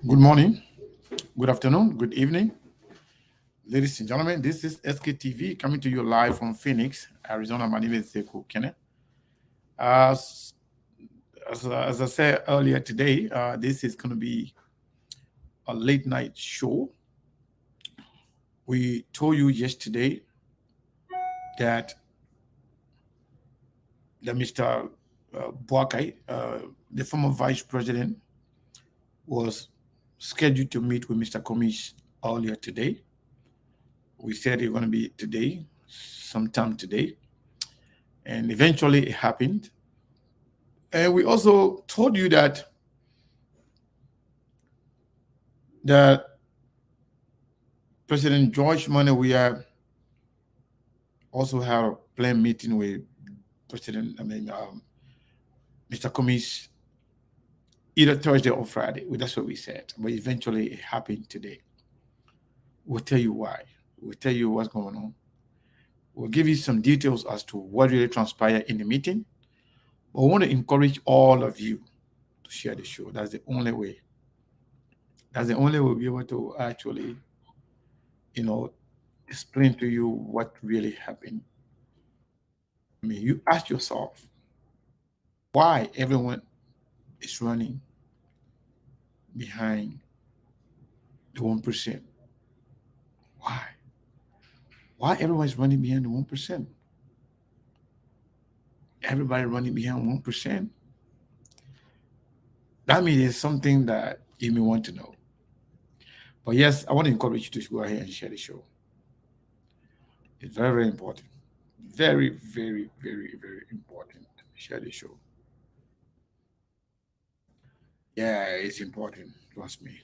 Good morning, good afternoon, good evening, ladies and gentlemen. This is SKTV coming to you live from Phoenix, Arizona. My name is Sekou Kenneth. As, as I said earlier today, this is going to be a late night show. We told you yesterday that Mr. Boakai, the former vice president, was scheduled to meet with Mr. Komis earlier today. We said it was going to be today, sometime today, and eventually it happened. And we also told you that President George Monewia also had a planned meeting with Mr. Komis either Thursday or Friday. Well, that's what we said. But eventually it happened today. We'll tell you why. We'll tell you what's going on. We'll give you some details as to what really transpired in the meeting. But we want to encourage all of you to share the show. That's the only way. That's the only way we'll be able to actually, explain to you what really happened. I mean, you ask yourself why everyone is running behind the 1%. Why? Why everyone is running behind the 1%? Everybody running behind 1%. That means it's something that you may want to know. But yes, I want to encourage you to go ahead and share the show. It's very, very important. Very, very, very, very important. Share the show. Yeah, it's important. Trust me.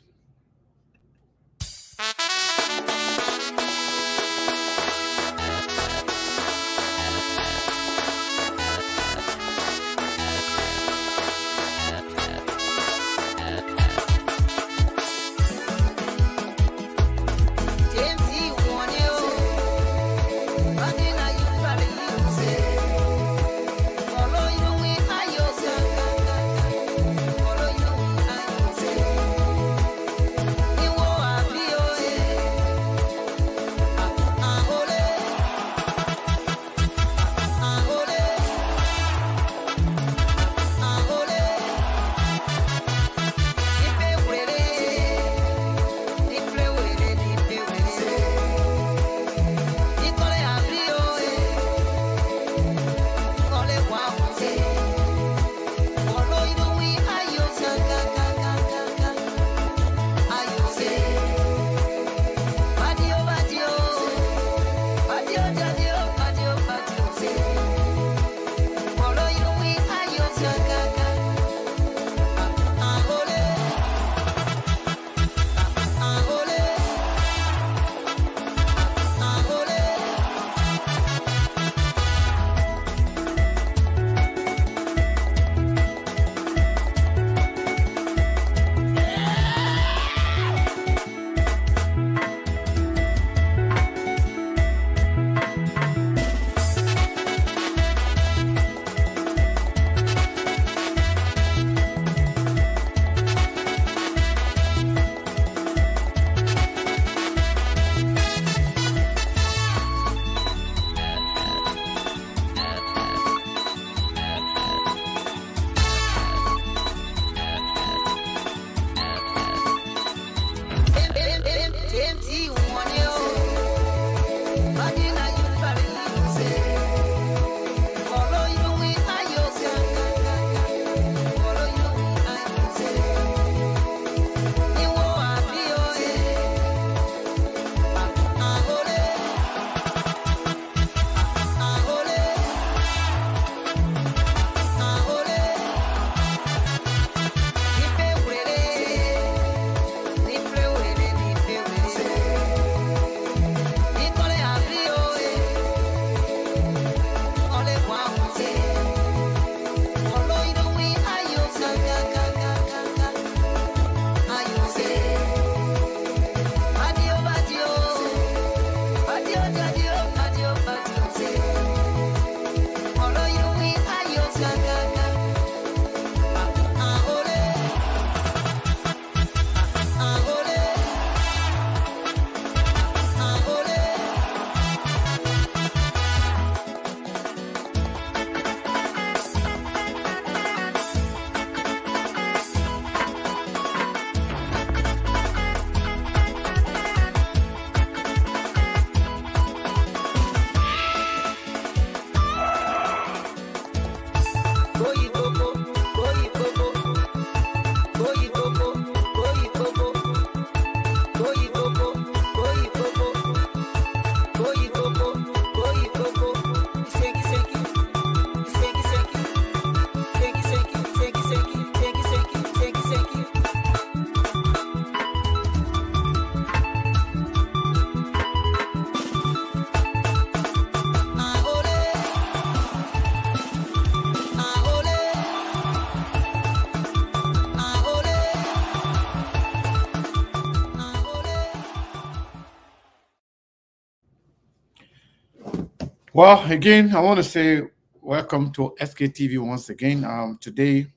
Well, again, I want to say welcome to SKTV once again. Today,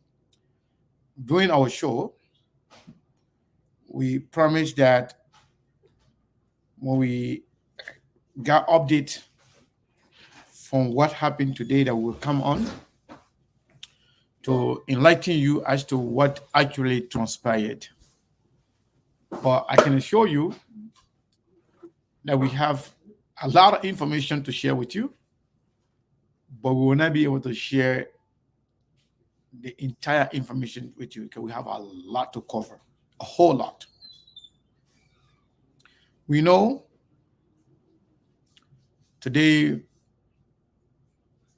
during our show, we promised that when we got update from what happened today, that will come on to enlighten you as to what actually transpired. But I can assure you that we have a lot of information to share with you, but we will not be able to share the entire information with you because we have a lot to cover, a whole lot. We know today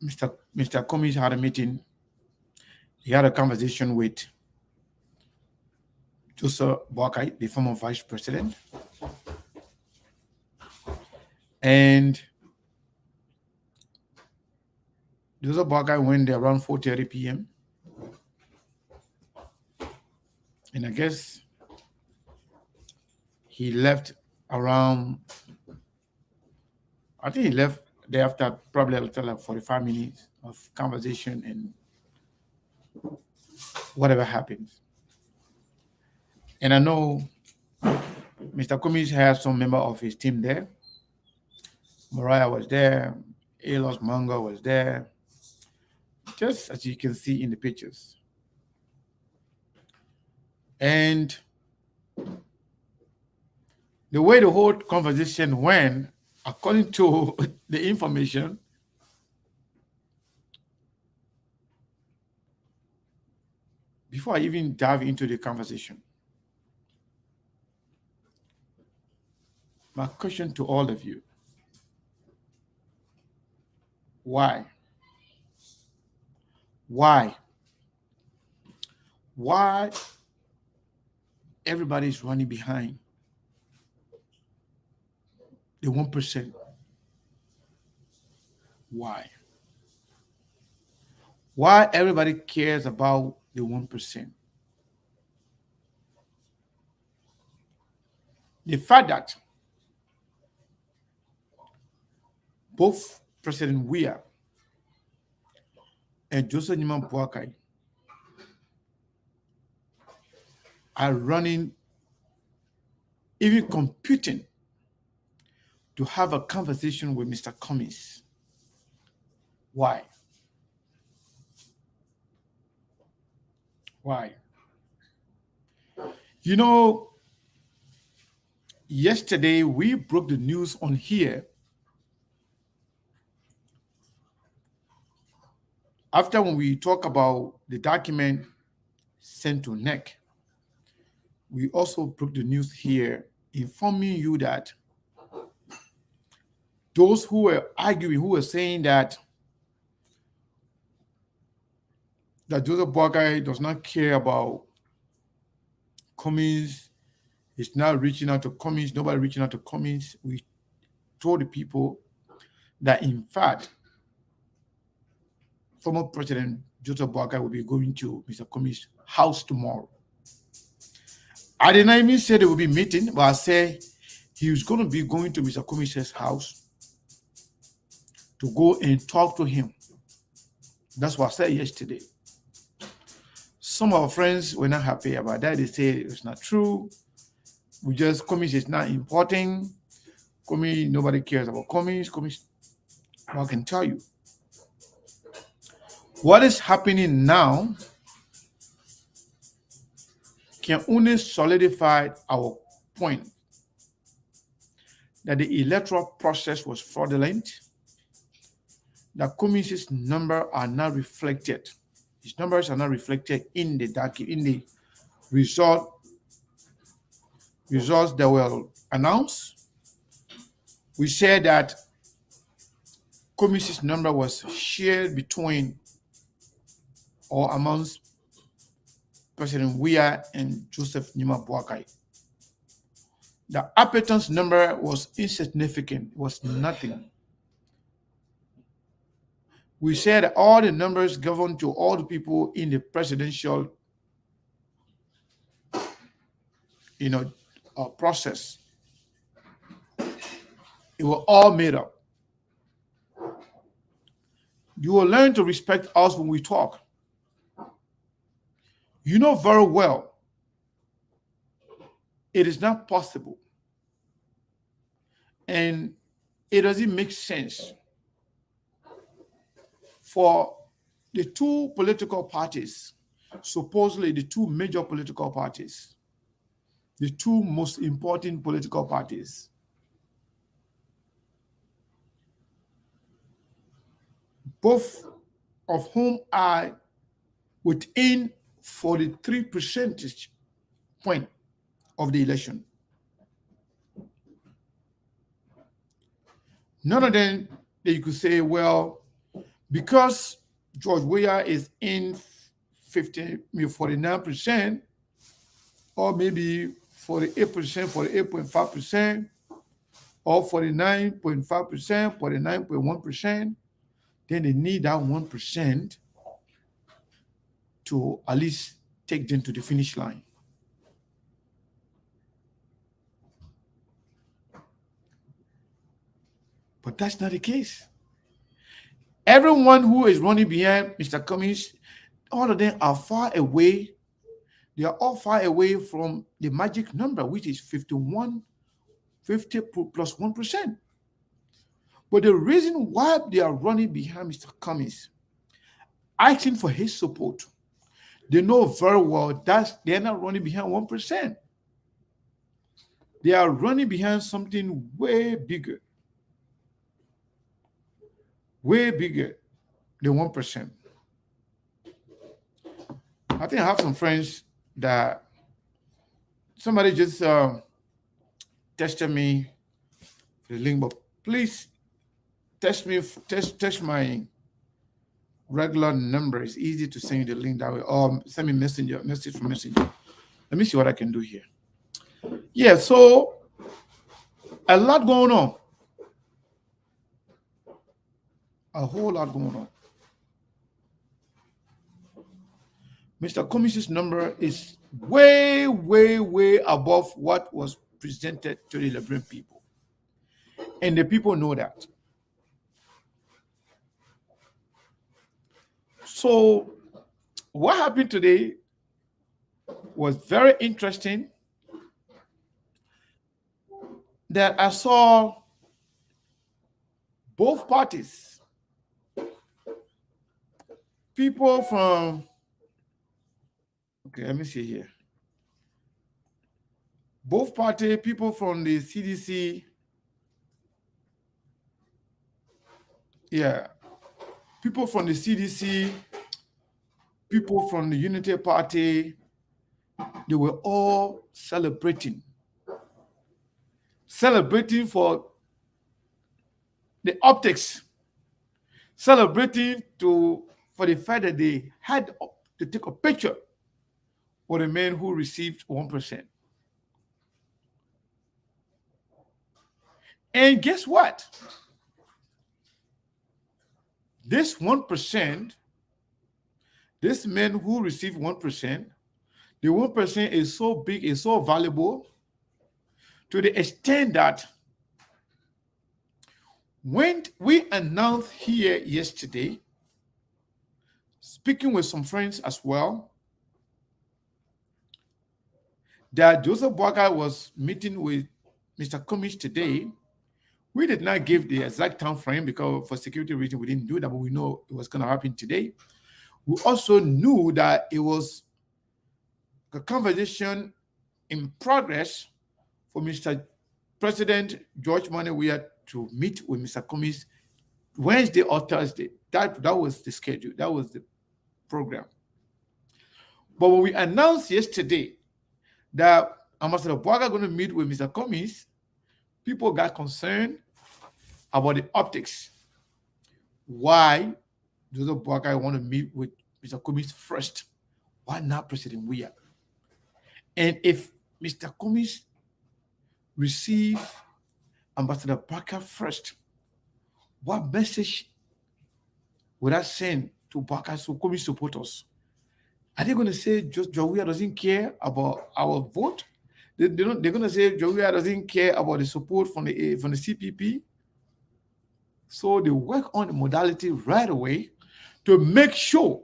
Mr. Cummings had a meeting. He had a conversation with Joseph Boakai, the former vice president. And Joseph Boakai went there around 4:30 p.m. And I guess he left around, I think he left there after probably a little like 45 minutes of conversation and whatever happens. And I know Mr. Cummings had some member of his team there. Mariah was there, Elos Manga was there, just as you can see in the pictures. And the way the whole conversation went, according to the information, before I even dive into the conversation, my question to all of you: why? Why? Why everybody's running behind the 1%? Why? Why everybody cares about the 1%? The fact that both President Weah and Joseph Nyeman Boakai are running, even computing to have a conversation with Mr. Cummings. Why? Why? You know, yesterday we broke the news on here after when we talk about the document sent to NEC. We also broke the news here informing you that those who were arguing, who were saying that Joseph Boakai does not care about Cummings, he's not reaching out to Cummings, nobody reaching out to Cummings. We told the people that, in fact, former President Joseph Boakai will be going to Mr. Cummings' house tomorrow. I did not even say they will be meeting, but I said he was going to be going to Mr. Cummings' house to go and talk to him. That's what I said yesterday. Some of our friends were not happy about that. They say it's not true. Cummings is not important. Cummings, nobody cares about Cummings. Well, I can tell you. What is happening now can only solidify our point that the electoral process was fraudulent, that Cummings' numbers are not reflected. His numbers are not reflected in the results that were announced. We said that Cummings' number was shared between or amongst President Weah and Joseph Nyeman Boakai. The applicant's number was insignificant, was nothing. We said all the numbers governed to all the people in the presidential process, it was all made up. You will learn to respect us when we talk. You know very well it is not possible and it doesn't make sense for the two political parties, supposedly the two major political parties, the two most important political parties, both of whom are within 43 percentage point of the election. None of them that you could say, well, because George Weah is in 49%, or maybe 48%, 48.5%, or 49.5%, 49.1%, then they need that 1% to at least take them to the finish line. But that's not the case. Everyone who is running behind Mr. Cummings, all of them are far away. They are all far away from the magic number, which is 50 plus 1%. But the reason why they are running behind Mr. Cummings, asking for his support, they know very well that they're not running behind 1%. They are running behind something way bigger than 1%. I think I have some friends that somebody just tested me for the link, but please test my regular number. It's easy to send you the link that way, or send me message from Messenger. Let me see what I can do here. Yeah, so a lot going on. A whole lot going on. Mr. Cummings' number is way, way, way above what was presented to the Liberian people. And the people know that. So what happened today was very interesting, that I saw both parties, people from, okay, let me see here. Both party, people from the CDC, yeah, people from the CDC, people from the Unity Party, they were all celebrating for the optics, celebrating for the fact that they had to take a picture with a man who received 1%. And guess what? This 1%, this man who received 1%, the 1% is so big, is so valuable, to the extent that when we announced here yesterday, speaking with some friends as well, that Joseph Boakai was meeting with Mr. Cummings today, we did not give the exact time frame because for security reasons we didn't do that, but we know it was going to happen today. We also knew that it was a conversation in progress for Mr. President George Manneh Weah to meet with Mr. Cummings Wednesday or Thursday. That was the schedule. That was the program. But when we announced yesterday that Ambassador Boakai going to meet with Mr. Cummings, people got concerned about the optics. Why does Boakai want to meet with Mr. Cummings first? Why not President Weah? And if Mr. Cummings receive Ambassador Boakai first, what message would that send to Boakai so Cummings support us? Are they going to say just George Weah doesn't care about our vote? They're going to say George Weah doesn't care about the support from the CPP? So they work on the modality right away to make sure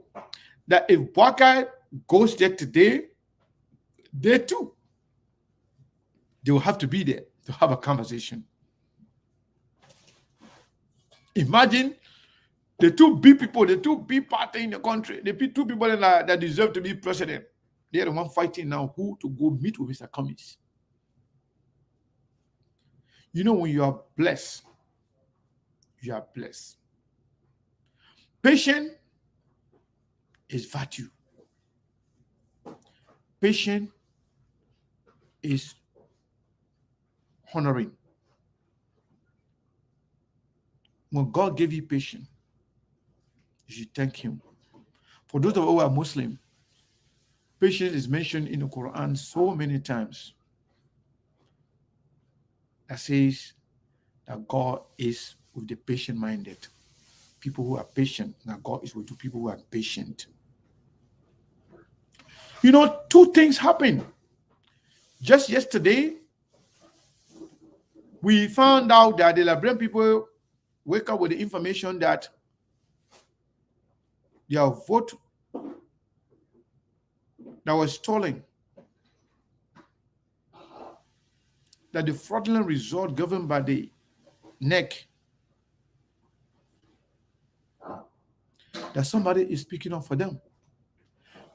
that if Buckeye goes there today, they too, they will have to be there to have a conversation. Imagine the two big people, the two big party in the country, the two people that deserve to be president. They're the one fighting now who to go meet with Mr. Cummings. You know, when you are blessed, you are blessed. Patience is virtue. Patience is honoring. When God gave you patience, you should thank Him. For those of us who are Muslim, patience is mentioned in the Quran so many times. That says that God is with the patient-minded. People who are patient, that God is with the people who are patient. You know, two things happened. Just yesterday, we found out that the Liberian people wake up with the information that their vote that was stolen, that the fraudulent result governed by the NEC, that somebody is speaking up for them,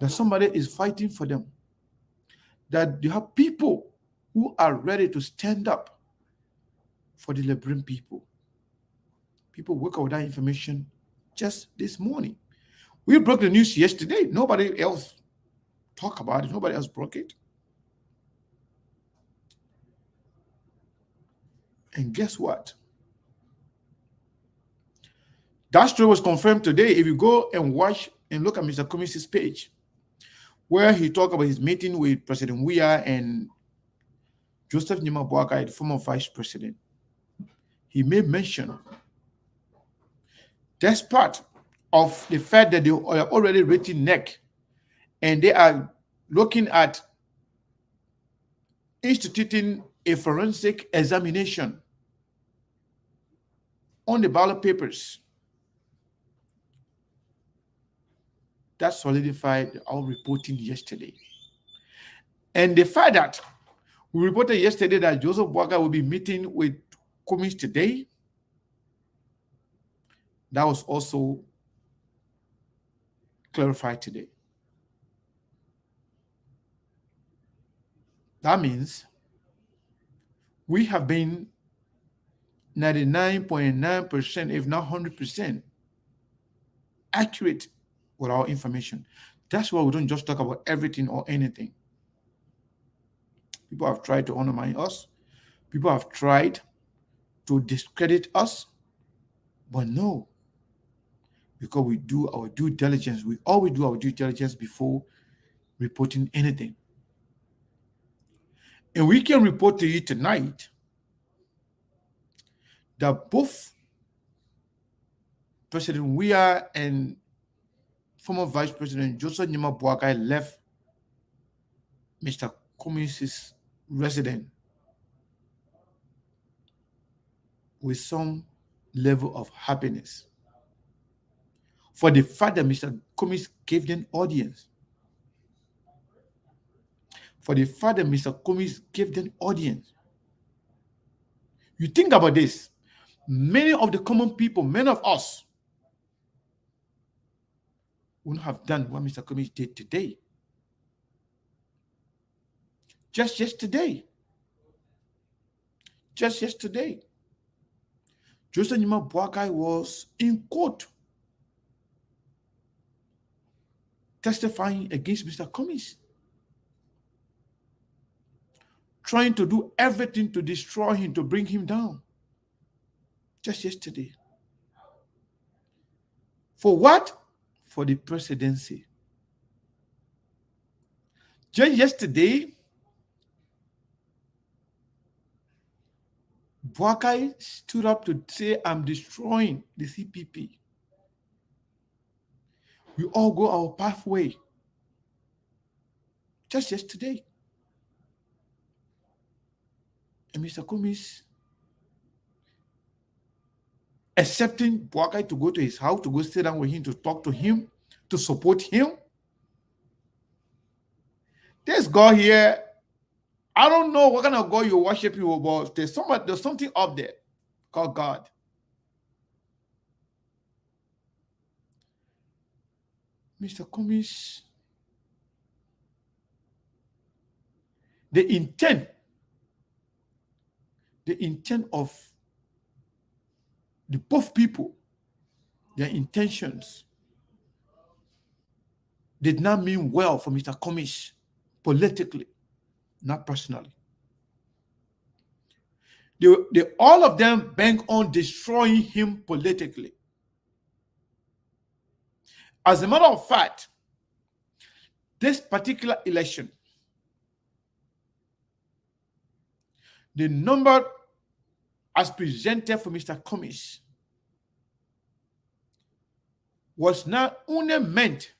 that somebody is fighting for them, that you have people who are ready to stand up for the Liberian people. People wake up with that information just this morning. We broke the news yesterday. Nobody else talked about it. Nobody else broke it. And guess what? That story was confirmed today. If you go and watch and look at Mr. Cummings' page, where he talked about his meeting with President Weah and Joseph Nima Boakai, the former vice president, he made mention, despite of the fact that they are already written NEC and they are looking at instituting a forensic examination on the ballot papers. That solidified our reporting yesterday. And the fact that we reported yesterday that Joseph Boakai will be meeting with Cummings today, that was also clarified today. That means we have been 99.9%, if not 100%, accurate with our information. That's why we don't just talk about everything or anything. People have tried to undermine us. People have tried to discredit us. But no, because we do our due diligence. We always do our due diligence before reporting anything. And we can report to you tonight that both President Weah and former Vice President Joseph Nima Boakai left Mr. Cummings' residence with some level of happiness for the fact that Mr. Cummings gave them audience. For the fact that Mr. Cummings gave them audience. You think about this. Many of the common people, many of us, wouldn't have done what Mr. Cummings did today. Just yesterday. Joseph Nima Boakai was in court testifying against Mr. Cummings, trying to do everything to destroy him, to bring him down. Just yesterday. For what? For the presidency. Just yesterday, Boakai stood up to say, I'm destroying the CPP. We all go our pathway. Just yesterday. And Mr. Cummings accepting Boakai to go to his house, to go sit down with him, to talk to him, to support him. This God here, I don't know what kind of God you worship, but there's something up there called God. Mr. Kumis, the intent of the both people, their intentions did not mean well for Mr. Kumis politically, not personally. They all of them bank on destroying him politically. As a matter of fact, this particular election, the number as presented for Mr. Kumis was not only meant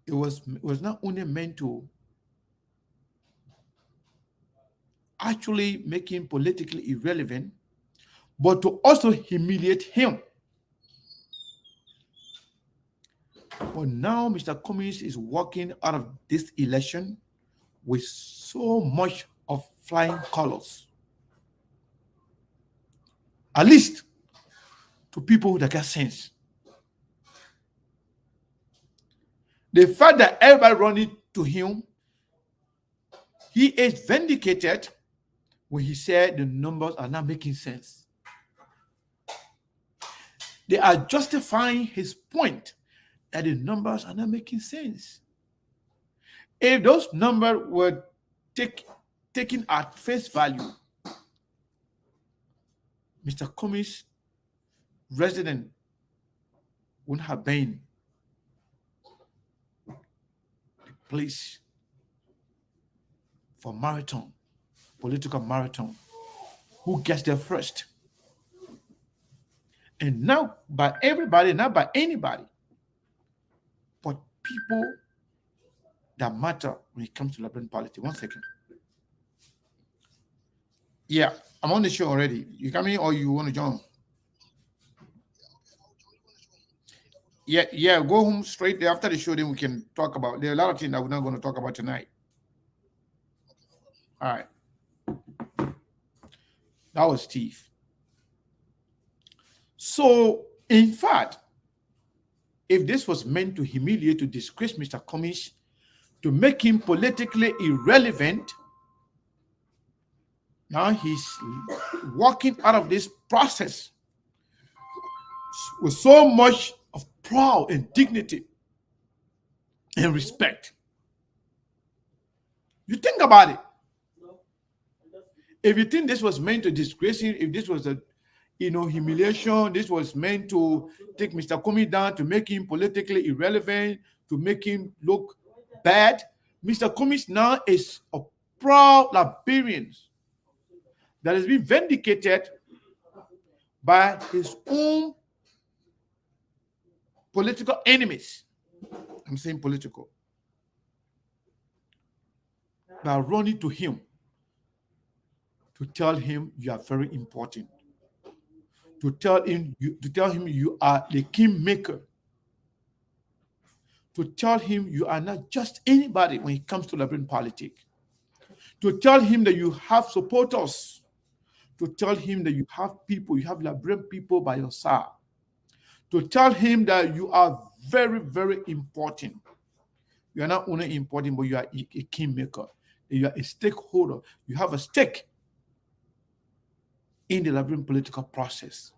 it was not only meant to actually make him politically irrelevant, but to also humiliate him. But now Mr. Kumis is walking out of this election with so much of flying colors. At least to people that got sense. The fact that everybody running to him, he is vindicated when he said the numbers are not making sense. They are justifying his point that the numbers are not making sense. If those numbers were taken at face value, Mr. Kumis' resident wouldn't have been the place for marathon, political marathon. Who gets there first? And now by everybody, not by anybody, but people that matter when it comes to Liberian politics. 1 second. Yeah, I'm on the show already. You coming or you want to join? Yeah, go home straight there after the show, then we can talk about. There are a lot of things that we're not going to talk about tonight. All right. That was Steve. So, in fact, if this was meant to humiliate, to disgrace Mr. Kumis, to make him politically irrelevant, now he's walking out of this process with so much of pride and dignity and respect. You think about it. If you think this was meant to disgrace him, if this was a humiliation, this was meant to take Mr. Kumis down, to make him politically irrelevant, to make him look bad, Mr. Kumis now is a proud Liberian that has been vindicated by his own political enemies. I'm saying political. They are running to him to tell him you are very important. To tell him you are the kingmaker. To tell him you are not just anybody when it comes to Liberian politics. To tell him that you have supporters. To tell him that you have people, you have Liberian people by your side. To tell him that you are very, very important. You are not only important, but you are a kingmaker. You are a stakeholder. You have a stake in the Liberian political process.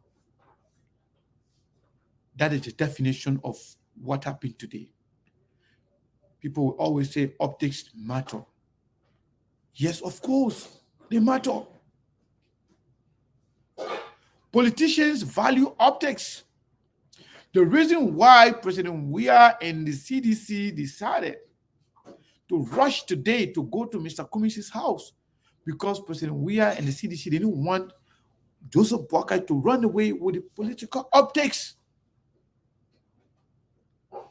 That is the definition of what happened today. People will always say optics matter. Yes, of course, they matter. Politicians value optics. The reason why President Weah and the CDC decided to rush today to go to Mr. Kumis' house, because President Weah and the CDC didn't want Joseph Boakai to run away with the political optics,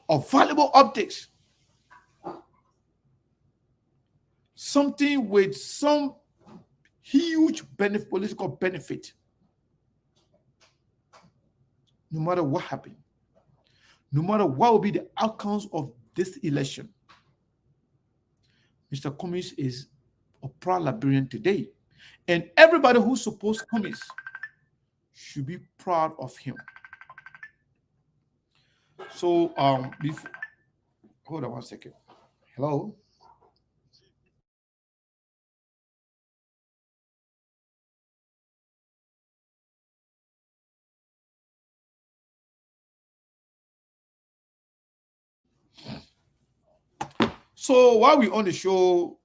of valuable optics. Something with some huge political benefit, no matter what happened, no matter what will be the outcomes of this election. Mr. Cummings is a proud Liberian today, and everybody who supports Cummings should be proud of him. So, hold on one second. Hello. So while we're on the show,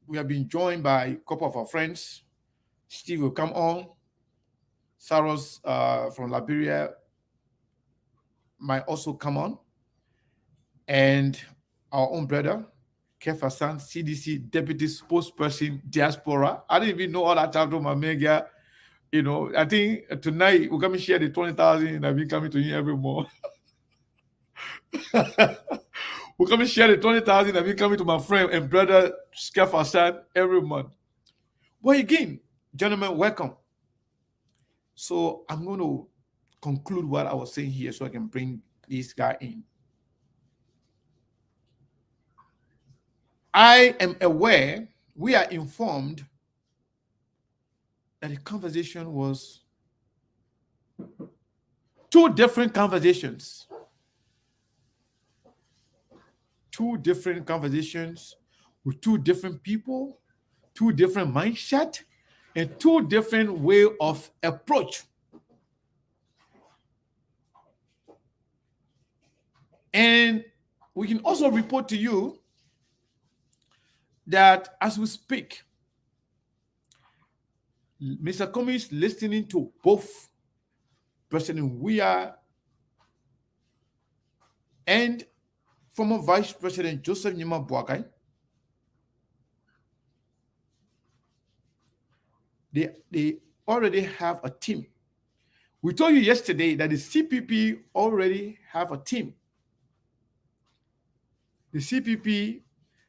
we have been joined by a couple of our friends. Steve will come on. Saros from Liberia might also come on. And our own brother, Kef Hassan, CDC Deputy Spokesperson, Diaspora. I didn't even know all that time to my mega. You know, I think tonight we're going to share the 20,000 and I've been coming to him every month. We're coming to share the 20,000 I've been coming to my friend and brother, Kef Hassan, every month. But again, gentlemen, welcome. So I'm going to conclude what I was saying here so I can bring this guy in. I am aware, we are informed that the conversation was two different conversations. Two different conversations with two different people, two different mindset, and two different way of approach. And we can also report to you that as we speak, Mr. Cummings listening to both President Weah and former Vice President Joseph Nyuma Boakai. They already have a team. We told you yesterday that the CPP already have a team. The CPP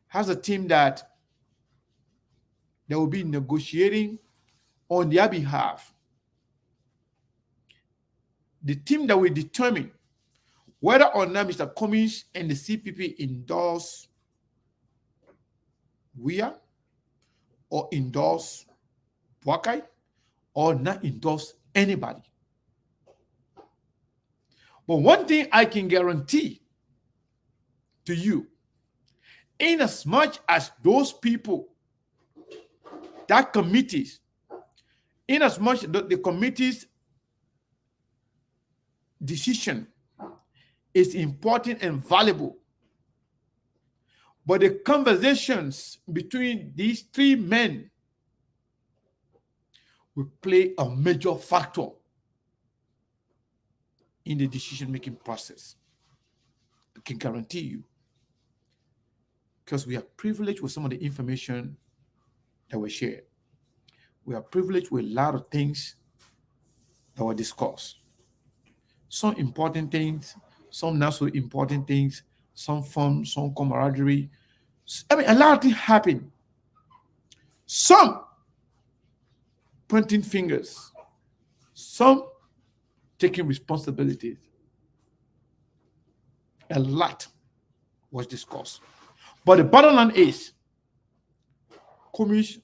has a team that they will be negotiating on their behalf. The team that will determine whether or not Mr. Cummings and the CPP endorse Weah or endorse Boakai or not endorse anybody. But one thing I can guarantee to you, in as much as those people, that committees, in as much the committee's decision is important and valuable, but the conversations between these three men will play a major factor in the decision-making process. I can guarantee you, because we are privileged with some of the information that were shared. We are privileged with a lot of things that were discussed. Some important things, some not so important things, some fun, some camaraderie. I mean, a lot of things happen. Some pointing fingers, some taking responsibilities. A lot was discussed. But the bottom line is, Cummings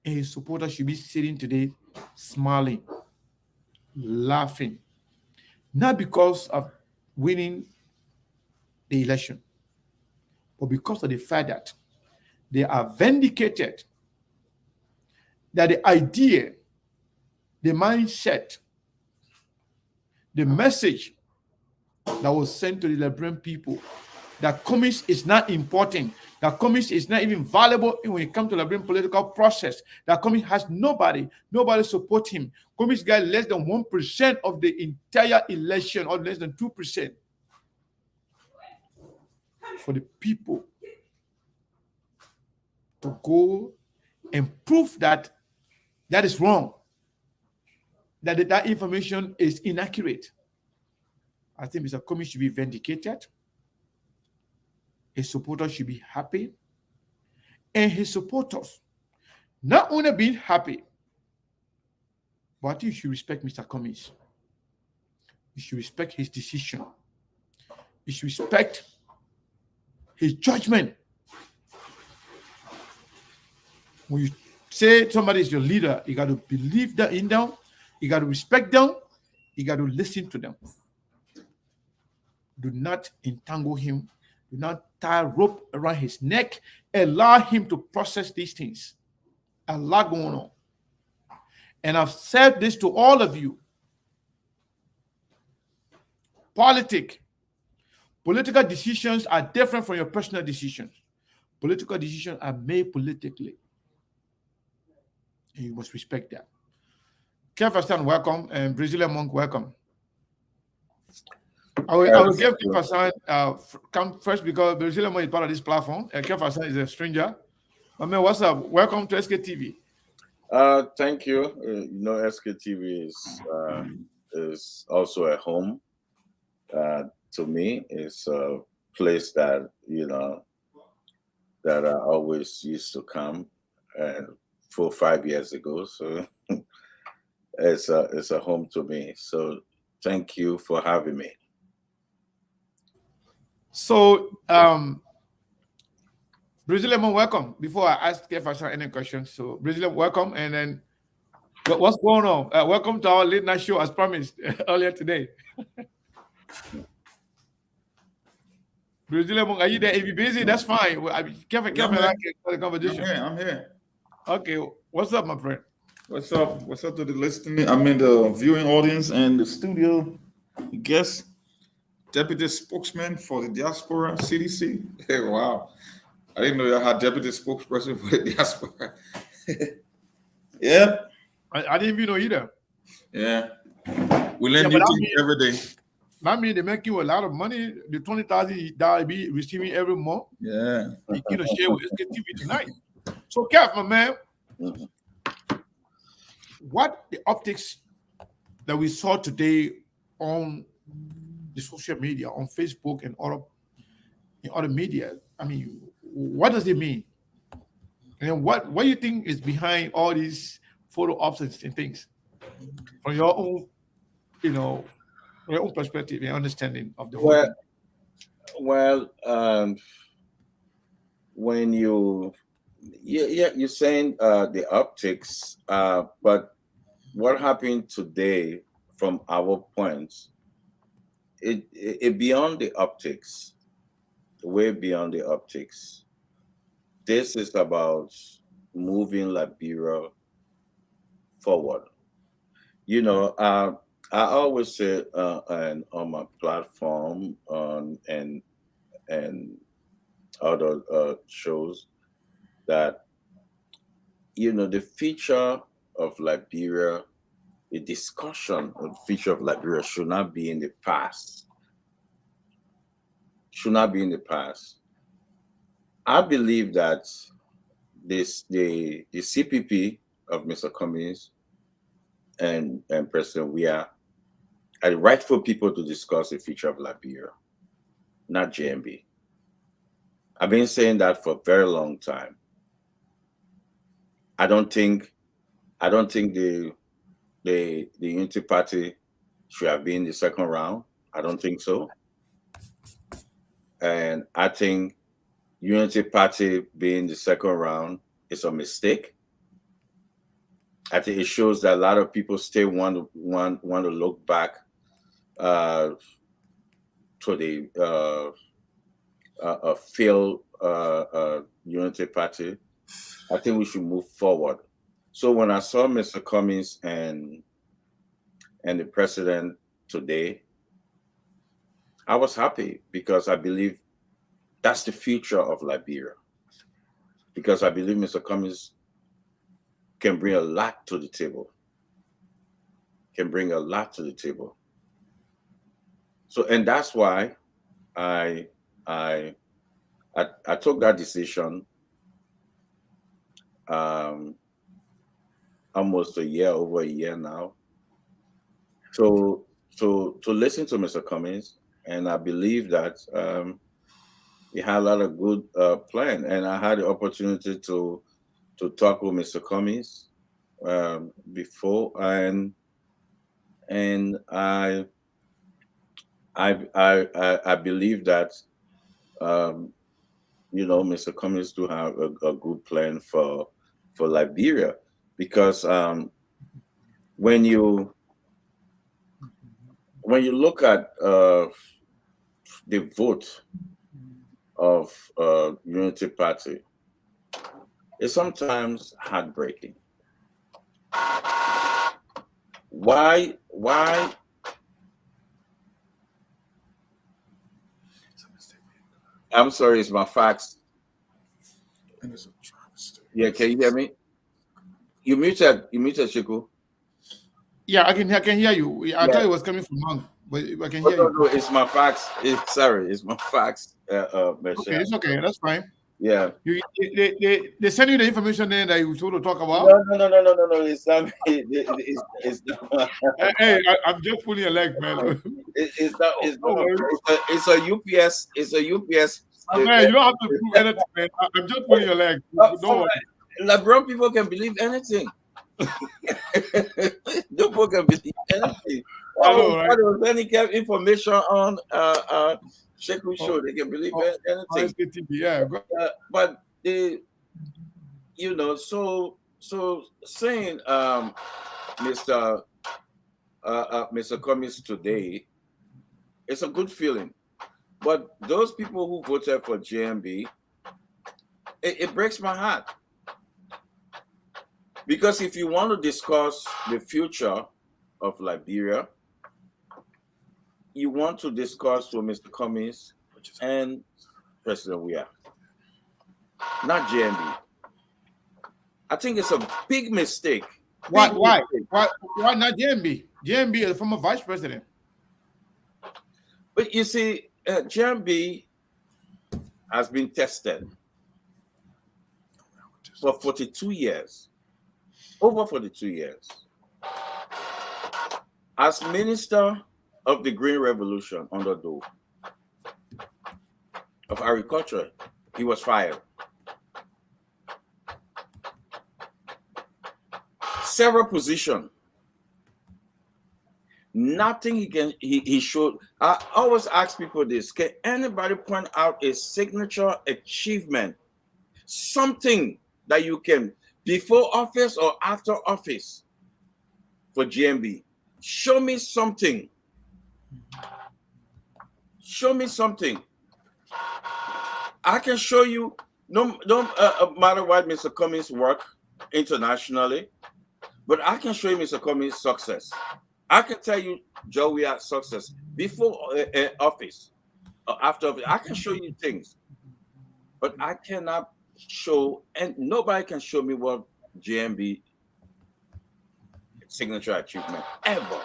and his supporters should be sitting today smiling, laughing, not because of winning the election, but because of the fact that they are vindicated, that the idea, the mindset, the message that was sent to the Liberian people, that Cummings is not important, that Cummings is not even valuable when it comes to the Liberian political process, that Cummings has nobody support him. Cummings got less than 1% of the entire election, or less than 2%. For the people to go and prove that that is wrong, that that information is inaccurate. I think Mr. Cummings should be vindicated. His supporters should be happy. And his supporters, Not only being happy, but you should respect Mr. Cummings. You should respect his decision. You should respect his judgment. When you say somebody is your leader, you got to believe that in them, you got to respect them, you got to listen to them. Do not entangle him. Do not tie a rope around his neck. Allow him to process these things. A lot going on. And I've said this to all of you. Political decisions are different from your personal decisions. Political decisions are made politically. And you must respect that. Kefastan, welcome. And Brazilian Monk, welcome. I will give Kefastan come first because Brazilian Monk is part of this platform. And Kefastan is a stranger. I mean, what's up? Welcome to SKTV. Thank you. SKTV is also a home. To me, it's a place that that I always used to come 4 or 5 years ago. So it's a home to me. So thank you for having me. So Brazilian, welcome. Before I ask Kefastan any questions, so Brazilian, welcome, and then what's going on? Welcome to our late night show, as promised earlier today. Brazilian, are you there? If you're busy, that's fine. Kevin, I can start the conversation. I'm here. Okay, what's up, my friend? What's up? What's up to the listening? I mean, the viewing audience and the studio guest, deputy spokesman for the diaspora CDC. Hey, wow. I didn't know y'all had deputy spokesperson for the diaspora. Yeah. I didn't even know either. Yeah. We learn new things every day. That means they make you a lot of money. The $20,000 be receiving every month. Yeah. You can share with SKTV tonight. So, Kev, my man, what the optics that we saw today on the social media, on Facebook and other media, I mean, what does it mean? And what do you think is behind all these photo ops and things from your own, your own perspective and understanding of the whole thing? Well, when you're saying the optics, but what happened today from our points, it beyond the optics, way beyond the optics. This is about moving Liberia forward. I always say and on my platform and other shows that the future of Liberia, the discussion of the future of Liberia should not be in the past. Should not be in the past. I believe that the CPP of Mr. Cummings and President Weah are the rightful people to discuss the future of Liberia, not JMB. I've been saying that for a very long time. I don't think the Unity Party should have been in the second round. I don't think so. And I think Unity Party being the second round is a mistake. I think it shows that a lot of people still want to look back to the failed Unity Party. I think we should move forward. So when I saw Mr. Cummings and the president today, I was happy because I believe that's the future of Liberia. Because I believe Mr. Cummings can bring a lot to the table. So, and that's why I took that decision almost over a year now, to listen to Mr. Cummings, and I believe that he had a lot of good plan, and I had the opportunity to talk with Mr. Cummings before, and I believe that Mr. Cummings do have a good plan for Liberia, because when you look at the vote of Unity Party, it's sometimes heartbreaking. Why? I'm sorry, it's my fax. Yeah, can you hear me? You muted, Chiku. Yeah, I can hear you. I thought it was coming from Monk, but I can hear you. No, it's my fax. It's my fax. Okay, it's okay. That's fine. Yeah. They send you the information there that you told to talk about. No. It's not. It's not. Hey, I'm just pulling your leg, man. It's not. It's a UPS. It's a UPS. Man, you don't have to prove anything, man. I'm just pulling your leg. Don't worry. LeBron people can believe anything. People can believe anything. I know, right? There was any information on Sheku show, they can believe anything. Yeah, but they, so saying Mr. Cummings today, it's a good feeling. But those people who voted for JMB, it breaks my heart. Because if you want to discuss the future of Liberia, you want to discuss with Mr. Cummings and President Weah, not JMB. I think it's a big mistake. Why not JMB? JMB is the former vice president. But you see, JMB has been tested for 42 years. Over 42 years. As Minister of the Green Revolution under Doe of Agriculture, he was fired. Several positions. Nothing he showed. I always ask people this: can anybody point out a signature achievement, something that you can, before office or after office, for GMB? Show me something. Show me something. I can show you. No matter what Mr. Cummings work internationally, but I can show you Mr. Cummings' success. I can tell you Joe Weah's success before office or after office. I can show you things, but I cannot show, and nobody can show me what JMB signature achievement ever.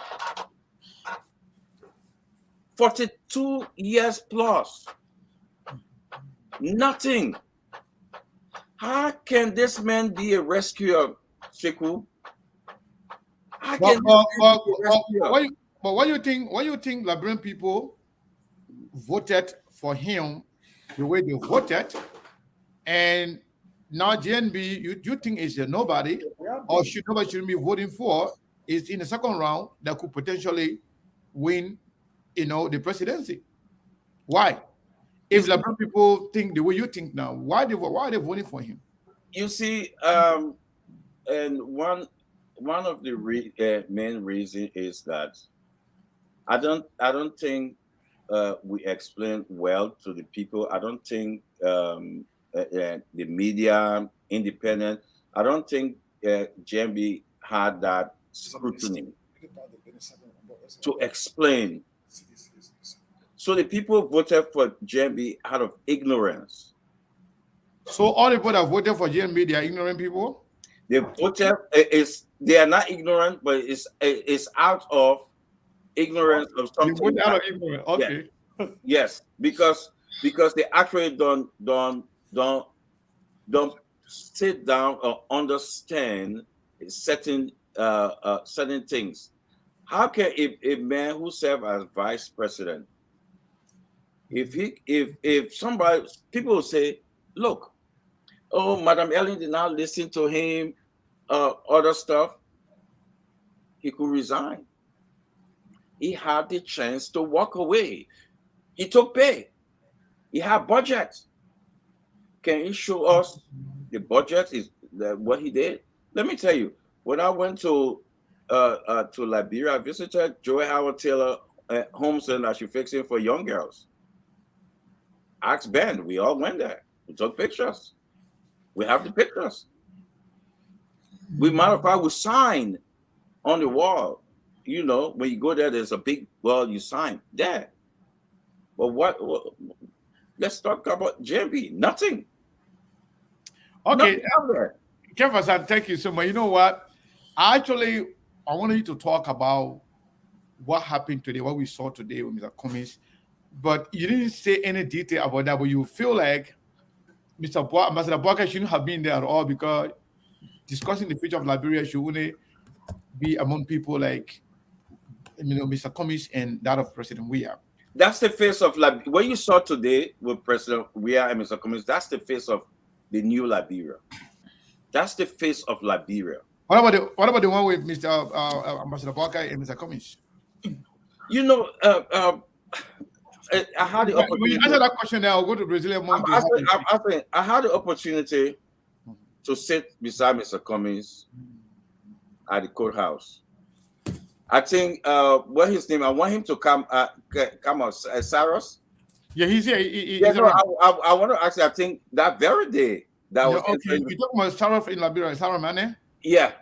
42 years plus. Nothing. How can this man be a rescuer, Sheku? But what do you think? What do you think Liberian people voted for him the way they voted, and now JNB, you think is a nobody, or nobody shouldn't be voting for? Is in the second round that could potentially win, the presidency. Why? If Liberian people think the way you think now, why are they voting for him? You see, and one of the main reasons is that I don't think we explain well to the people. I don't think the media, independent, I don't think JMB had that scrutiny to explain. So the people voted for JMB out of ignorance. So all the people that voted for JMB, they are ignorant people? They voted, they are not ignorant, but it's out of ignorance of something. Out of ignorance. Okay. Yes, because they actually don't sit down or understand certain things. How can a man who served as vice president, if somebody, people will say, look, Oh, Madam Ellen did not listen to him, other stuff. He could resign. He had the chance to walk away. He took pay. He had budget. Can you show us the budget is what he did? Let me tell you, when I went to Liberia, I visited Joy Howard Taylor home center that she's fixing for young girls. Ask Ben, we all went there. We took pictures. We have the pictures. We matter of fact, we signed on the wall. You know, when you go there, there's a big wall you sign there. But what let's talk about JB. Nothing. Okay, Nothing out there. Kevin, thank you so much. You know what? I wanted you to talk about what happened today, what we saw today with Mr. Cummings, but you didn't say any detail about that. But you feel like Ambassador Boakai shouldn't have been there at all because discussing the future of Liberia should only be among people like Mr. Cummings and that of President Weah. That's the face of Liberia. What you saw today with President Weah and Mr. Cummings, that's the face of the new Liberia. That's the face of Liberia. What about the one with Mr. Ambassador Boakai and Mr. Cummings? You know, I had the opportunity. When you answer that question, now I'll go to Brazilian monk. I had the opportunity to sit beside Mr. Cummings at the courthouse. I think what his name? I want him to come out. Saros. Yeah, he's here. I want to ask you. I think that very day that was. Okay, you talking about Saros in Liberia? Saros Mane? Yeah,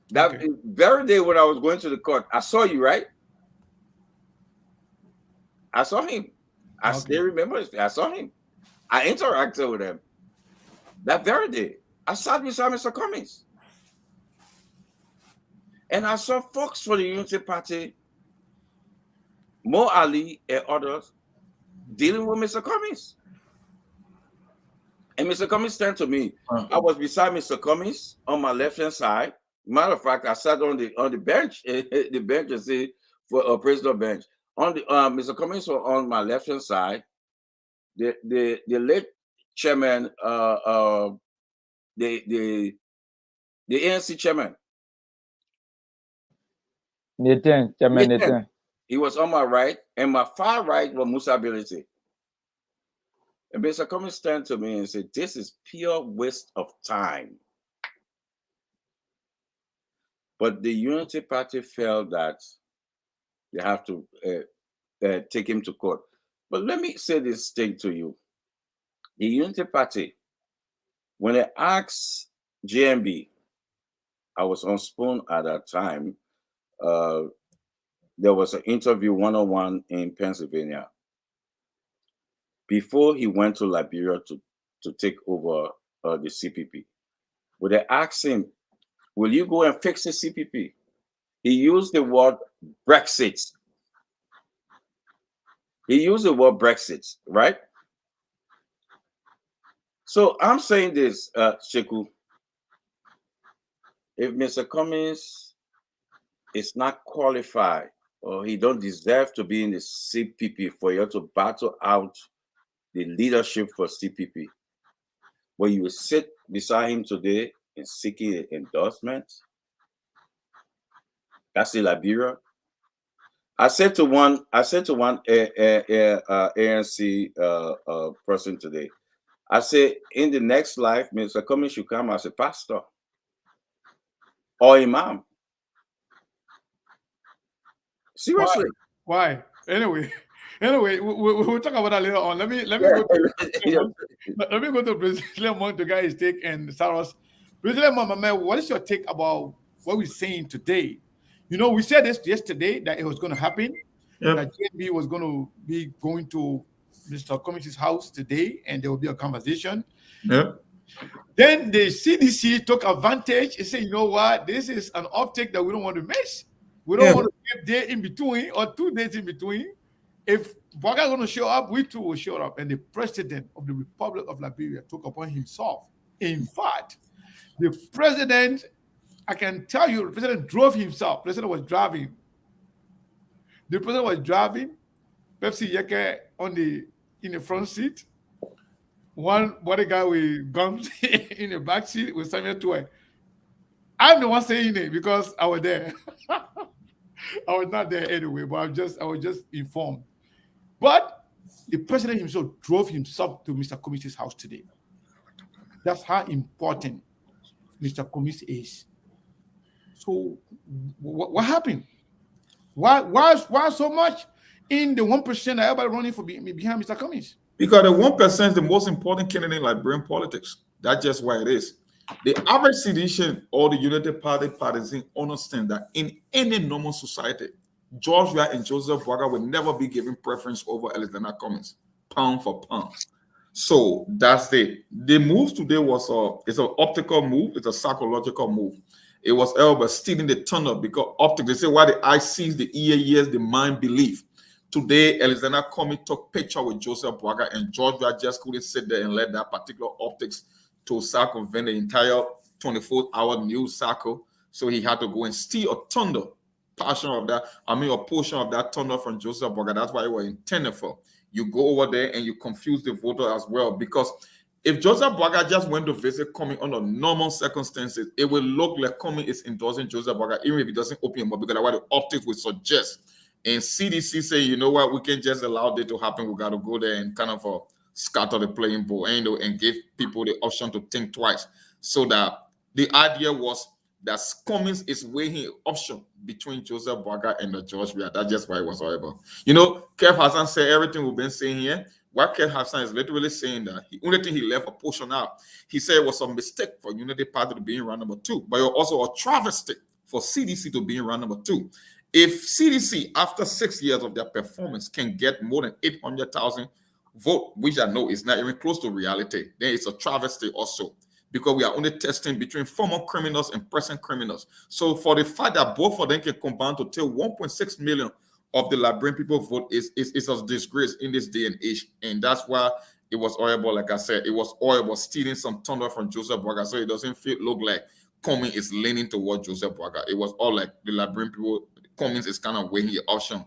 that very day when I was going to the court, I saw you, right? I saw him. I still remember. I saw him. I interacted with him. That very day, I sat beside Mr. Cummings. And I saw folks for the Unity Party, Mo Ali and others, dealing with Mr. Cummings. And Mr. Cummings turned to me. I was beside Mr. Cummings on my left-hand side. Matter of fact, I sat on the bench, the bench, you see, for a prisoner bench. On the Mr. Cummings was on my left-hand side. The late chairman, the ANC chairman. Nathan. He was on my right, and my far right was Musa Ability. And Mr. Cummings turned to me and said, "This is pure waste of time." But the Unity Party felt that they have to take him to court. But let me say this thing to you. The Unity Party, when they asked JMB, I was on Spoon at that time, there was an interview one-on-one in Pennsylvania before he went to Liberia to take over the CPP. When they asked him, "Will you go and fix the CPP?" He used the word Brexit. He used the word Brexit, right? So I'm saying this, Sheku. If Mr. Cummings is not qualified or he don't deserve to be in the CPP for you to battle out the leadership for CPP, when you sit beside him today and seeking an endorsement, that's in Liberia. I said to one ANC person today, I said, in the next life, Mr. Cummings should come as a pastor or imam. Seriously. Why? Anyway, we'll talk about that later on. Let me go to Brazilian monk to get his take and Saros. Brazilian monk, my man, what is your take about what we're saying today? You know, we said this yesterday that it was going to happen. Yep. That JB was going to be going to Mr. Cummings' house today, and there will be a conversation. Yeah. Then the CDC took advantage and said, "You know what? This is an uptake that we don't want to miss. We don't want to give day in between or 2 days in between. If Boakai is going to show up, we too will show up." And the president of the Republic of Liberia took upon himself. In fact, the president, I can tell you, the president drove himself. The president was driving. The president was driving. Pepsi Yeke in the front seat. one guy with guns in the back seat with Samuel Toy. I'm the one saying it because I was there. I was not there anyway, but I was just informed. But the president himself drove himself to Mr. Commis's house today. That's how important Mr. Commis is. So what happened? Why so much in the 1% that everybody running for behind Mr. Cummings? Because the 1% is the most important candidate in Liberian politics. That's just why it is. The average citizen or the United Party partisan understand that in any normal society, George Weah and Joseph Boaga will never be given preference over Alexander Cummings, pound for pound. So that's it. The move today it's an optical move, it's a psychological move. It was about stealing the thunder because optics, they say why the eye sees, the ear hears, the mind believe. Today, Alexander Cummings took picture with Joseph Boaga, and George Weah just couldn't sit there and let that particular optics to circumvent the entire 24-hour news cycle. So he had to go and steal a thunder portion of that. A portion of that thunder from Joseph Boaga. That's why it was intended for. You go over there and you confuse the voter as well. Because if Joseph Boaga just went to visit Cummings under normal circumstances, it will look like Cummings is endorsing Joseph Boaga, even if he doesn't open him up, because that's what the optics would suggest. And CDC say, you know what, we can't just allow that to happen. We got to go there and kind of scatter the playing ball and give people the option to think twice. So that the idea was that Cummings is weighing an option between Joseph Boaga and the George Weah. That's just why it was horrible. You know, Kev Hassan said everything we've been saying here. What Kev Hassan is literally saying that the only thing he left a portion out, he said it was a mistake for Unity Party to be in round number 2, but it was also a travesty for CDC to be in round number 2. If CDC, after 6 years of their performance, can get more than 800,000 votes, which I know is not even close to reality, then it's a travesty also, because we are only testing between former criminals and present criminals. So for the fact that both of them can combine to take 1.6 million of the Liberian people vote is a disgrace in this day and age. And that's why it was horrible. Like I said, it was horrible stealing some thunder from Joseph Boaga, so it doesn't look like Cummings is leaning toward Joseph Boaga. It was all like the Liberian people. Cummings is kind of weighing the option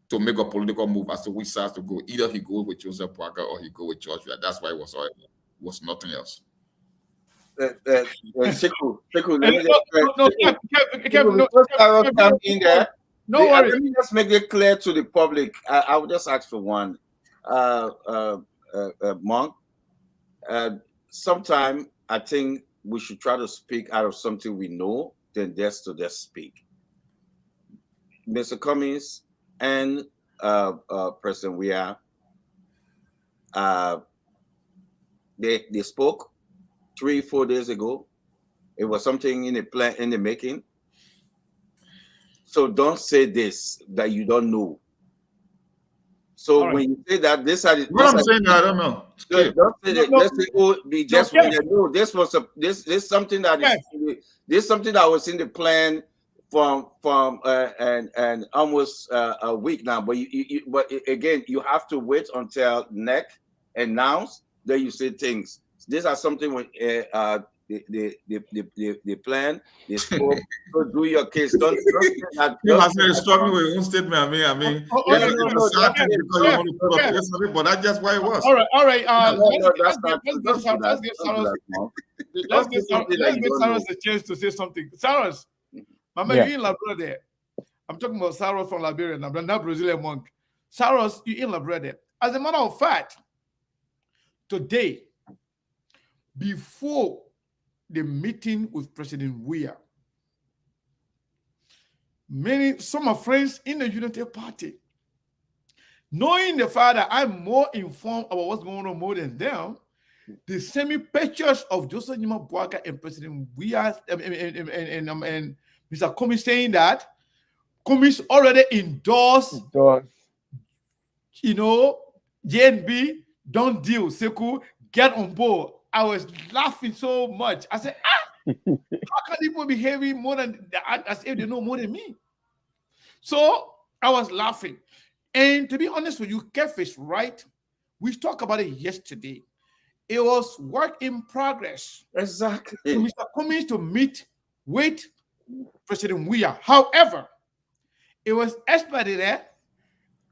to make a political move as to which side to go. Either he goes with Joseph Boaga or he go with George Weah. That's why it was horrible. It was nothing else. Sekou, no worries. Let me just make it clear to the public. I will just ask for one. Monk, sometime I think we should try to speak out of something we know than just to just speak. Mr. Cummings and President Weah, they spoke 3-4 days ago. It was something in the making. So don't say this that you don't know. So when you say that, this is what I'm saying, I don't know. Don't say that. Let's say, oh, we just no. This was this something that this something that was in the plan from and almost a week now. But but again, you have to wait until NEC announce that you say things. These are something when the plan, they spoke. So do your case. Don't say that. You must be struggling with your own statement. I mean, because you want to put up yesterday, but that's just why it was. All right. Let's give Saros a chance to say something. Saros, Mama, you in Liberia there. I'm talking about Saros from Liberia, not Brazilian monk. Saros, you in Liberia there. As a matter of fact, today, before the meeting with President Weah, some of friends in the Unity Party, knowing the fact that I'm more informed about what's going on more than them, they sent me pictures of Joseph Nima Boaga and President Weah and Mr. Cummings saying that Cummings already endorsed, JNB, don't deal, Sekou, get on board. I was laughing so much. I said, how can people be behaving more than as if they know more than me? So I was laughing. And to be honest with you, Kev is right. We talked about it yesterday. It was work in progress. Exactly. For Mr. Cummings to meet with President Weah. However, it was expedited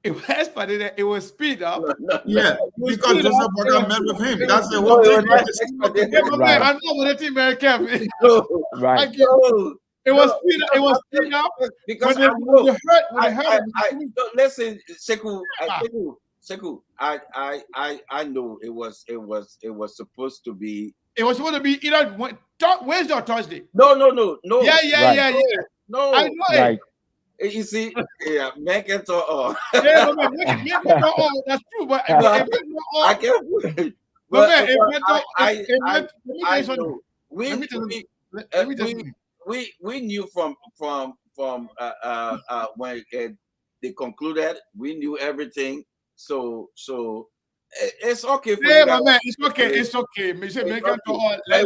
It was expedited. It was speed up. Yeah, You because speed Joseph up. Boga met with him. it That's was, the no, whole it thing. was Bro. not It's expedited. Yeah, my man, Right. I know what thing very careful. No, Right. I get no, it was no, speed up. It was speed up. because When I know. they heard of I it, no, listen, Seku, yeah, I know it was supposed to be. it was supposed to be either Wednesday or Thursday. No, Yeah, Right. I no. know it. Right. You see, yeah, make it all. Yeah, but man, make it not all. That's true, but it No, meant not all. I can't. But But man, it meant all. It I meant. Let me tell I you something. know Let we me tell you. we Let me tell you we something. we knew from when they concluded, we knew everything. So it's okay for Yeah, you my guys. man, it's okay. It's okay. Me say It's make it okay. all. But Let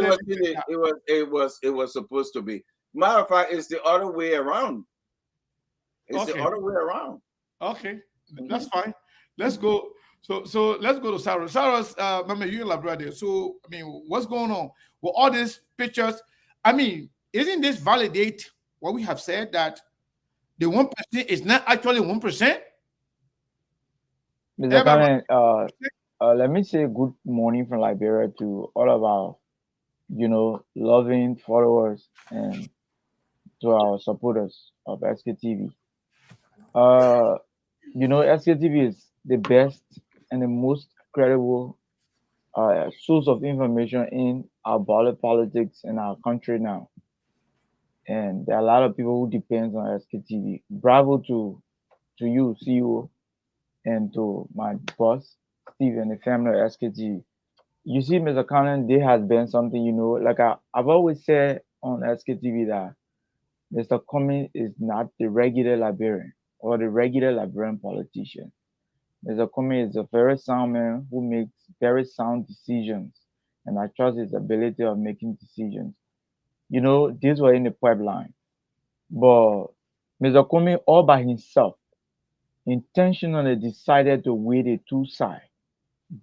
it was supposed to be. Matter of fact, it's the other way around. It's the Okay. other way around. Okay, that's fine. Let's go. So let's go to Sarah. Sarah's, remember you in Labrador. So I mean, what's going on with all these pictures? I mean, isn't this validate what we have said that the 1% is not actually 1%? Mr. Everybody, Kane, let me say good morning from Liberia to all of our, loving followers and to our supporters of SKTV. SKTV is the best and the most credible source of information in our politics in our country now. And there are a lot of people who depends on SKTV. Bravo to you, CEO, and to my boss, Steve, and the family of SKTV. You see, Mr. Cannon, there has been something, like I've always said on SKTV that Mr. Cummings is not the regular Liberian or the regular Liberian politician. Mr. Cummings is a very sound man who makes very sound decisions, and I trust his ability of making decisions. These were in the pipeline, but Mr. Cummings all by himself intentionally decided to weigh the two sides.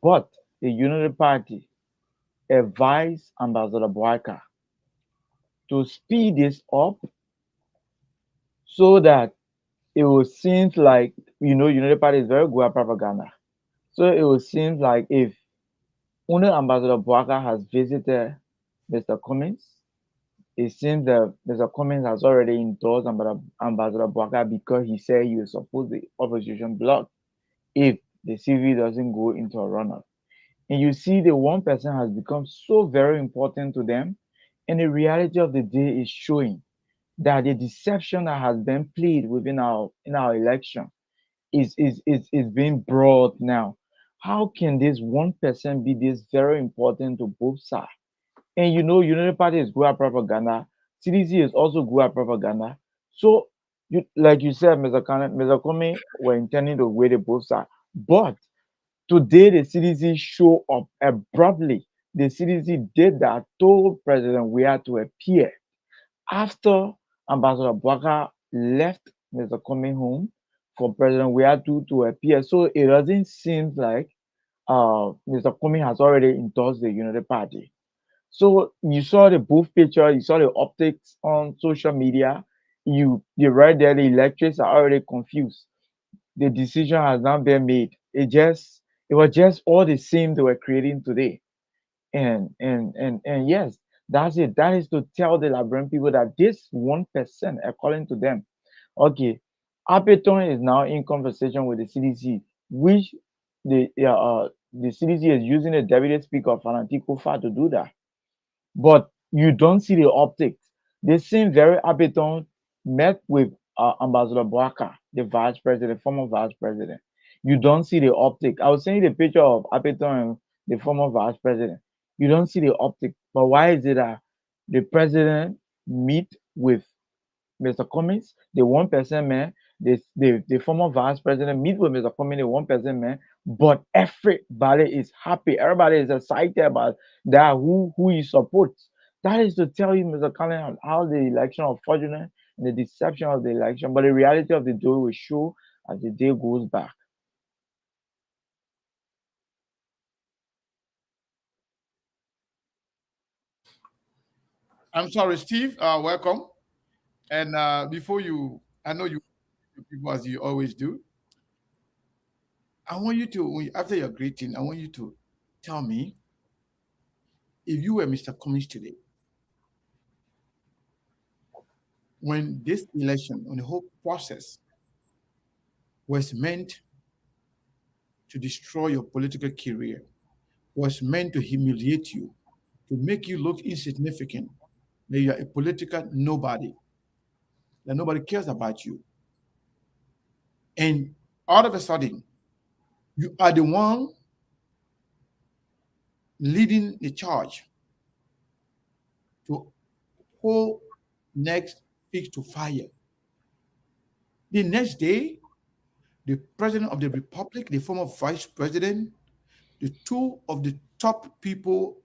But the Unity Party advised Ambassador Boaka to speed this up so that it will seem like, Unity Party is very good at propaganda. So it will seem like if only Ambassador Boaka has visited Mr. Cummings, it seems that Mr. Cummings has already endorsed Ambassador Boaka because he said he will support the opposition bloc if the CV doesn't go into a runoff. And you see, the 1% has become so very important to them. And the reality of the day is showing that the deception that has been played within our election is being brought now. How can this 1% be this very important to both sides? And Unity Party is good at propaganda. CDC is also good at propaganda. So, like you said, Mr. Comey were intending to weigh the both sides. But today, the CDC show up abruptly. The CDC did that, told President Weah to appear after Ambassador Baka left Mr. Coming home for President Weah to appear. So it doesn't seem like Mr. Coming has already endorsed the Unity Party. So you saw the booth picture, you saw the optics on social media. You right there, the electors are already confused. The decision has not been made. It was just all the same they were creating today. And yes, that's it. That is to tell the Liberian people that this 1%, according to them, okay, Apeton is now in conversation with the CDC, which the CDC is using the deputy speaker of Fanatico Fa to do that. But you don't see the optics. They seem very Apeton met with Ambassador Boaka, the vice president, former vice president. You don't see the optic. I was saying the picture of Apeton and the former vice president. You don't see the optic. But why is it that the president meet with Mr. Cummings, the 1% man, the former vice president meet with Mr. Cummings, the 1% man, but everybody is happy. Everybody is excited about that, who he supports. That is to tell you, Mr. Cullen, how the election of fortunate and the deception of the election, but the reality of the day will show as the day goes back. I'm sorry, Steve. Welcome. And before you, I know you people as you always do. I want you to, after your greeting, I want you to tell me if you were Mr. Cummings today, when this election, when the whole process was meant to destroy your political career, was meant to humiliate you, to make you look insignificant, that you are a political nobody, that nobody cares about you. And all of a sudden, you are the one leading the charge to hold next feet to fire. The next day, the president of the republic, the former vice president, the two of the top people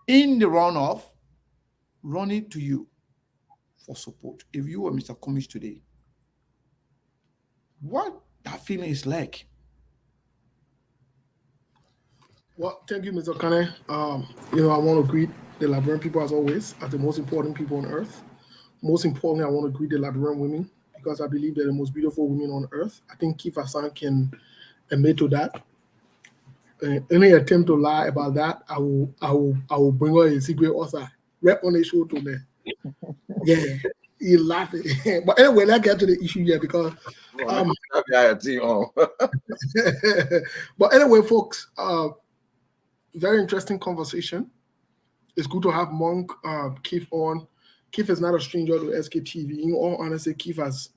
in the runoff running to you for support. If you were Mr. Cummings today, what that feeling is like? Well, thank you, Mr. Kane. I want to greet the Liberian people as always, as the most important people on earth. Most importantly, I want to greet the Liberian women because I believe they're the most beautiful women on earth. I think Keith Hassan can admit to that. Any attempt to lie about that, I will bring her a secret also. Rep on the show to me. Yeah, you laughing. But anyway, let's get to the issue here because but anyway, folks, very interesting conversation. It's good to have Monk Keith on. Keith is not a stranger to SKTV. In all honesty, Keith has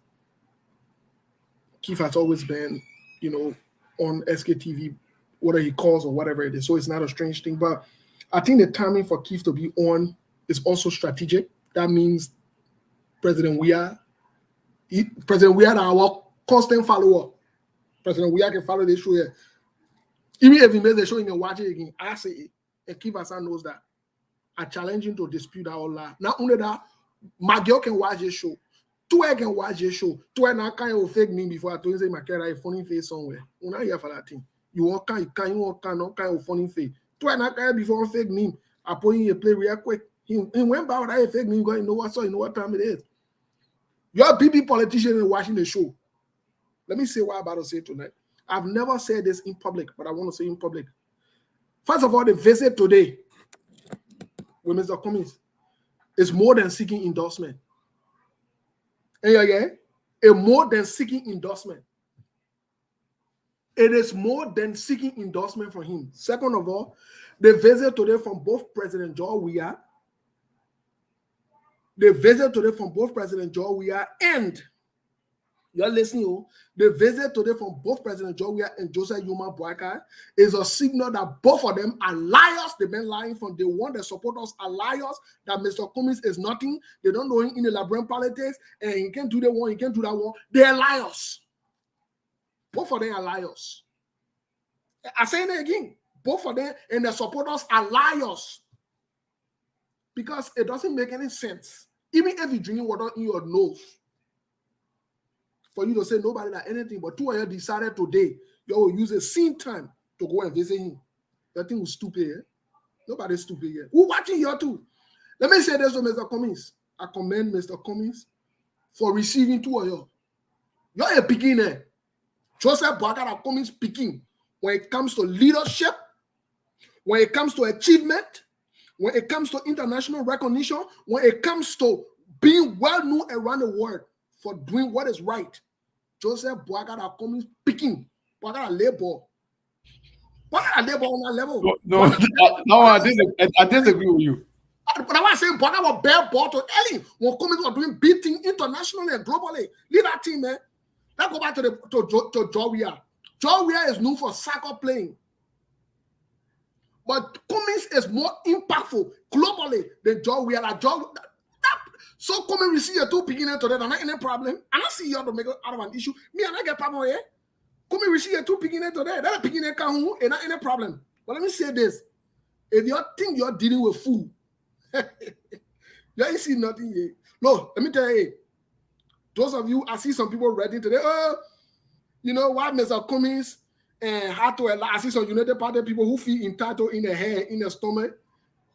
always been, on SKTV, whether he calls or whatever it is. So it's not a strange thing. But I think the timing for Keith to be on is also strategic. That means President Weah, our constant follower. President Weah can follow this show here. Even if he makes the show, he can watch it again. I say it. And Keith Hassan knows that. I challenge him to dispute that all lie. Not only that, my girl can watch this show. Two can watch this show. Two now kind of fake me before I told him say my character a funny face somewhere. We're not here for that thing. You want kind of funny face. Two now kind before fake meme. I put in a play real quick. He went back with that fake meme going, you know what time it is. You're a BB politician and watching the show. Let me say what I'm about to say tonight. I've never said this in public, but I want to say in public. First of all, the visit today with Mr. Cummings is more than seeking endorsement. A more than seeking endorsement. It is more than seeking endorsement from him. Second of all, the visit today from both President George Weah, and you're listening, the visit today from both President George Weah and Joseph Yuma Boakai is a signal that both of them are liars. They've been lying from the one that support us are liars, that Mr. Cummings is nothing. They don't know him in the Liberian politics, and he can't do that one, he can't do that one. They're liars. Both of them are liars. I say it again. Both of them and the supporters are liars. Because it doesn't make any sense. Even if you're drinking water in your nose, for you to say nobody like anything, but two of you decided today you will use the same time to go and visit him. That thing was stupid, eh? Nobody's stupid here. Who watching here too? Let me say this to Mr. Cummings. I commend Mr. Cummings for receiving two of you. You're a beginner. Joseph Boakai Cummings speaking when it comes to leadership, when it comes to achievement, when it comes to international recognition, when it comes to being well known around the world for doing what is right. Joseph Boakai Cummings speaking. Boakai labor. Boakai labor on that level. No, I disagree with you. But I was saying Boakai was bare ball to Ellie when Cummings was doing big things internationally and globally. Lead that team, man. Let's go back to George Weah. George Weah is known for soccer playing. But Cummings is more impactful globally than George Weah. So Cummings receive your two beginning today, not any problem. I don't see you to make it out of an issue. Me and I get problem here. Cummings receive your two beginning today. That beginning can and not any problem. But let me say this. If you think you're dealing with food, you ain't see nothing here. No, let me tell you, those of you, I see some people ready today. Why Mr. Cummings and how to allow, I see some United Party people who feel entitled in their head, in their stomach,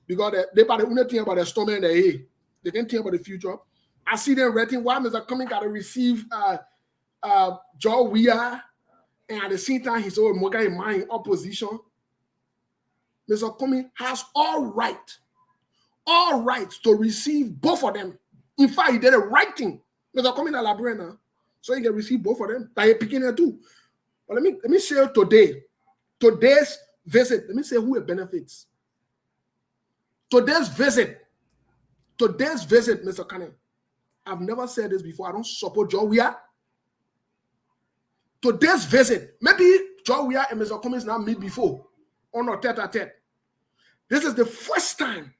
because they only think about their stomach and their head. They can't think about the future. I see them writing why Mr. Cummings got to receive George Weah and at the same time he's over Moga in my opposition, Mr. Cummings has all right to receive both of them. In fact, he did the right thing. Mr. Cummings a librarian now, so he can receive both of them. That he picking it too. But let me say today's visit. Let me say who it benefits. Today's visit, Mr. Cannon. I've never said this before. I don't support Joe Weah. Today's visit, maybe Joe Weah and Mr. Cummings now meet before on a tete-a-tete. This is the first time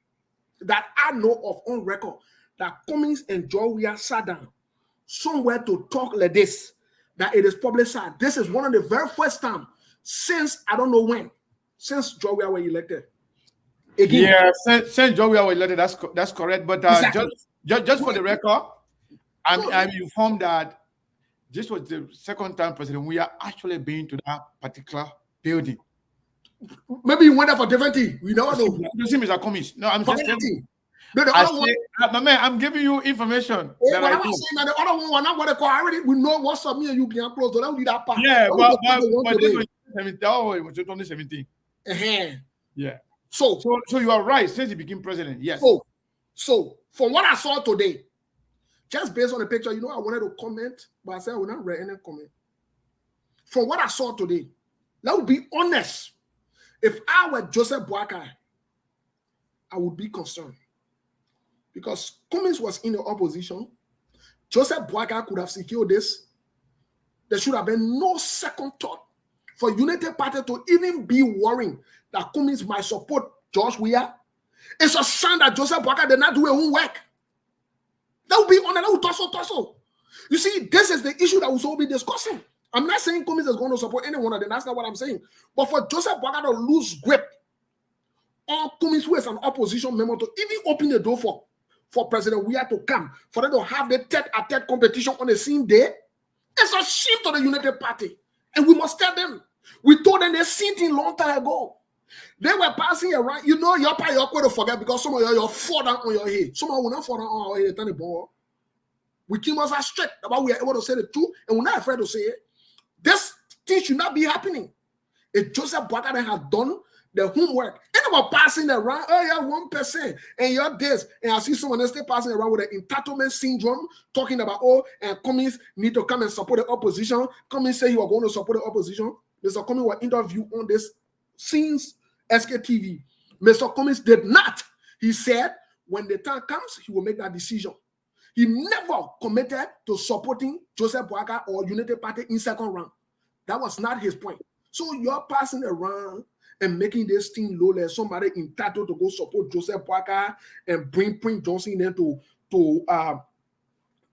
that I know of on record that Cummings and Joe Weah sat down somewhere to talk like this, that it is publicized. This is one of the very first time since I don't know when, since Joe Weah were elected. Again, Yeah, since Joe Weah was elected, that's correct. But Exactly. just for the record, I'm informed that this was the second time President Weah actually been to that particular building. maybe he went there for different thing. We never know. You see, Mr. Cummings. No, I'm For just telling you. anything. No, the other one, My man, I'm giving you information. what that I I'm know. saying, that the other one, we're not going to call. We know what's up. Me and you being close. So that would be that part. Yeah, That but was the this one was 2017. Uh-huh. Yeah. So So you are right. Since he became president, yes. So from what I saw today, just based on the picture, I wanted to comment, but I said I will not read any comment. From what I saw today, let me be honest. If I were Joseph Boakai, I would be concerned. Because Cummings was in the opposition. Joseph Boakai could have secured this. There should have been no second thought for United Party to even be worrying that Cummings might support George Weah. It's a sign that Joseph Boakai did not do his own work. That would be on that would tussle. You see, this is the issue that we'll be discussing. I'm not saying Cummings is going to support any one of them. That's not what I'm saying. But for Joseph Boakai to lose grip on Cummings, who is an opposition member, to even open the door for President Weah to come, for them to have the tete-a-tete competition on the same day, it's a shame to the United Party. And we must tell them. We told them they seen it a long time ago. They were passing around. Your part, you're going to forget because some of you fall down on your head. Some of you will not fall down on our head. Turn the ball. We keep us straight about we are able to say the truth, and we're not afraid to say it. This thing should not be happening. If Joseph Boakai has done the homework, and about passing around, oh, you're 1%, and you're this, and I see someone else still passing around with an entitlement syndrome, talking about, and Cummings need to come and support the opposition. Cummings say you are going to support the opposition. Mr. Cummings was interviewed on this since SKTV. Mr. Cummings did not. He said when the time comes, he will make that decision. He never committed to supporting Joseph Boakai or United Party in second round. That was not his point. So you're passing around and making this thing low like somebody entitled to go support Joseph Boakai and bring Prince Johnson into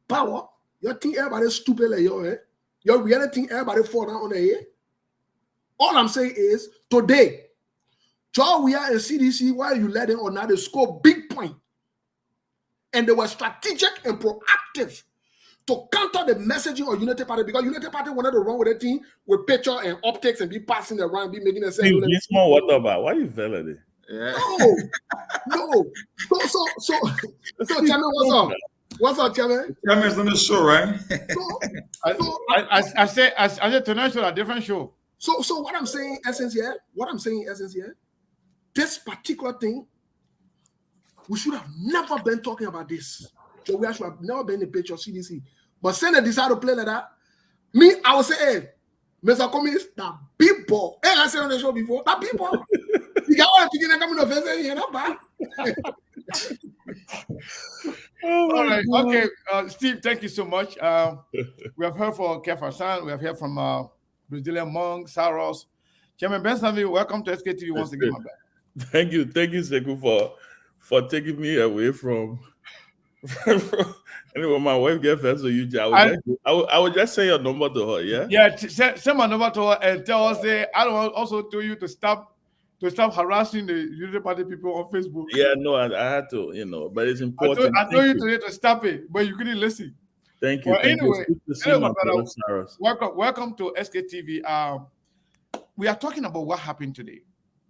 power. You think everybody stupid like you, eh? You really think everybody fall down on the head? All I'm saying is today, Joe Weah and CDC, why you let them or not, they score big point. And they were strategic and proactive to counter the messaging of United Party, because United Party wanted to run with a team with picture and optics and be passing around, be making a sense. Small what about? Why you fell it? Yeah. No. So, Chairman, what's up? What's up, Chairman? Chairman's on the show, right? I said tonight's show a different show. So what I'm saying, essence here, this particular thing, we should have never been talking about this. So we should have never been in the picture of CDC. But since they decided to play like that, I would say, hey, Mr. Cummings, that big ball. Hey, I said on the show before, that big ball. You got all the picking and coming to face, you're not bad. All right. Okay. Steve, thank you so much. We have heard from Kefa-san. We have heard from Brazilian Monk, Saros. Chairman Ben Savi, welcome to SKTV once again, my brother. Thank you, Sekou, for taking me away from anyway. My wife gave first to you. I would just say your number to her. Yeah. Yeah. Send my number to her and tell us. I don't also tell you to stop harassing the United Party people on Facebook. Yeah. No, I had to. But it's important. I told you today to stop it, but you couldn't listen. Thank you. Well, anyway, welcome to SKTV. We are talking about what happened today,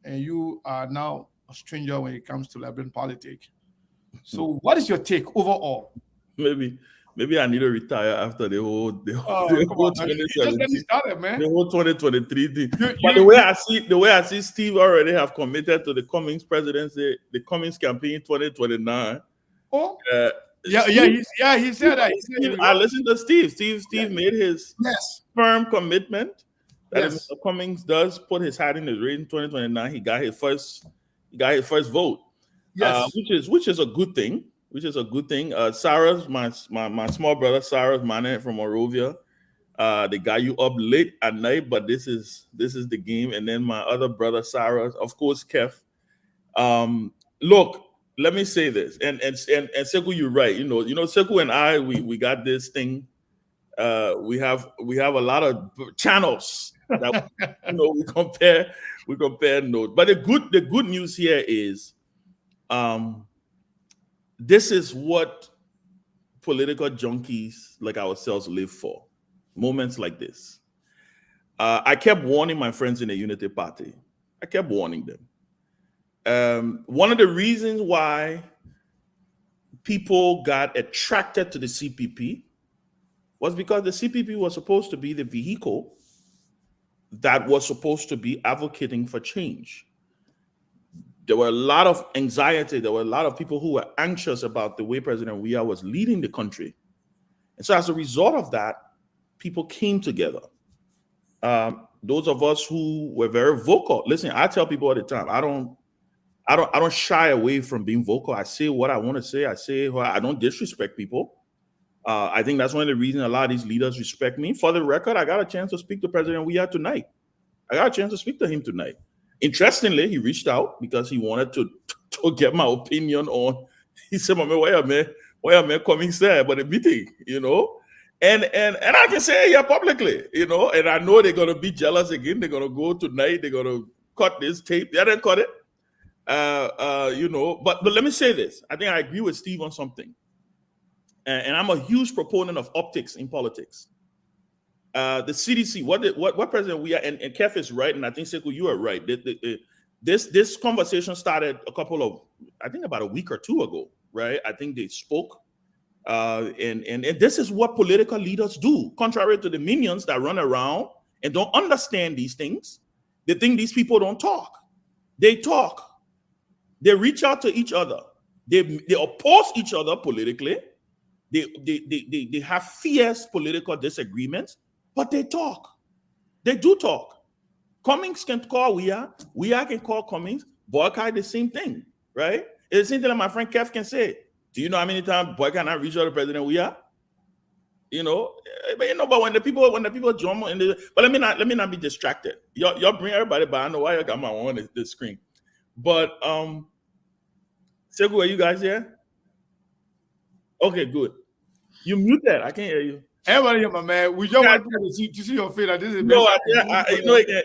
and you are now a stranger when it comes to Liberian politics. So, what is your take overall? Maybe maybe I need to retire after the whole Oh, the come whole on, man. You just getting 2017, started, man. the whole 2023 thing. You- But you- the way I see Steve already have committed to the Cummings presidency, the Cummings campaign 2029. Oh, Uh, yeah, Steve- he said that. He said Steve, he I wrote- listened to Steve. Steve made his Yes. firm commitment that if Yes. Mr. Cummings does put his hat in the ring in 2029, he got his first vote. Yes. Which is a good thing. Sarah's my small brother, Sarah's man from Morovia. They got you up late at night, but this is the game. And then my other brother, Sarah, of course, Kev. Look, let me say this, and Sekou, you're right. You know, Sekou and I, we got this thing. We have a lot of channels that we compare notes. But the good news here is, this is what political junkies like ourselves live for. Moments like this. I kept warning my friends in the Unity Party. I kept warning them. One of the reasons why people got attracted to the CPP was because the CPP was supposed to be the vehicle that was supposed to be advocating for change. There were a lot of anxiety. There were a lot of people who were anxious about the way President Weah was leading the country. And so as a result of that, people came together. Those of us who were very vocal. Listen, I tell people all the time, I don't shy away from being vocal. I say what I want to say. I don't disrespect people. I think that's one of the reasons a lot of these leaders respect me. For the record, I got a chance to speak to President Weah tonight. Interestingly, he reached out because he wanted to get my opinion on. He said, where man coming there but a meeting, And I can say it here publicly, and I know they're gonna be jealous again. They're gonna go tonight, they're gonna cut this tape. They didn't cut it. But let me say this. I think I agree with Steve on something. And I'm a huge proponent of optics in politics. The CDC, what President Weah and Kef is right, and I think Sekou, you are right. This conversation started about a week or two ago, right? I think they spoke, and this is what political leaders do. Contrary to the minions that run around and don't understand these things, they think these people don't talk. They talk. They reach out to each other. They oppose each other politically. They have fierce political disagreements, but they talk. They do talk. Cummings can call Weah. Weah can call Cummings. Boycott the same thing, right? It's the same thing that my friend Kev can say. Do you know how many times Boycott and I reached out to President Weah? But when the people jump in but let me not be distracted. Y'all bring everybody, but I know why you got my one on the screen. But Sekou, are you guys here? Okay, good. You muted. I can't hear you. Everybody here, my man. We just want to see your face. Like, this is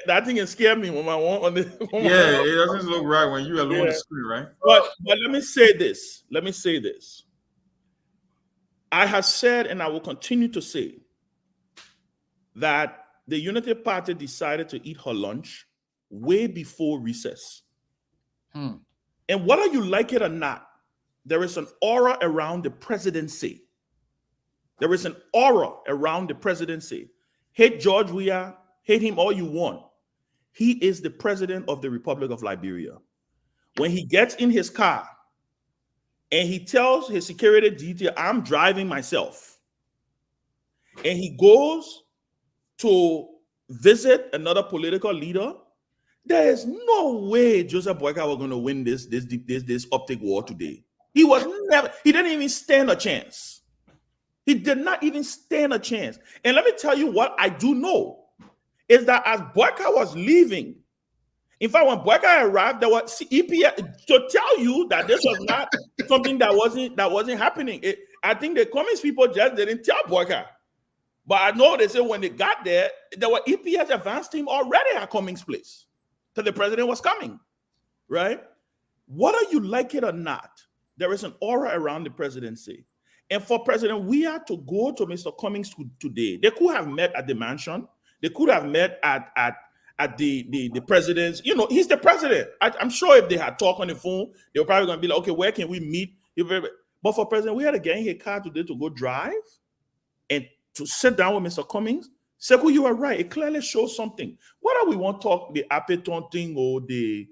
That thing can scare me when I want on the. Yeah, it doesn't look right when you alone on the screen, right? But let me say this. I have said, and I will continue to say, that the Unity Party decided to eat her lunch way before recess. And whether you like it or not, there is an aura around the presidency. Hate George Weah, hate him all you want. He is the president of the Republic of Liberia. When he gets in his car and he tells his security detail, I'm driving myself, and he goes to visit another political leader, there is no way Joseph Boyka was going to win this optic war today. He didn't even stand a chance. He did not even stand a chance. And let me tell you what I do know is that as Boyka was leaving, in fact, when Boyka arrived, there was EPS to tell you that this was not something that wasn't happening. I think the Cummings people just didn't tell Boyka. But I know they said when they got there were EPS advance team already at Cummings' place. So the president was coming, right? Whether you like it or not, there is an aura around the presidency. And for President Weah to go to Mr. Cummings today, they could have met at the mansion. They could have met at the president's, he's the president. I'm sure if they had talked on the phone, they were probably going to be like, okay, where can we meet? But for President Weah to get in his car today to go drive, and to sit down with Mr. Cummings, Sekou, you are right. It clearly shows something. Whether we want to talk the Apeton thing or the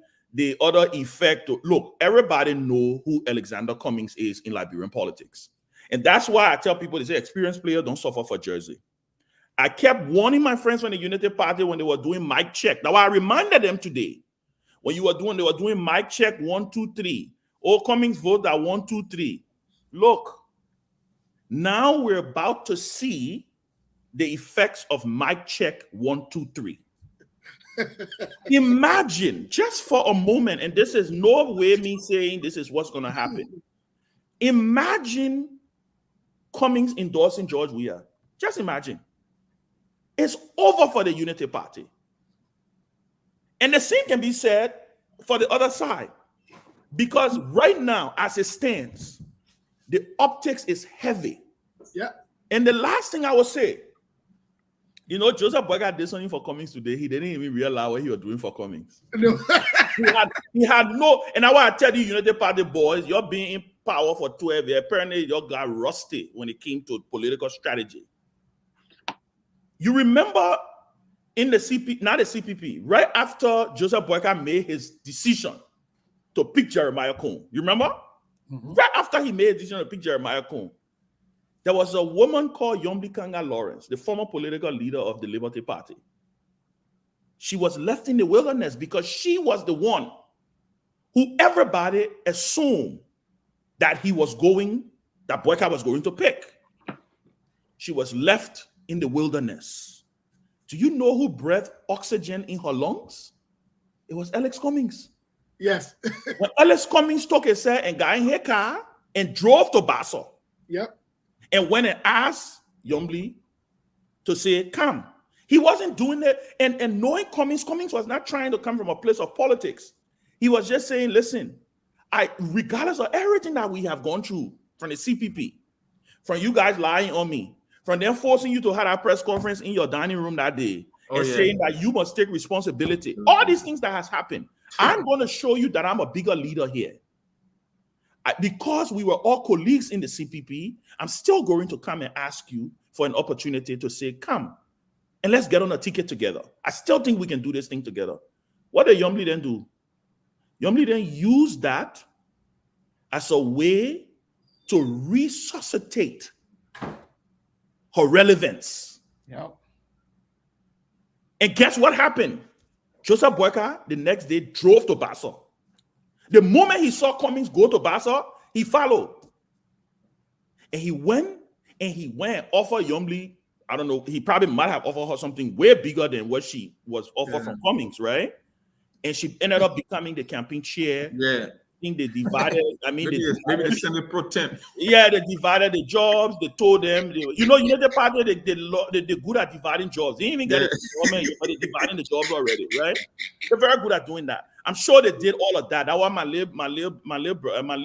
other effect, look, everybody know who Alexander Cummings is in Liberian politics. And that's why I tell people, they say experienced players don't suffer for jersey. I kept warning my friends from the Unity Party when they were doing mic check. Now I reminded them today, when they were doing mic check 1, 2, 3. Oh, Cummings vote at 1, 2, 3. Look, now we're about to see the effects of mic check 1, 2, 3. Imagine just for a moment, and this is no way me saying this is what's going to happen. Imagine Cummings endorsing George Weah. Just imagine. It's over for the Unity Party. And the same can be said for the other side. Because right now, as it stands, the optics is heavy. Yeah. And the last thing I will say, you know, Joseph Boyka did something for Cummings today. He didn't even realize what he was doing for Cummings. No. he had no, and I want to tell you, Unity Party boys, you're being in power for 12 years. Apparently, you got rusty when it came to political strategy. You remember in the CP, not the CPP, right after Joseph Boyka made his decision to pick Jeremiah Cohn. You remember? Mhm. Right after he made a decision to pick Jeremiah Cohn, there was a woman called Yombi Kanga Lawrence, the former political leader of the Liberty Party. She was left in the wilderness because she was the one who everybody assumed that that Boyka was going to pick. She was left in the wilderness. Do you know who breathed oxygen in her lungs? It was Alex Cummings. Yes. When Alex Cummings took a set and got in her car and drove to Basso Yep. and went and asked Yombli to say, come. He wasn't doing it. And knowing Cummings was not trying to come from a place of politics. He was just saying, listen, regardless of everything that we have gone through from the CPP, from you guys lying on me, from them forcing you to have a press conference in your dining room that day saying that you must take responsibility. All these things that has happened. I'm going to show you that I'm a bigger leader here. Because we were all colleagues in the CPP, I'm still going to come and ask you for an opportunity to say, come, and let's get on a ticket together. I still think we can do this thing together. What did Yombli then do? Yombli then used that as a way to resuscitate her relevance. Yep. And guess what happened? Joseph Boyka the next day drove to Basso. The moment he saw Cummings go to Basso, he followed. And he went and offered Yombli, I don't know, he probably might have offered her something way bigger than what she was offered from Cummings, right? And she ended up becoming the campaign chair. Yeah. I think they divided, Maybe the Senate pro tem. Yeah, they divided the jobs. They told them, the party, they're good at dividing jobs. They didn't even get it, but they're dividing the jobs already, right? They're very good at doing that. I'm sure they did all of that. That was my little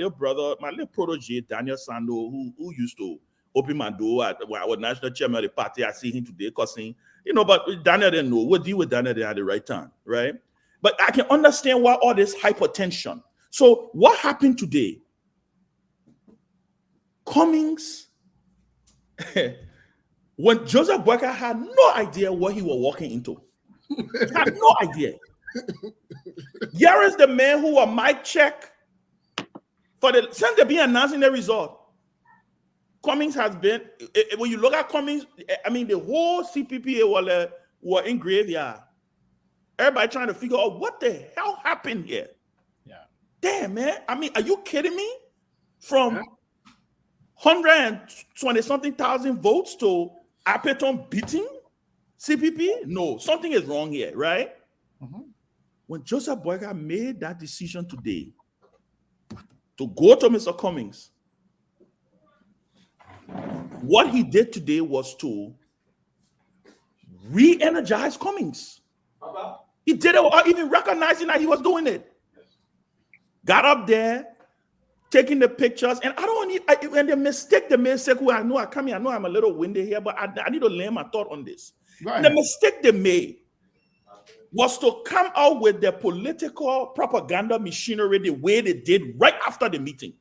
brother, my little protege, Daniel Sando, who used to open my door when I was national chairman of the party. I see him today cussing, but Daniel didn't know. We'll deal with Daniel at the right time, right? But I can understand why all this hypertension. So what happened today? Cummings, when Joseph Boyka had no idea what he was walking into. He had no idea. Here is the man who was mic check since they be announcing the result. Cummings has been, when you look at Cummings, I mean, the whole CPP were in graveyard. Everybody trying to figure out what the hell happened here. Damn, man. I mean, are you kidding me? From 120-something thousand votes to Apeton beating CPP? No, something is wrong here, right? Mm-hmm. When Joseph Boyka made that decision today to go to Mr. Cummings, what he did today was to re-energize Cummings. He did it without even recognizing that he was doing it. Got up there, taking the pictures, and and the mistake they made, I know I'm a little windy here, but I need to lay my thought on this. The mistake they made was to come out with the political propaganda machinery the way they did right after the meeting.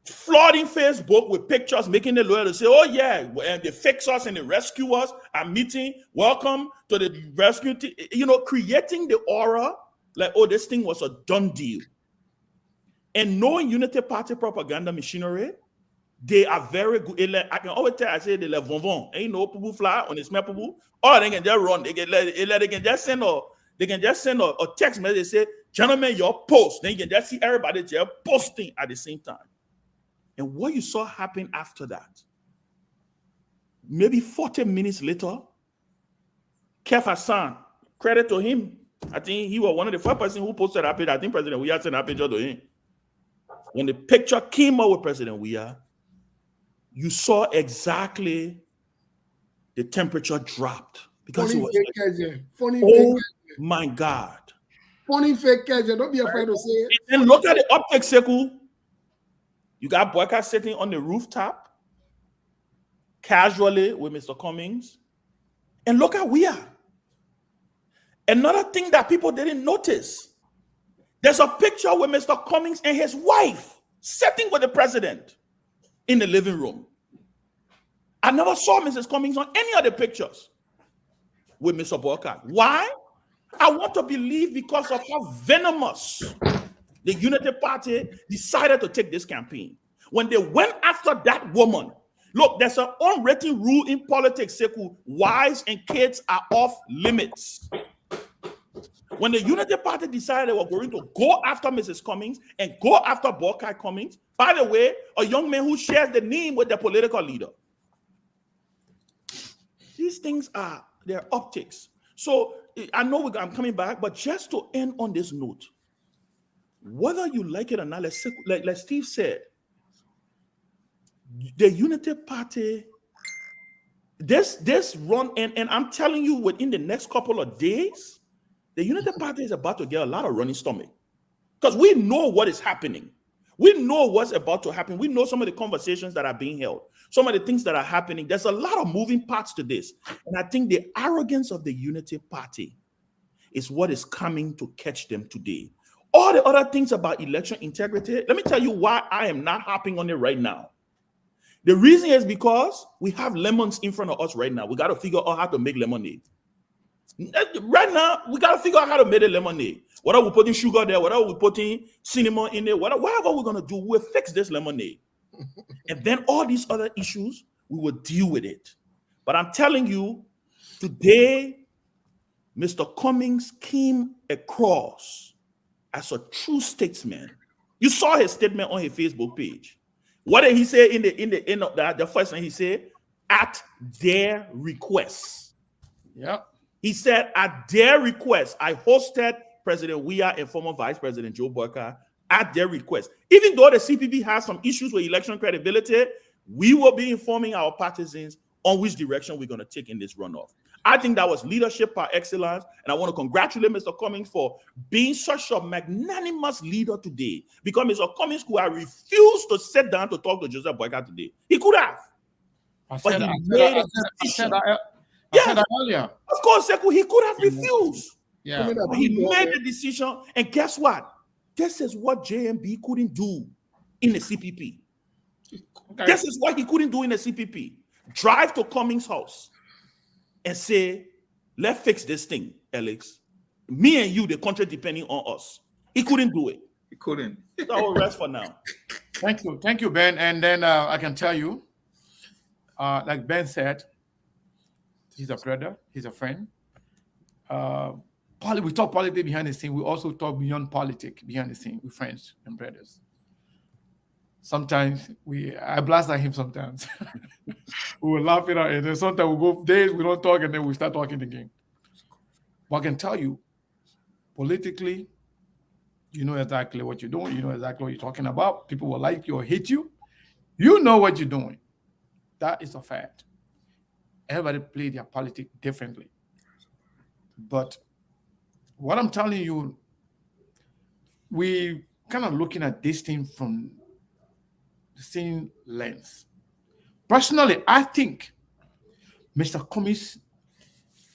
flooding Facebook with pictures, making the lawyer to say, oh yeah, and they fix us and they rescue us. I'm meeting, welcome to the rescue team. You know, creating the aura like, oh, this thing was a done deal. And knowing Unity Party propaganda machinery, they are very good. I can always tell, I say they love vonvon. Ain't no people fly on the smell people. Or they can just run. They can just send a text message. They say, gentlemen, your post. Then you can just see everybody just posting at the same time. And what you saw happen after that, maybe 40 minutes later, Kef Hassan, credit to him. I think he was one of the first person who posted that picture. I think President Weah sent that picture to him. When the picture came out with President Weah, you saw exactly the temperature dropped. Because Funny it was fake like, Funny oh fake my God. Funny fake Kajay. Don't be afraid to say it. And then look at the optics, Sekou. You got Boyka sitting on the rooftop casually with Mr. Cummings. And look at Weah. Another thing that people didn't notice, there's a picture with Mr. Cummings and his wife sitting with the president in the living room. I never saw Mrs. Cummings on any of the pictures with Mr. Boyka. Why? I want to believe because of how venomous the Unity Party decided to take this campaign. When they went after that woman, look, there's an unwritten rule in politics, Sekou, wives and kids are off limits. When the Unity Party decided they were going to go after Mrs. Cummings and go after Boyka Cummings, by the way, a young man who shares the name with the political leader. These things are their optics. So I know I'm coming back, but just to end on this note, whether you like it or not, like Steve said, the Unity Party, this run, and I'm telling you, within the next couple of days, the Unity Party is about to get a lot of running stomach because we know what is happening. We know what's about to happen. We know some of the conversations that are being held, some of the things that are happening. There's a lot of moving parts to this. And I think the arrogance of the Unity Party is what is coming to catch them today. All the other things about election integrity, let me tell you why I am not hopping on it right now. The reason is because we have lemons in front of us right now. We got to figure out how to make lemonade. Right now, we got to figure out how to make a lemonade. Whether we're putting sugar there, whether we're putting cinnamon in there, whatever we're going to do, we'll fix this lemonade. And then all these other issues, we will deal with it. But I'm telling you, today, Mr. Cummings came across as a true statesman. You saw his statement on his Facebook page. What did he say in the end of that? The first thing he said, at their request. Yep. He said, at their request, I hosted President Weah and former Vice President Joe Boyka at their request. Even though the CPP has some issues with election credibility, we will be informing our partisans on which direction we're going to take in this runoff. I think that was leadership par excellence, and I want to congratulate Mr. Cummings for being such a magnanimous leader today, because Mr. Cummings could have refused to sit down to talk to Joseph Boyka today. He could have. I But said he I made a said decision. that earlier. Of course, Sekou, he could have refused. Yeah. But he made the decision, and guess what? This is what JMB couldn't do in the CPP. Okay. This is what he couldn't do in the CPP. Drive to Cummings' house and say, let's fix this thing, Alex. Me and you, the country depending on us. He couldn't do it. He couldn't. So I will rest for now. Thank you, Ben. And then I can tell you, like Ben said, he's a brother, he's a friend. We talk politics behind the scene. We also talk beyond politics behind the scene with friends and brothers. Sometimes I blast at him sometimes. We will laugh it out, and then sometimes we go days we don't talk, and then we start talking again. But I can tell you, politically, you know exactly what you're doing. You know exactly what you're talking about. People will like you or hate you. You know what you're doing. That is a fact. Everybody play their politics differently. But what I'm telling you, we kind of looking at this thing from the same lens. Personally, I think Mr. Cummings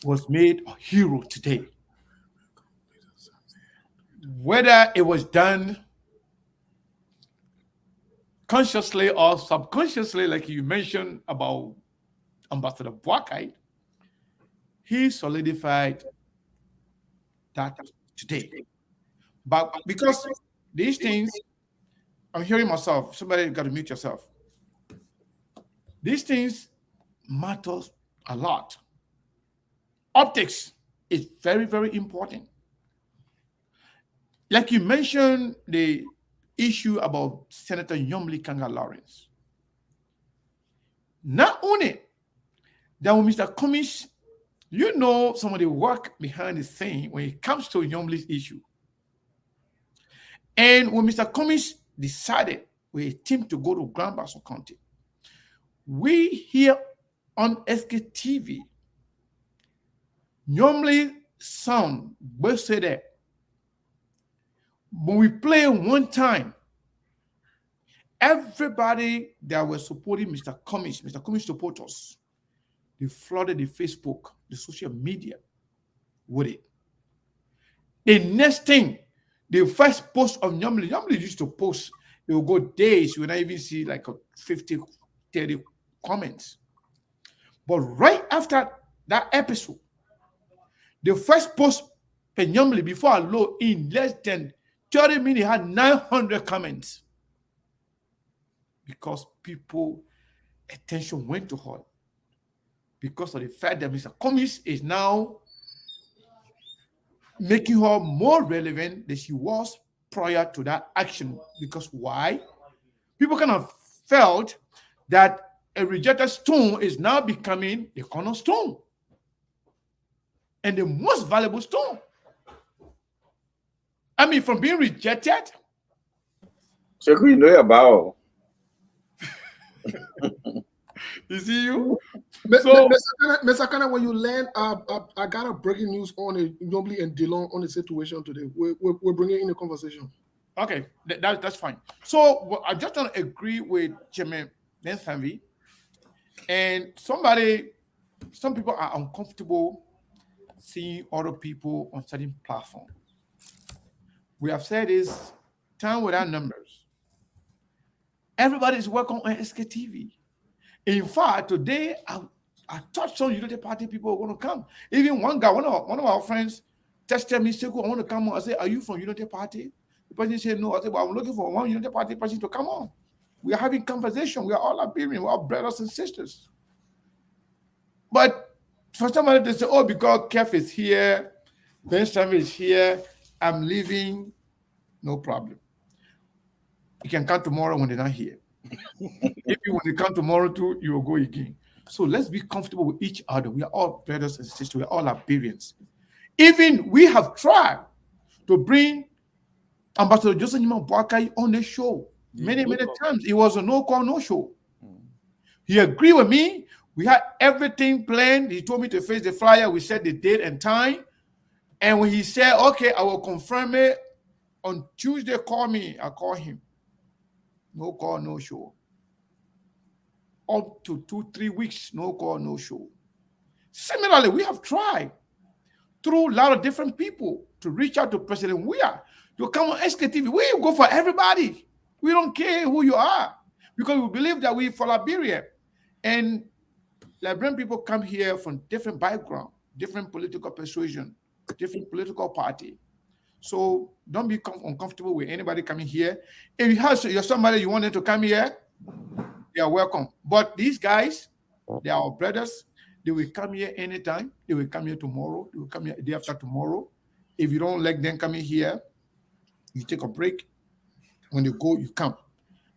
was made a hero today. Whether it was done consciously or subconsciously, like you mentioned about Ambassador Boakai, he solidified that today. But because these things, I'm hearing myself, somebody got to mute yourself. These things matters a lot. Optics is very, very important. Like you mentioned, the issue about Senator Yomli Kanga Lawrence. Not only that when Mr. Cummings, you know some of the work behind the scene when it comes to Yomli's issue. And when Mr. Cummings decided with a team to go to Grand Bassa County, we here on SKTV, Yomli's son, both say that when we play one time, everybody that was supporting Mr. Cummings supporters, they flooded the Facebook, the social media with it. The next thing, the first post of Yomli used to post, it will go days, you will not even see like 50, 30 comments. But right after that episode, the first post by Yomli before I load in less than 30 minutes had 900 comments. Because people attention went to her. Because of the fact that Mr. Cummings is now making her more relevant than she was prior to that action. Because why? People kind of felt that a rejected stone is now becoming the cornerstone and the most valuable stone. I mean, from being rejected. So you know about. You see you? So, Mr. Kana, when you land, I got a breaking news on Yomli and Dillon on the situation today. We're bringing in a conversation. Okay, that's fine. So I just don't agree with Chairman Nensanvi. And some people are uncomfortable seeing other people on certain platforms. We have said this time without numbers. Everybody is welcome on SKTV. In fact, today I thought some United Party people were going to come. Even one guy, one of our friends, texted me, said, "I want to come on." I said, "Are you from United Party?" The person said, "No." I said, "Well, I'm looking for one United Party person to come on. We are having conversation. We are all Liberian. We are all brothers and sisters." But for somebody to say, "Oh, because Kef is here, Ben Sam is here, I'm leaving," no problem. You can come tomorrow when they're not here. Maybe when they come tomorrow too, you will go again. So let's be comfortable with each other. We are all brothers and sisters. We are all Liberians. Even we have tried to bring Ambassador Joseph Nima Boakai on the show many times. It was a no-call, no-show. He agreed with me. We had everything planned. He told me to face the flyer. We set the date and time. And when he said, "Okay, I will confirm it on Tuesday, call me," I call him. No call, no show. Up to 2-3 weeks, no call, no show. Similarly, we have tried through a lot of different people to reach out to President Weah to come on SKTV. We go for everybody. We don't care who you are because we believe that we for Liberia. And Liberian people come here from different background, different political persuasion, different political party. So don't be uncomfortable with anybody coming here. If you're somebody you wanted to come here, they are welcome. But these guys, they are our brothers. They will come here anytime. They will come here tomorrow. They will come here the day after tomorrow. If you don't like them coming here, you take a break. When you go, you come.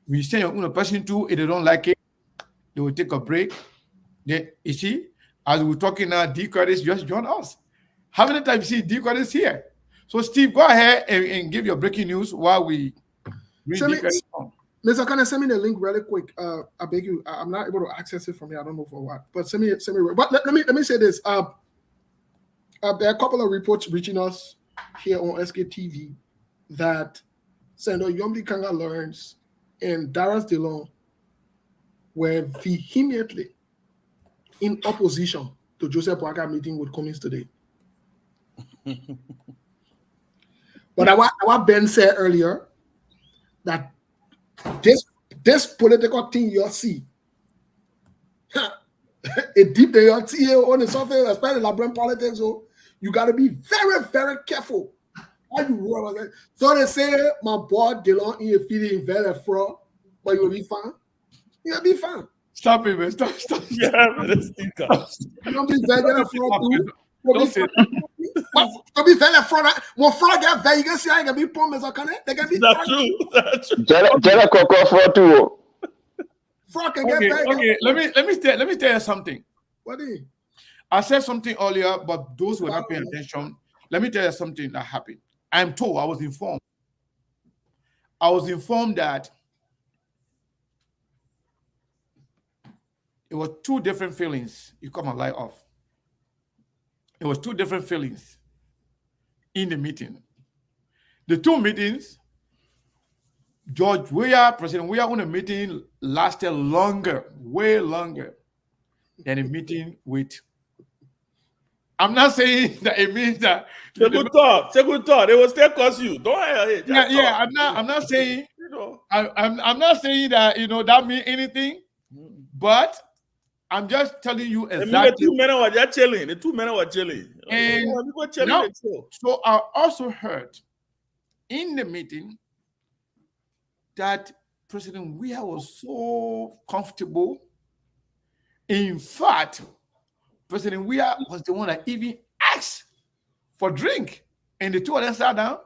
When you send your own person too, if they don't like it, they will take a break. Then, you see, as we're talking now, D Curtis just joined us. How many times you see D Curtis here? So, Steve, go ahead and give your breaking news while we read D Curtis on. Mr. Kana, send me the link really quick. I beg you. I'm not able to access it from here. I don't know for what. But send me. But let me say this. There are a couple of reports reaching us here on SKTV that Senator Yomli Kanga Lawrence and Darius Dillon were vehemently in opposition to Joseph Boakai meeting with Cummings today. But what Ben said earlier, that this this political thing you see, it deep in your TA on the surface, especially Labrador politics. So you got to be very, very careful. How you roll about that? So they say, my boy Delon in a feeling very fraud, but you'll be fine. You'll be fine. Stop it, man. Stop. Yeah, man, that's thinker. You'll be very fraud too. Don't say You'll be very fraud. When fraud get very, you can see I can be promised. They can be That's true. That's true. Jella Coco for two. fraud can get very. Okay. Let me tell you something. What is it? I said something earlier, but those who are not paying attention, let me tell you something that happened. I'm told, I was informed that it was two different feelings you cut my light off. It was two different feelings in the meeting. The two meetings, George Weah, President Weah on the meeting lasted longer, way longer than a meeting with. I'm not saying that it means that. Take good thought. Take good thought. It will still cost you. Don't hire. Yeah. I'm not saying. You know. I'm not saying that that means anything, but I'm just telling you exactly. The two men were just chilling. The two men were chilling. And Now, so I also heard in the meeting that President Weah was so comfortable. In fact, President Weah was the one that even asked for drink, and the two of them sat down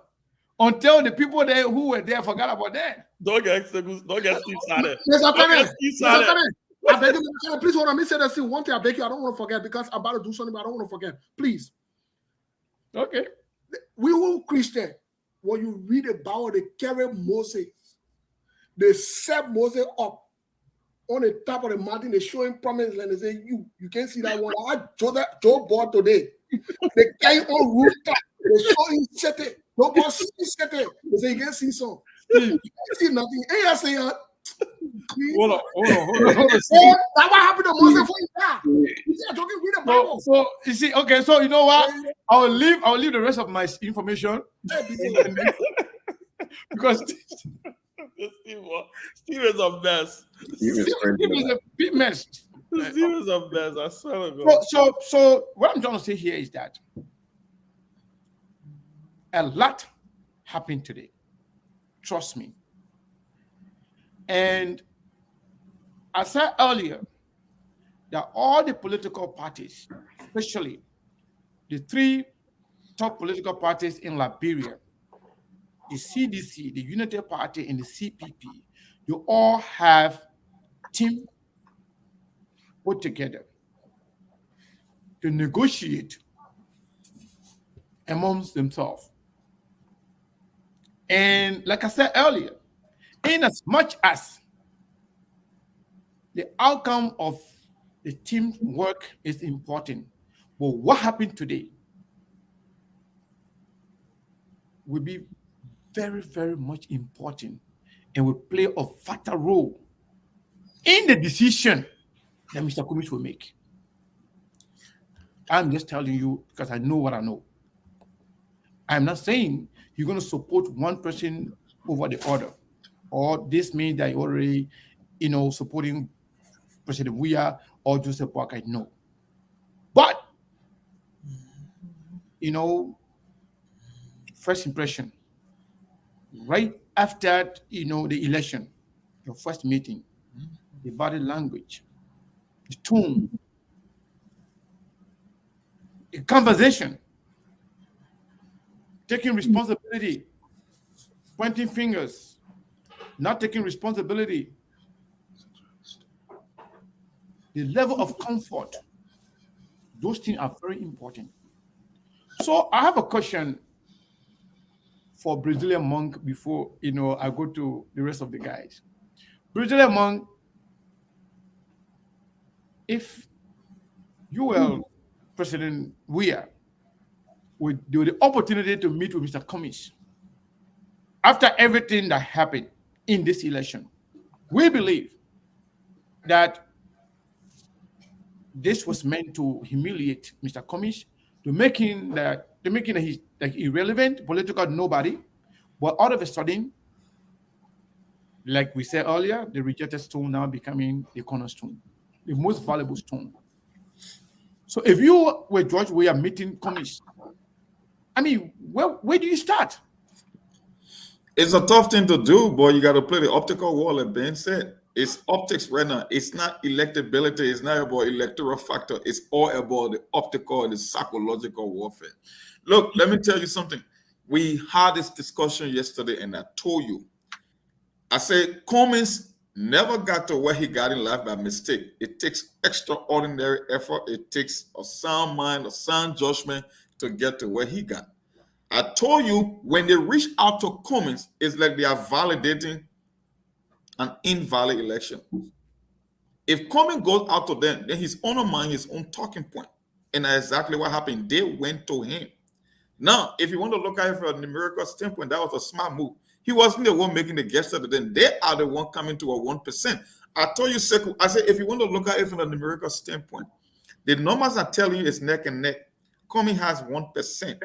until the people there who were there forgot about that. Don't get Steve started. Mr. Kenneth, Started. I beg you, Mr. Kenneth, please hold on. Me say that one thing. I beg you. I don't want to forget because I'm about to do something, but I don't want to forget. Please. Okay. We who Christian, when you read about the carry Moses, they set Moses up on the top of the mountain, they show him promised land. They say, you can't see that one. I Joe bought today. They carry on rooftop. They show him set it. Joe bought set it. They say, you can't see some. You can't see nothing. And I say, Hold on. that's what happened to Moses for his dad. You see, I'm talking, read the Bible. So you see, okay, so you know what? I will leave the rest of my information because Steve is a mess. Steve is a big mess. Steve is a mess. I swear to God. So what I'm trying to say here is that a lot happened today. Trust me. And I said earlier that all the political parties, especially the three top political parties in Liberia, the CDC, the Unity Party, and the CPP, you all have team put together to negotiate amongst themselves. And like I said earlier, in as much as the outcome of the team work is important, but what happened today will be very, very much important and will play a vital role in the decision that Mr. Kumis will make. I'm just telling you because I know what I know. I'm not saying you're going to support one person over the other, or this means that you're already, supporting President Weah or Joseph Boakai. No. But, first impression, right after, the election, your first meeting, the body language, the tone, the conversation, taking responsibility, pointing fingers, not taking responsibility, the level of comfort, those things are very important. So I have a question for Brazilian Monk before I go to the rest of the guys. Brazilian Monk, if you were President Weah with the opportunity to meet with Mr. Kumis after everything that happened in this election, we believe that this was meant to humiliate Mr. Kumis, to make him irrelevant, political nobody. But all of a sudden, like we said earlier, the rejected stone now becoming the cornerstone, the most valuable stone. So if you were George Weah meeting Cummings, I mean, where do you start? It's a tough thing to do, but you got to play the optical wall, like Ben said. It's optics right now. It's not electability. It's not about electoral factor. It's all about the optical and the psychological warfare. Look, let me tell you something. We had this discussion yesterday, and I told you, I said Cummings never got to where he got in life by mistake. It takes extraordinary effort. It takes a sound mind, a sound judgment to get to where he got. I told you, when they reach out to Cummings, it's like they are validating an invalid election. If Cummings goes out to them, then he's undermining his own talking point. And that's exactly what happened. They went to him. Now, if you want to look at it from a numerical standpoint, that was a smart move. He wasn't the one making the gesture to them. They are the one coming to a 1%. I told you, Sekou, I said, if you want to look at it from a numerical standpoint, the numbers are telling you it's neck and neck. Cummings has 1%.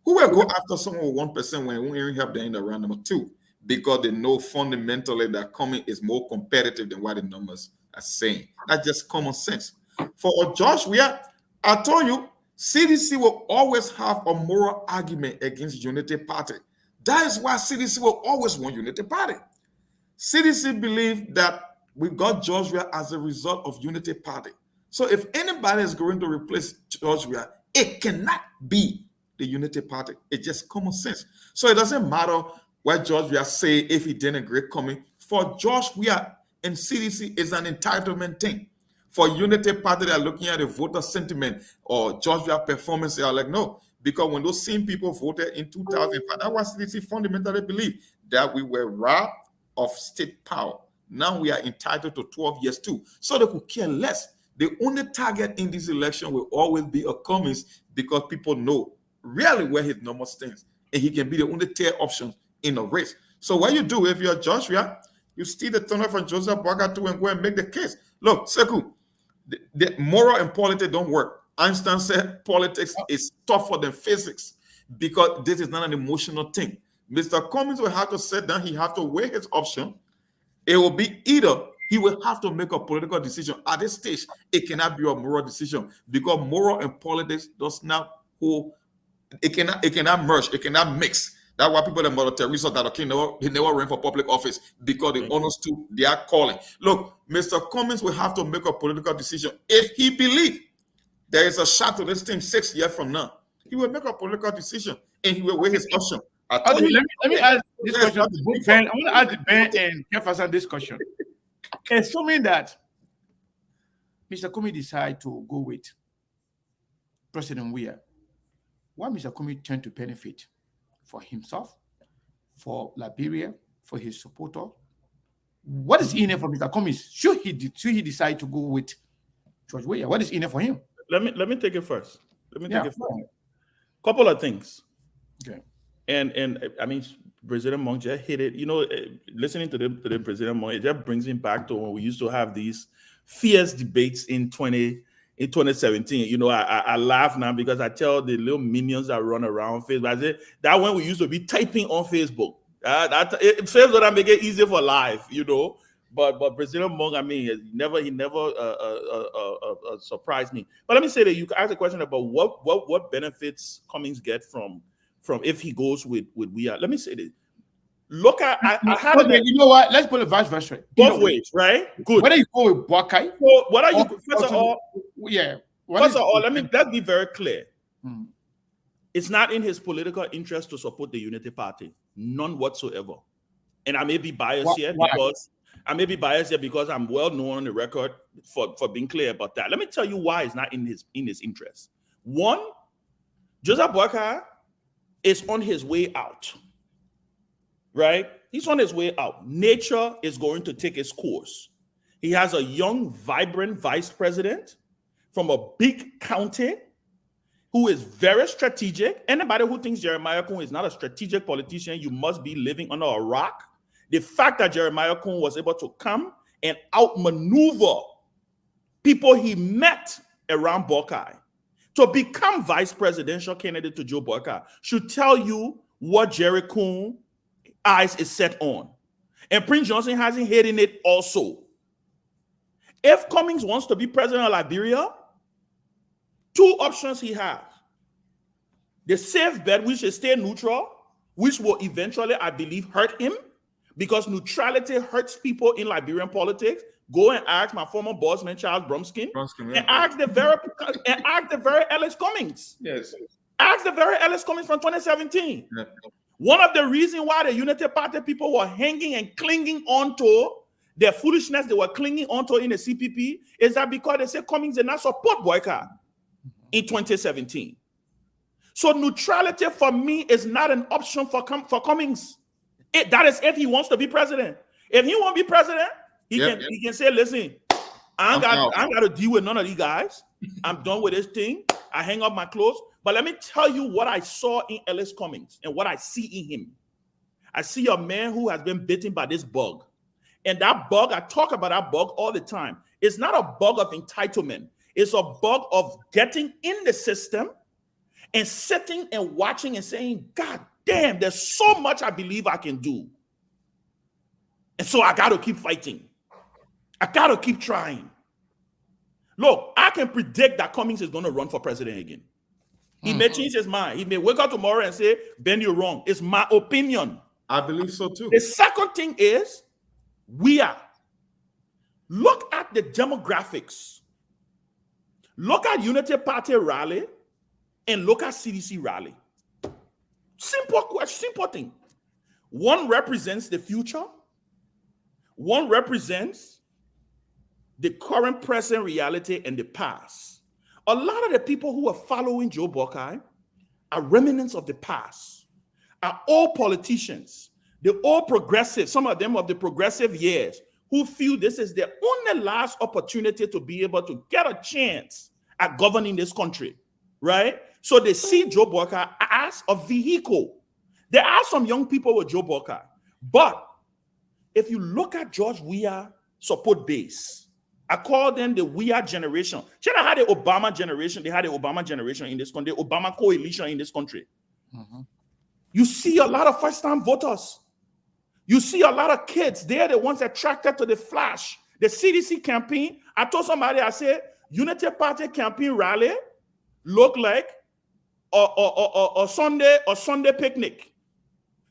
Who will go after someone with 1% when we only have the end of round number 2? Because they know fundamentally that Cummings is more competitive than what the numbers are saying. That's just common sense. For George Weah, I told you, CDC will always have a moral argument against Unity Party. That is why CDC will always want Unity Party. CDC believe that we got George Weah as a result of Unity Party. So if anybody is going to replace George Weah, it cannot be the Unity Party. It's just common sense. So it doesn't matter what George Weah say if he denigrate Cummings. For George Weah and CDC is an entitlement thing. For Unity Party, they're looking at the voter sentiment or George Weah performance. They are like, no, because when those same people voted in 2005, that was CDC fundamentally believe that we were robbed of state power. Now we are entitled to 12 years too. So they could care less. The only target in this election will always be a Cummings because people know really where his number stands. And he can be the only third option in a race. So what you do if you're George Weah, you steal the tunnel from Joseph Boakai too and go and make the case. Look, Sekou, the moral and politics don't work. Einstein said politics is tougher than physics because this is not an emotional thing. Mr. Cummings will have to sit down. He have to weigh his option. It will be either he will have to make a political decision. At this stage, it cannot be a moral decision because moral and politics does not hold. It cannot merge. It cannot mix. That's why people like Mother Teresa that okay, he never ran for public office because they understood their calling. Look, Mr. Cummings will have to make a political decision. If he believes there is a shot to this thing 6 years from now, he will make a political decision and he will weigh his option. Okay, let me ask this question to both Ben. I want to ask Ben and Jefferson this question. Assuming that Mr. Cummings decide to go with President Weah, what Mr. Cummings tend to benefit for himself, for Liberia, for his supporter? What is in it for Mr. Cummings? Should he decide to go with George Weah? What is in it for him? Let me take it first. Couple of things. Okay. And I mean, President Monk just hit it. You know, listening to the President Monk, it just brings him back to when we used to have these fierce debates in 2017. You know, I laugh now because I tell the little minions that run around Facebook, I say that when we used to be typing on Facebook, Facebook that make it easier for life, you know. But President Monk, I mean, he never surprised me. But let me say that you asked a question about what benefits Cummings get from if he goes with Weah. Let me say this. Look at you know what? Let's put it vice versa. Both ways, right? Good. Whether you go with Boakai, so what are you? First of all, let's be very clear. It's not in his political interest to support the Unity Party, none whatsoever. And I may be biased here because I'm well known on the record for being clear about that. Let me tell you why it's not in his interest. One, Joseph Boakai is on his way out. Right? He's on his way out. Nature is going to take its course. He has a young, vibrant vice president from a big county who is very strategic. Anybody who thinks Jeremiah Kun is not a strategic politician, you must be living under a rock. The fact that Jeremiah Kun was able to come and outmaneuver people he met around Boakai to become vice presidential candidate to Joe Boakai should tell you what Jerry Kun eyes is set on. And Prince Johnson hasn't hidden it also. If Cummings wants to be president of Liberia, two options he has. The safe bet, which is stay neutral, which will eventually, I believe, hurt him, because neutrality hurts people in Liberian politics. Go and ask my former bossman, Charles Brumskin, and ask the very Ellis Cummings. Yes. Ask the very Ellis Cummings from 2017. Yeah. One of the reasons why the Unity Party people were hanging and clinging onto their foolishness they were clinging onto in the CPP is that because they say Cummings did not support boycott in 2017. So neutrality for me is not an option for Cummings. That is if he wants to be president. If he won't be president, he can say, listen, I ain't got to deal with none of these guys. I'm done with this thing. I hang up my clothes. But let me tell you what I saw in Ellis Cummings and what I see in him. I see a man who has been bitten by this bug. And that bug, I talk about that bug all the time. It's not a bug of entitlement. It's a bug of getting in the system and sitting and watching and saying, God damn, there's so much I believe I can do. And so I got to keep fighting. I got to keep trying. Look, I can predict that Cummings is going to run for president again. He may change his mind. He may wake up tomorrow and say, Ben, you're wrong. It's my opinion. I believe so too. The second thing is, look at the demographics. Look at Unity Party rally and look at CDC rally. Simple question, simple thing. One represents the future. One represents the current present reality and the past. A lot of the people who are following Joe Buckeye are remnants of the past, are all politicians, the old progressive, some of them of the progressive years, who feel this is their only last opportunity to be able to get a chance at governing this country, right? So they see Joe Buckeye as a vehicle. There are some young people with Joe Buckeye, but if you look at George Weah support base, I call them the Weah generation. You know how the Obama generation, they had the Obama generation in this country, the Obama coalition in this country. Mm-hmm. You see a lot of first-time voters. You see a lot of kids. They're the ones attracted to the flash. The CDC campaign, I told somebody, I said, Unity Party campaign rally look like a Sunday picnic.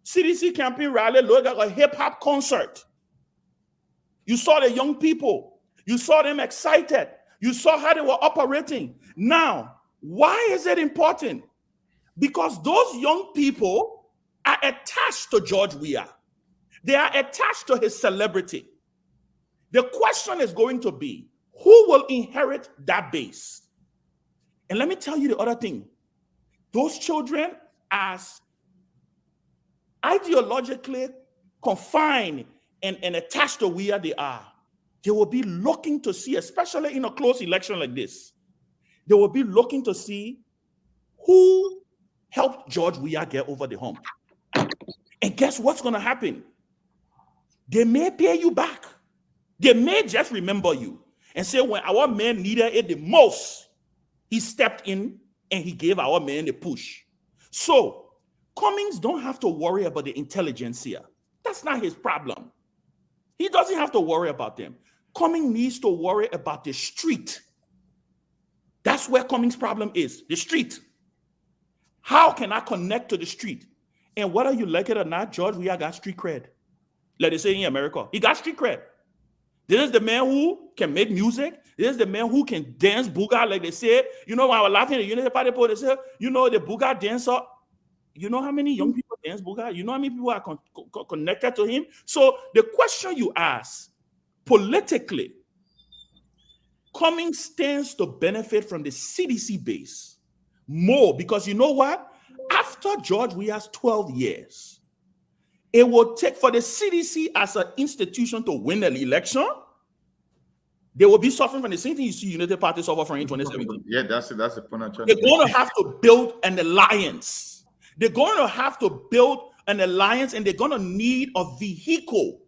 CDC campaign rally look like a hip-hop concert. You saw the young people. You saw them excited. You saw how they were operating. Now, why is it important? Because those young people are attached to George Weah. They are attached to his celebrity. The question is going to be, who will inherit that base? And let me tell you the other thing. Those children, as ideologically confined and attached to Weah they are, they will be looking to see, especially in a close election like this, they will be looking to see who helped George Weah get over the hump. And guess what's going to happen? They may pay you back. They may just remember you and say, when our man needed it the most, he stepped in and he gave our man the push. So Cummings don't have to worry about the intelligentsia. That's not his problem. He doesn't have to worry about them. Cummings needs to worry about the street. That's where Cummings' problem is, the street. How can I connect to the street? And whether you like it or not, George Weah got street cred. Like they say in America, he got street cred. This is the man who can make music. This is the man who can dance booga, like they say. You know, when I was laughing at the Unity Party, they say, you know, the booga dancer. You know how many young people dance booga? You know how many people are connected to him? So the question you ask, politically, Cummings stands to benefit from the CDC base more, because you know what? After George Weah's 12 years, it will take for the CDC as an institution to win the election. They will be suffering from the same thing you see Unity Party suffer from in 2017. Yeah, that's it. That's the point I'm trying They're to going to have to build an alliance. They're going to have to build an alliance, and they're going to need a vehicle,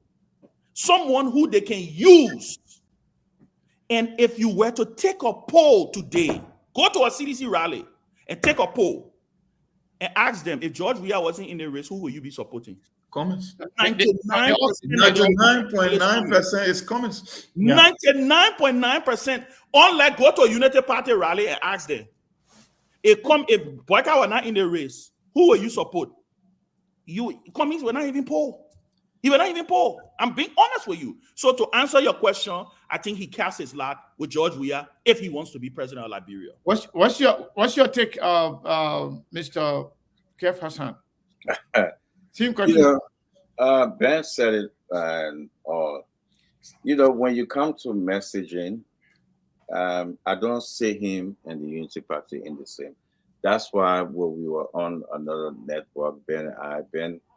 someone who they can use. And if you were to take a poll today, go to a CDC rally and take a poll and ask them, if George Weah wasn't in the race, who will you be supporting? Cummings. 99.9% is Cummings. 99.9%. Unlike go to a United Party rally and ask them, if Boyka were not in the race, who will you support? Cummings were not even poll. He will not even poll. I'm being honest with you. So to answer your question, I think he casts his lot with George Weah if he wants to be president of Liberia. What's your take, Mr. Kev Hassan? Team question. Ben said it, and when you come to messaging, I don't see him and the Unity Party in the same. That's why when we were on another network, Ben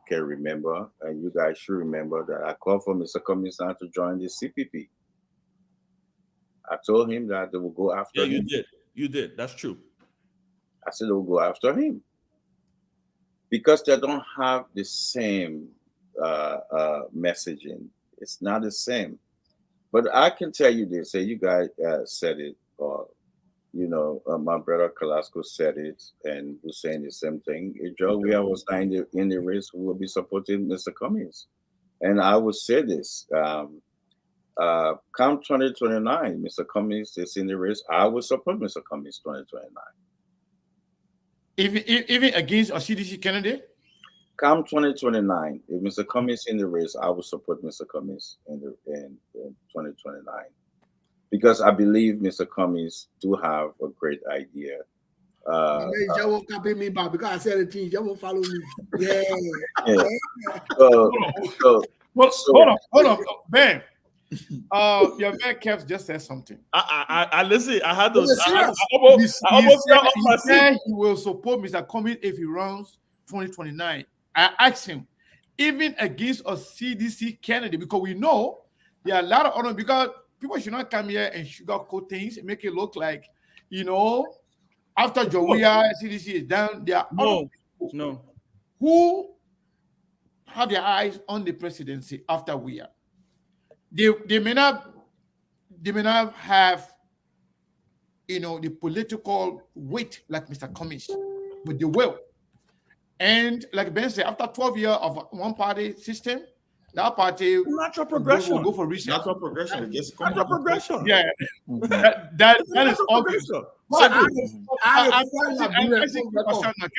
can remember, and you guys should remember that I called for Mr. Cummings to join the CPP. I told him that they will go after him. You did. That's true. I said they will go after him because they don't have the same messaging. It's not the same. But I can tell you this, you guys said it, or my brother Kalasco said it, and was saying the same thing. If Joe Weah was not in the race, we will be supporting Mr. Cummings. And I would say this, come 2029, Mr. Cummings is in the race, I will support Mr. Cummings 2029. Even against a CDC candidate? Come 2029, if Mr. Cummings in the race, I will support Mr. Cummings in 2029. Because I believe Mr. Cummings do have a great idea. You won't copy me back because I said it to you. You won't follow me. Yeah. Hold on, Ben. Your man Kev just said something. I listen. I had those. He said he will support Mr. Cummings if he runs 2029. I asked him, even against a CDC candidate, because we know there are a lot of other, because people should not come here and sugarcoat things and make it look like, after Joe Weah, CDC is down, there are other people who have their eyes on the presidency after Weah. They may not have, the political weight like Mr. Cummings, but they will. And like Ben said, after 12 years of one-party system, that party natural progression will go for research. Natural progression. Natural progression. Yeah, that is obvious. Kev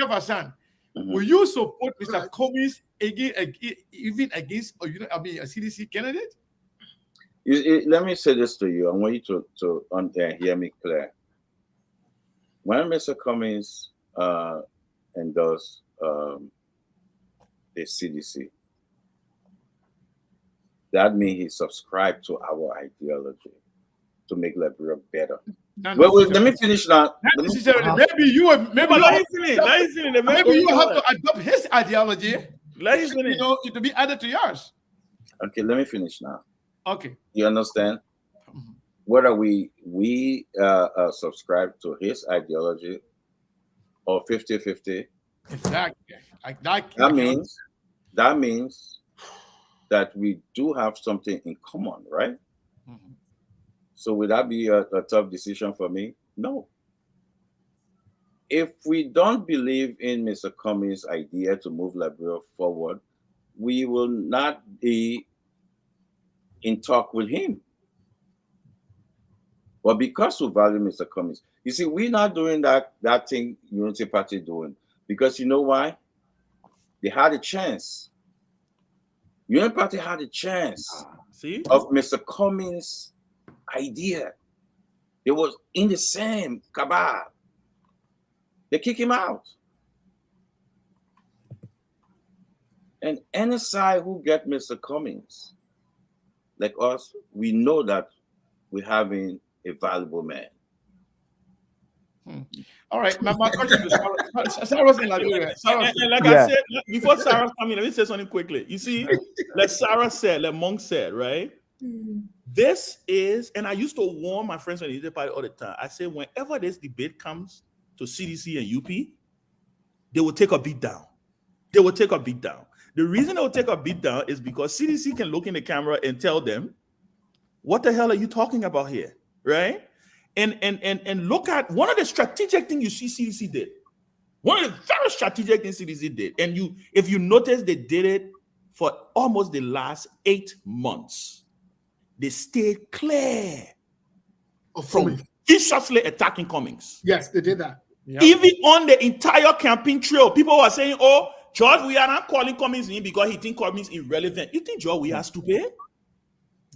Hassan, will you support Mr. Cummings even against a CDC candidate? Let me say this to you. I want you to hear me clear. When Mr. Cummings endorsed the CDC, that means he subscribed to our ideology to make Liberia better. Wait, let me finish now. Maybe you have to adopt his ideology. To be added to yours. Okay, let me finish now. Okay. You understand? Whether we subscribe to his ideology or 50-50. Exactly. That means that we do have something in common, right? Mm-hmm. So would that be a tough decision for me? No. If we don't believe in Mr. Cummings' idea to move Liberia forward, we will not be in talk with him. But because we value Mr. Cummings, you see, we're not doing that thing Unity Party doing. Because you know why? They had a chance. Unity Party had a chance of Mr. Cummings' idea. It was in the same cabal. They kick him out. And any side who get Mr. Cummings, like us, we know that we're having a valuable man. All right, my question to Sarah's in Liberia. I said, before Sarah comes in, let me say something quickly. You see, like Sarah said, like Monk said, right? This is, and I used to warn my friends on the Unity Party all the time. I say, whenever this debate comes to CDC and UP, they will take a beat down. They will take a beat down. The reason they will take a beat down is because CDC can look in the camera and tell them, what the hell are you talking about here, right? And look at one of the strategic things you see CDC did. One of the very strategic things CDC did. And if you notice, they did it for almost the last 8 months, they stayed clear Of from Cummings. viciously attacking Cummings. Yes, they did that. Yeah. Even on the entire campaign trail, people were saying, oh, George, we are not calling Cummings in because he thinks Cummings irrelevant. You think George, we are stupid?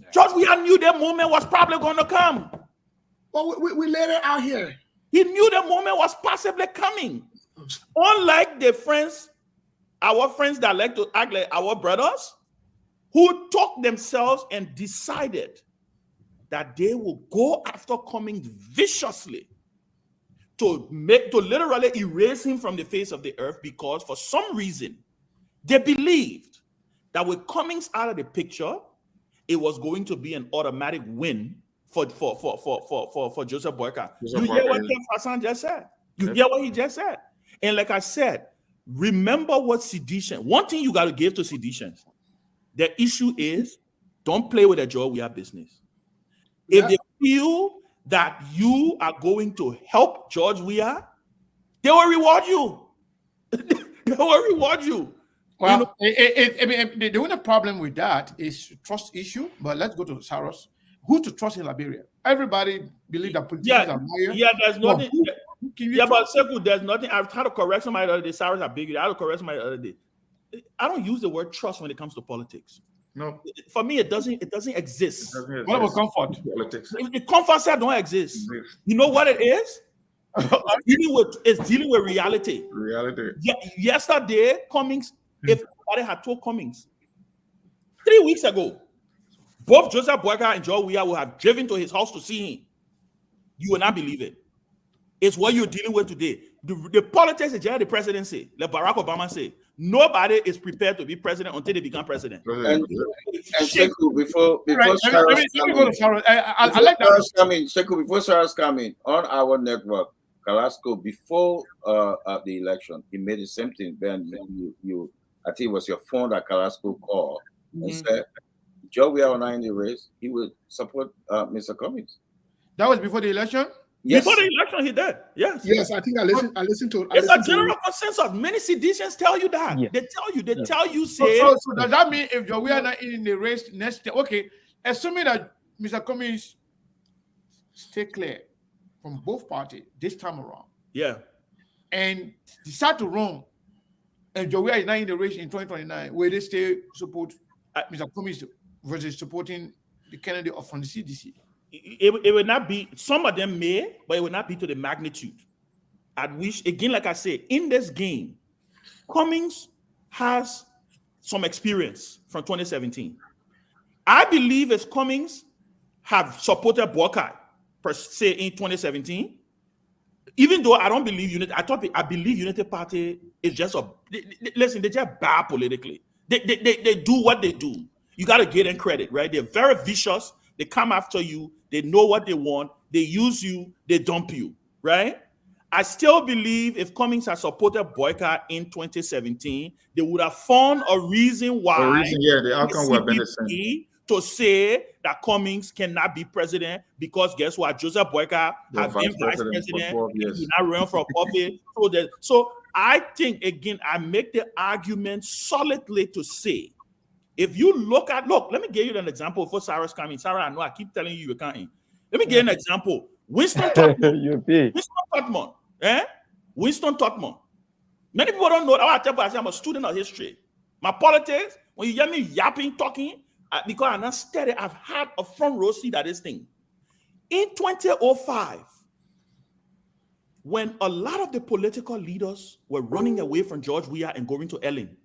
Yeah. George, we knew that moment was probably going to come. Well, we laid it out here. He knew the moment was possibly coming. Unlike the friends, our friends that like to act like our brothers, who took themselves and decided that they will go after Cummings viciously to literally erase him from the face of the earth, because for some reason they believed that with Cummings out of the picture, it was going to be an automatic win for Joseph Boyka. Joseph You hear Boyka, what yeah. Ken Hassan just said? You Yep. hear what he just said? And like I said, remember what sedition. One thing you got to give to seditions. The issue is don't play with a George Weah business. If Yeah. they feel that you are going to help George Weah, they will reward you. They will reward you. Well, You know- I mean, the only problem with that is trust issue. But let's go to Saros. Who to trust in Liberia? Everybody believe that politicians are liars. Yeah, there's Well, nothing. who can you Yeah, but trust? Sekou, there's nothing. I've had to correct somebody the other day. Cyrus are big. I had to correct somebody the other day. I don't use the word trust when it comes to politics. No, For me, it doesn't exist. it doesn't What about exist. comfort? Politics. The comfort side don't exist. Exist. You know what it is? It's dealing with reality. Reality. Yesterday, Cummings, if somebody had told Cummings 3 weeks ago, both Joseph Boyka and George Weah would have driven to his house to see him, you will not believe it. It's what you're dealing with today. The politics is just the president say, like Barack Obama say, nobody is prepared to be president until they become president. And Shit. Sekou, before Right, Cyrus let me go to Saros. I like that. Cyrus come in, Sekou, before Cyrus come in on our network, Carrasco, before the election, he made the same thing. Ben, you I think it was your phone that Carrasco called and said, Joe, we are not in the race. He would support Mr. Cummings. That was before the election. Yes. Before the election, he did. Yes. Yes, I think I listened to. It's a general consensus. Many seditionists tell you that. Yeah. They tell you, So, say, so does that mean if we are not in the race next year? Okay, assuming that Mr. Cummings stay clear from both parties this time around yeah. and decide to run, and Joe is not in the race in 2029, will they still support Mr. Cummings versus supporting the candidate from the CDC? It will not be, some of them may, but it will not be to the magnitude at which, again, like I said, in this game, Cummings has some experience from 2017. I believe if Cummings have supported Boyka per se in 2017, even though I don't believe Unity, I believe Unity Party is just listen, they're just bad politically. They do what they do. You got to give them credit, right? They're very vicious. They come after you. They know what they want. They use you. They dump you, right? I still believe if Cummings had supported Boyka in 2017, they would have found a reason why The outcome would have been the same. CPP to say that Cummings cannot be president because guess what? Joseph Boyka The has been vice for president. 12 He years. did not run for office. So I think, again, I make the argument solidly to say, if you look, let me give you an example before Sarah's coming. Sarah, I know I keep telling you can't. Let me give you an example. Winston Tottenham. Winston Tottenham. Many people don't know that I'm a student of history. My politics, when you hear me yapping, talking, because I'm not steady, I've had a front row seat at this thing. In 2005, when a lot of the political leaders were running away from George Weah and going to Ellen,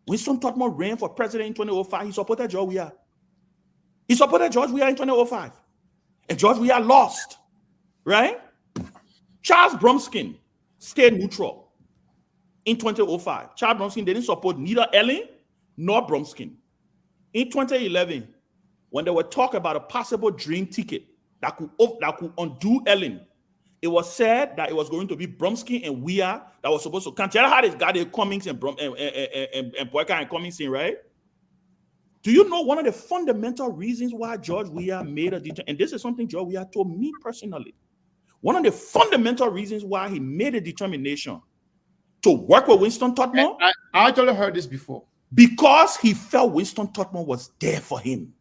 Winston Tottenham ran for president in 2005. He supported George Weah. He supported George Weah in 2005. And George Weah lost, right? Charles Bromskin stayed neutral in 2005. Charles Bromskin didn't support neither Ellen nor Bromskin. In 2011, when they were talking about a possible dream ticket that could undo Ellen, it was said that it was going to be Bromskin and Weah that was supposed to come. Tell how this guy the Cummings and Boyka and Cummings in, right? Do you know one of the fundamental reasons why George Weah made a determination? And this is something George Weah told me personally. One of the fundamental reasons why he made a determination to work with Winston Tottenham. I actually heard this before. because he felt Winston Tubman was there for him.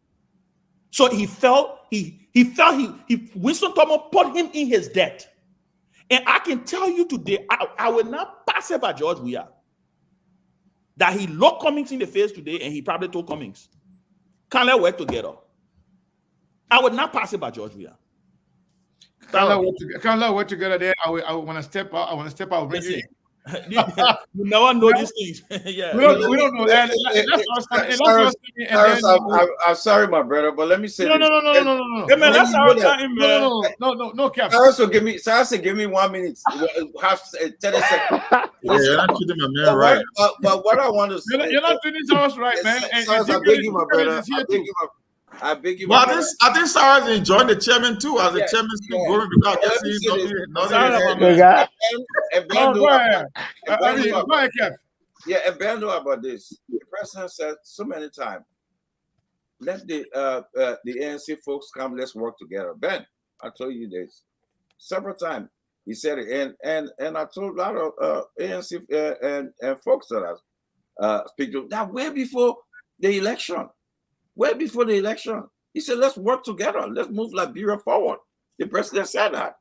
So he felt Winston Tubman put him in his debt. And I can tell you today, I will not pass it by George Weah that he looked Cummings in the face today, and he probably told Cummings, "Can't let's work together." I would not pass it by George Weah. Can't let work together there. I want to step out. I want to step out. Listen, you never know these things. Yeah, We don't know. Cyrus, I'm sorry, my brother, but let me say No. Hey, man, that's our time, man. No, Cap. Cyrus will give me 1 minute. Have 30 seconds. Yeah, you're not treating my man right. But what I want to say, You're not doing Cyrus right, man. Cyrus, I beg you, my brother. I beg you. But I think Cyrus enjoying the chairman too, as the Yeah, chairman still yeah. going because Yeah, just let me seeing say this. nothing. They got And Go ahead. Bendo Go ahead, Cap. Yeah, and Bendo about this. The president said so many times, let the ANC folks come, let's work together. Ben, I told you this several times. He said it, and I told a lot of ANC and folks that I speak to that way before the election. Way before the election, he said, let's work together. Let's move Liberia forward. The president said that.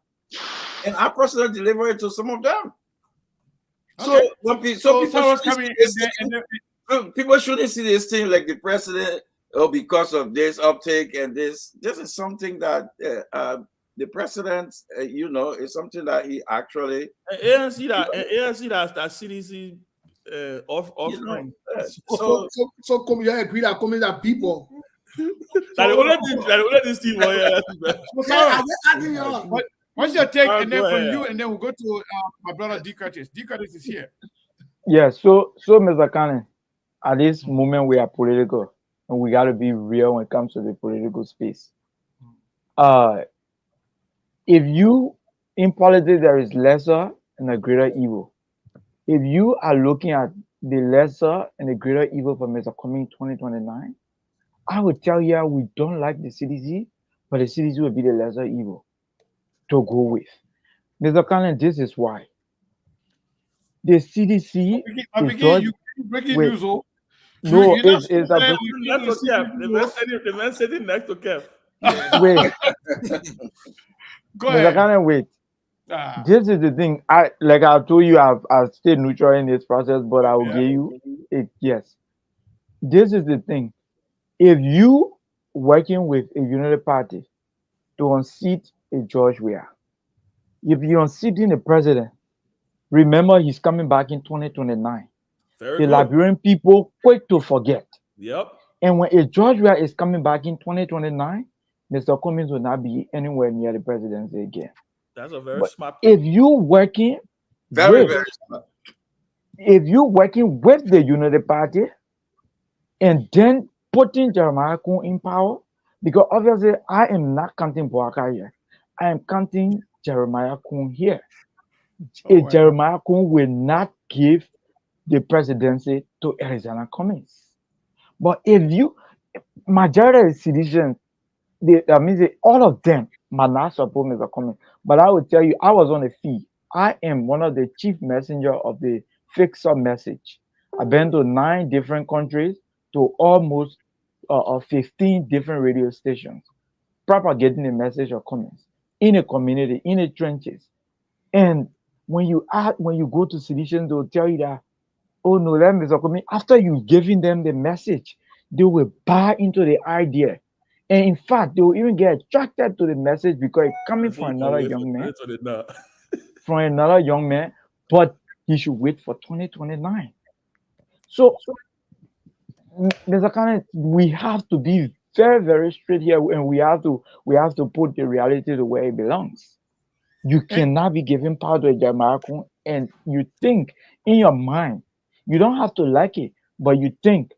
And I personally delivered it to some of them. Okay. So Cyrus coming people shouldn't see this thing like the president, because of this uptake and this. This is something that the president, is something that he actually. ANC that CDC offering. So So come you agree that coming that people. That the only thing Steve What's your take? Go And then from ahead. you, and then we'll go to my brother D. Curtis. D. Curtis is here. yeah. So Mr. Cannon, at this moment we are political, and we got to be real when it comes to the political space. If you in politics there is lesser and a greater evil. If you are looking at the lesser and the greater evil for Mr. Cummings 2029, I would tell you we don't like the CDC, but the CDC will be the lesser evil to go with. Mr. Cannon, this is why. The CDC I'm is beginning, just, you breaking wait. news. Oh. no, You're not it's a saying next to Kev. The man sitting next to Kev. wait, Go Mr. ahead. Cannon, wait. Ah, This is the thing. I told you, I've stayed neutral in this process, but I will Yeah. give you it. Yes, this is the thing. If you working with a unity party to unseat a George Weah, if you're unseating the president, remember he's coming back in 2029. Very The good. Liberian people quick to forget. Yep. And when a George Weah is coming back in 2029, Mr. Cummings will not be anywhere near the presidency again. That's a very But smart. if you working very, with, very smart. if you working with the Unity Party and then putting Jeremiah Kun in power, because obviously I am not counting Boaka here. I am counting Jeremiah Kun here. wow. Jeremiah Kun will not give the presidency to Arizona Cummings. But if you, majority of citizens, all of them might not support Mr. Cummings. But I will tell you, I was on the feed. I am one of the chief messenger of the Fix Up message. I've been to 9 different countries, to almost 15 different radio stations, propagating the message of Cummings in a community, in the trenches. And when you go to sedition, they'll tell you that, oh no, let Mr. Cummings, after you giving them the message, they will buy into the idea. And in fact, they will even get attracted to the message because it's coming from another young man, but he should wait for 2029. So Mr. Cannon, we have to be very, very straight here, and we have to put the reality to where it belongs. You cannot be giving power to a Jeremiah Kun, and you think in your mind, you don't have to like it, but you think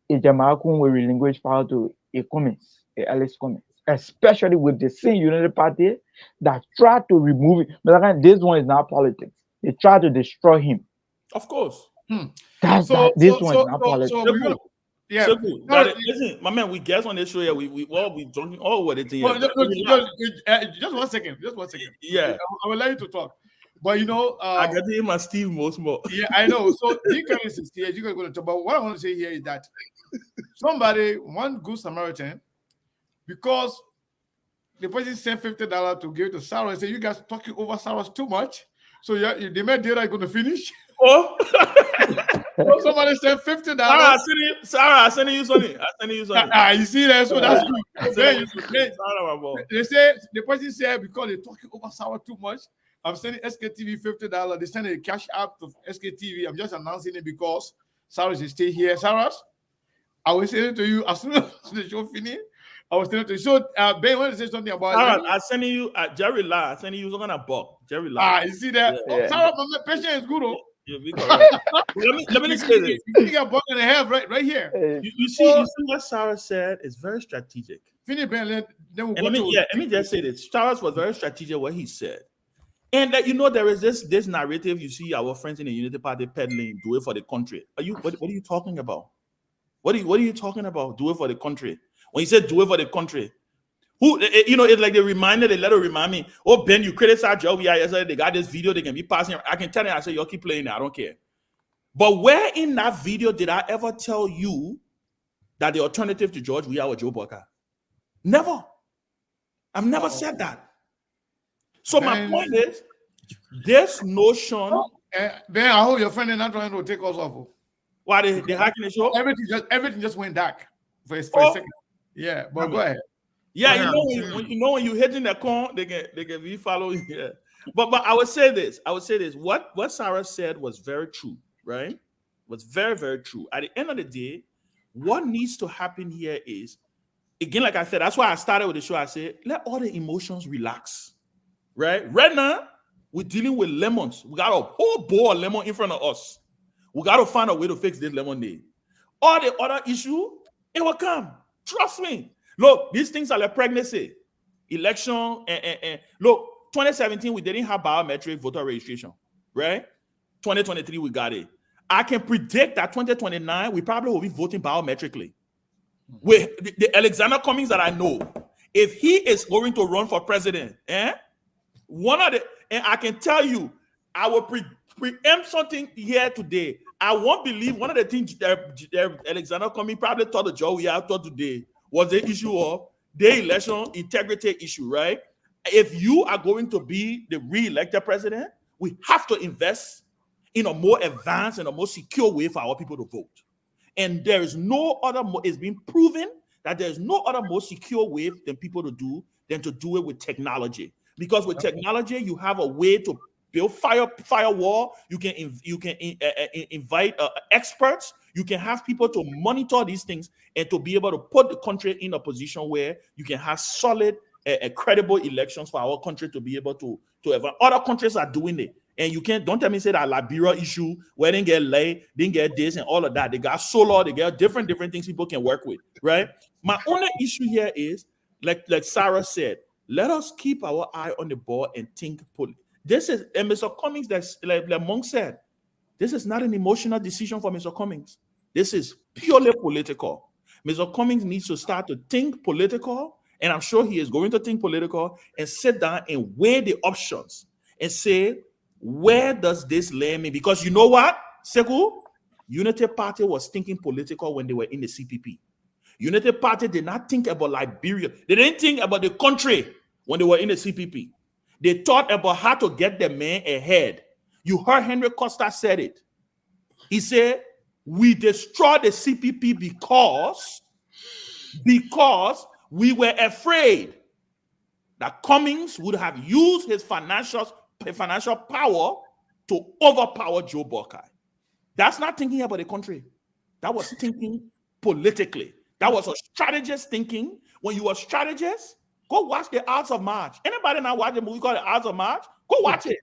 a Jeremiah Kun will relinquish power to a Cummings, a Alice Cummings, especially with the same Unity Party that tried to remove it. But this one is not politics. They tried to destroy him. Of course. This one is not politics. So we're gonna, yeah. So good. Listen, my man, we guess on this show here. We all be talking all what it is. Well, just 1 second. Just 1 second. Yeah. I will allow you to talk. But you know, I got him a Steve most more. yeah, I know. So you can is here. You can go to talk. But what I want to say here is that one good Samaritan, because the person sent $50 to give to Sarah and say, you guys talking over Sarah too much. So yeah, the main data is going to finish. Oh, So somebody sent $50. Sarah, I sending you something. You see that? So that's good. They say the person said because they're talking over Sarah too much. I'm sending SKTV $50. They send a cash app to SKTV. I'm just announcing it because Sarah is still here. Sarah, I will send it to you as soon as the show finish. I was telling you. So Ben wanted to say something about Sarah, I'm sending you Jerry La. I'm sending you something about Jerry La. you see that? Yeah. Sarah, my patient is good. Oh. Yeah, be correct. let me say this. You got buck and a half right here. You see what Sarah said is very strategic. Finish Ben, then we'll go Let me just say this. Sarah was very strategic what he said. And that there is this narrative you see our friends in the Unity Party peddling, do it for the country. What are you talking about? What are you talking about? Do it for the country. When you said do it for the country, it's like they let her remind me, oh, Ben, you criticized Joe. Yeah, yesterday they got this video, they can be passing. I can tell you, I say, y'all keep playing it, I don't care. But where in that video did I ever tell you that the alternative to George Weah was Joe Boyka? Never. I've never said that. So my point is, this notion. Ben, I hope your friend is not trying to take us off. Why they hacking the show? Everything just went dark for a second. Yeah, but go ahead. Yeah, when you hitting the corn, they can refollow you. Yeah. But I would say this. What Sarah said was very true, right? Was very, very true. At the end of the day, what needs to happen here is, again, like I said, that's why I started with the show. I said, let all the emotions relax. Right? Right now, we're dealing with lemons. We got a whole bowl of lemon in front of us. We got to find a way to fix this lemonade. All the other issue, it will come. Trust me. Look, these things are like pregnancy, election, and look, 2017, we didn't have biometric voter registration, right? 2023, we got it. I can predict that 2029, we probably will be voting biometrically. With the Alexander Cummings that I know, if he is going to run for president, and I can tell you, I will preempt something here today. I won't believe one of the things that Alexander Cummings probably thought the Joe Weah thought today was the issue of the election integrity issue, right? If you are going to be the re-elected president, we have to invest in a more advanced and a more secure way for our people to vote. And there is no other, it's been proven that there is no other more secure way than to do it with technology. Because with technology, you have a way to build firewall. You can invite experts. You can have people to monitor these things and to be able to put the country in a position where you can have solid, credible elections for our country to be able to have. Other countries are doing it. And don't tell me say that Liberia issue where they get lay, didn't get this and all of that. They got solar, they got different things people can work with, right? My only issue here is, like Sarah said, let us keep our eye on the ball and think. This is, and Mr. Cummings, that's like Monk said, this is not an emotional decision for Mr. Cummings. This is purely political. Mr. Cummings needs to start to think political, and I'm sure he is going to think political and sit down and weigh the options and say, where does this land me? Because you know what, Sekou? Unity Party was thinking political when they were in the CPP. Unity Party did not think about Liberia. They didn't think about the country when they were in the CPP. They thought about how to get the man ahead. You heard Henry Costa said it. He said, we destroyed the CPP because we were afraid that Cummings would have used his financial power to overpower Joe Boyka. That's not thinking about the country. That was thinking politically. That was a strategist thinking. When you are strategist, go watch the Hours of March. Anybody now watch a movie called the Hours of March? Go watch it.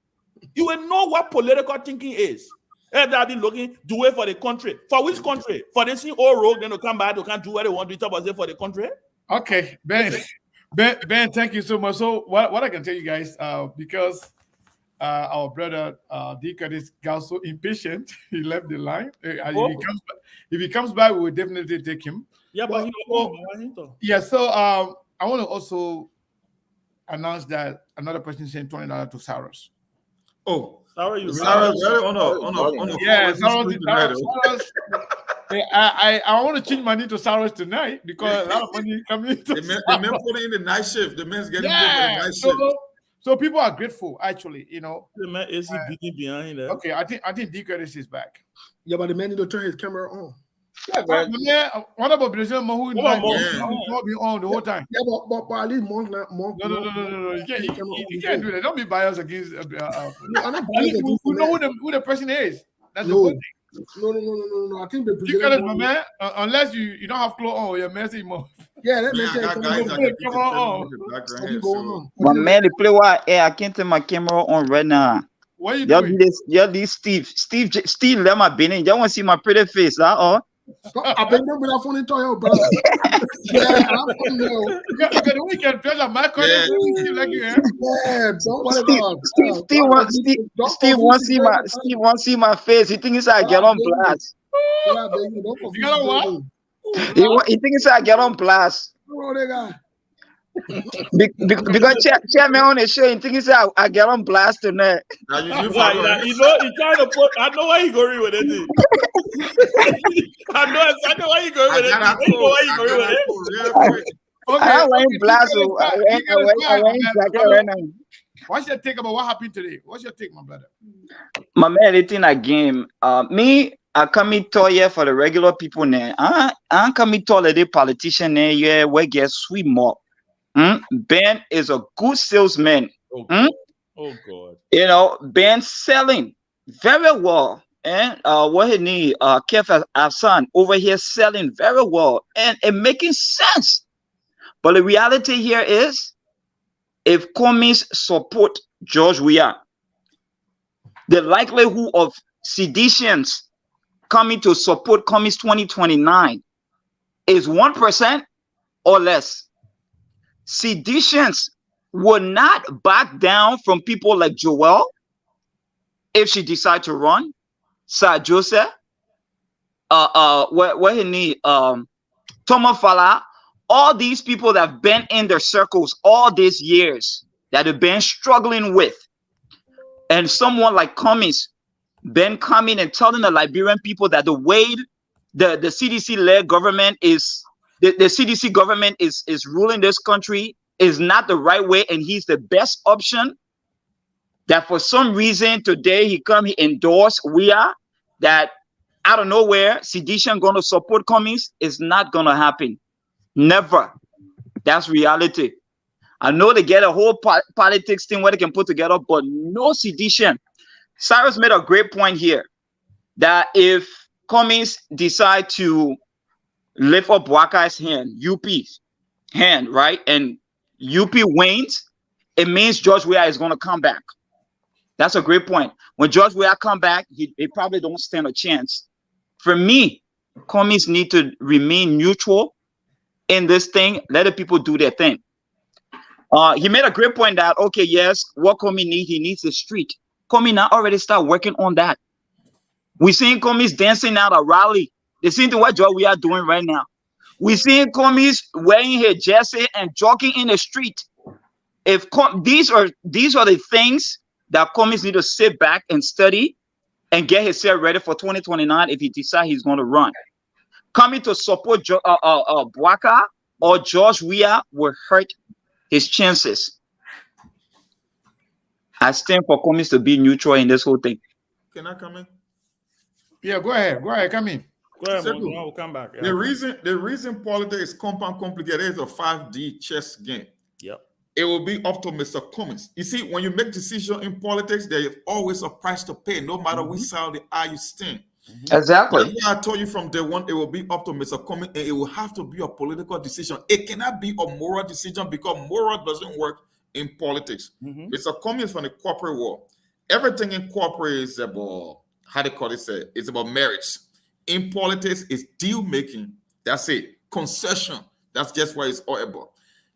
You will know what political thinking is. Everybody looking, do it for the country. For which country? For this old road, then to come back, they can't do what they want to talk about it for the country. Okay, Ben, thank you so much. So what I can tell you guys, because our brother D. Curtis got so impatient, he left the line. If he comes back, we will definitely take him. Yeah, but yeah. So I want to also announce that another person sent $20 to Saros. Oh, Sarah, you Sarah, really? on a Yeah, call with Saros, this tonight, I want to change my name to Saros tonight because a lot of money coming into the man Saros. put in the night shift. The man's getting paid for the Yeah, night so shift. so people are grateful actually, you know. The man is he beating behind that? Okay, I think D Curtis is back. Yeah, but the man need to turn his camera on. Yeah, man. Yeah, what about Brazil who Come on, Monk. be on the whole time? Yeah, but at least Monk. No. You can't do that. Don't be biased against. No, I'm not We biased against know the who the person is. That's No. the good thing. No. I think the You got it, my Brazilian man. Unless you don't have clothes on, you're messy more. yeah, that Man, man I got can't guys come that on. can Come on. the background Something here, going so- on. My man, the play why I can't turn my camera on right now. What are you Y'all doing? this Steve, let my bin in. Y'all want to see my pretty face, huh? I've been there with that phone in toy, brother. Yeah, I'm putting you. Because the weekend treasure my corner Yeah. see like you. Yeah, don't worry Steve, about Steve want to see my face. He thinks I get on blast. Yeah, baby, don't confuse You got the what? baby. He thinks I get on blast. Oh, they got. Because chairman on the show, he thinks I get on blast tonight. Now you Like, follow like, it. you know, he trying to put. I know why he going with it. I know exactly why he going I with it. got that You know why he code. going with it. Real quick. I ain't wearing blast. D I wearing jacket right now. What's your take about what happened today? What's your take, my brother? My man, anything a game. Me, I come in tall here for the regular people now. I come in tall the politician there. Yeah, we get sweet more. Ben is a good salesman. Oh, Hmm? God. Oh God. You know, Ben selling very well. And what he need, Kef Afsan over here selling very well and making sense. But the reality here is, if commies support George Weah, the likelihood of seditions coming to support commies 2029 is 1% or less. Seditions will not back down from people like Joelle if she decides to run. Sir Joseph, what he need, Thomas Fala, all these people that have been in their circles all these years that have been struggling with, and someone like Cummings been coming and telling the Liberian people that the way the CDC-led government is, the CDC government is ruling this country is not the right way, and he's the best option. That for some reason today he endorsed Weah, that out of nowhere sedition going to support Cummings is not going to happen. Never. That's reality. I know they get a whole politics thing where they can put together, but no sedition. Cyrus made a great point here that if Cummings decide to lift up Waka's hand, UP's hand, right, and UP wins, it means George Weah is going to come back. That's a great point. When George Weah come back, he probably don't stand a chance. For me, Cummings need to remain neutral in this thing. Let the people do their thing. He made a great point that, okay, yes, what Cummings needs, he needs a street. Cummings now already start working on that. We're seeing Cummings dancing at a rally. They seem to what George Weah doing right now. We're seeing Cummings wearing his jersey and jogging in the street. If these are the things that Cummings need to sit back and study and get himself ready for 2029 if he decides he's going to run. Coming to support Bwaka or George Weah will hurt his chances. I stand for Cummings to be neutral in this whole thing. Can I come in? Yeah, go ahead. Come in. Go ahead, Circle. Monk. We'll come back. Yeah. The reason politics is complicated is a 5D chess game. Yep. It will be up to Mr. Cummings. You see, when you make decisions in politics, there is always a price to pay, no matter which side of the aisle you stand. Exactly. That's why I told you from day one, it will be up to Mr. Cummings, and it will have to be a political decision. It cannot be a moral decision because moral doesn't work in politics. Mr. Cummings from the corporate world. Everything in corporate is about, how they call it, it's about marriage. In politics, it's deal making. That's it. Concession. That's just what it's all about.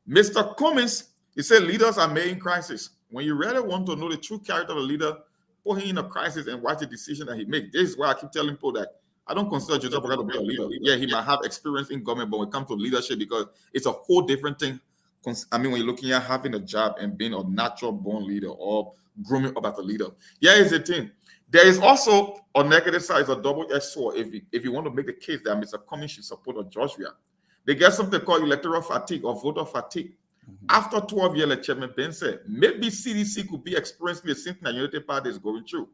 Mr. Cummings, he said leaders are made in crisis. When you really want to know the true character of a leader, put him in a crisis and watch the decision that he makes. This is why I keep telling people that I don't consider Joseph Boakai to be a leader. Yeah, he might have experience in government, but when it comes to leadership, because it's a whole different thing. when you're looking at having a job and being a natural born leader or grooming up as a leader. Yeah, it's a thing. There is also a negative side, a double-edged sword. If you want to make the case that Mr. Cummings should support a Joshua, they get something called electoral fatigue or voter fatigue. After 12 years, like Chairman Ben said, maybe CDC could be experiencing the same thing that Unity Party is going through.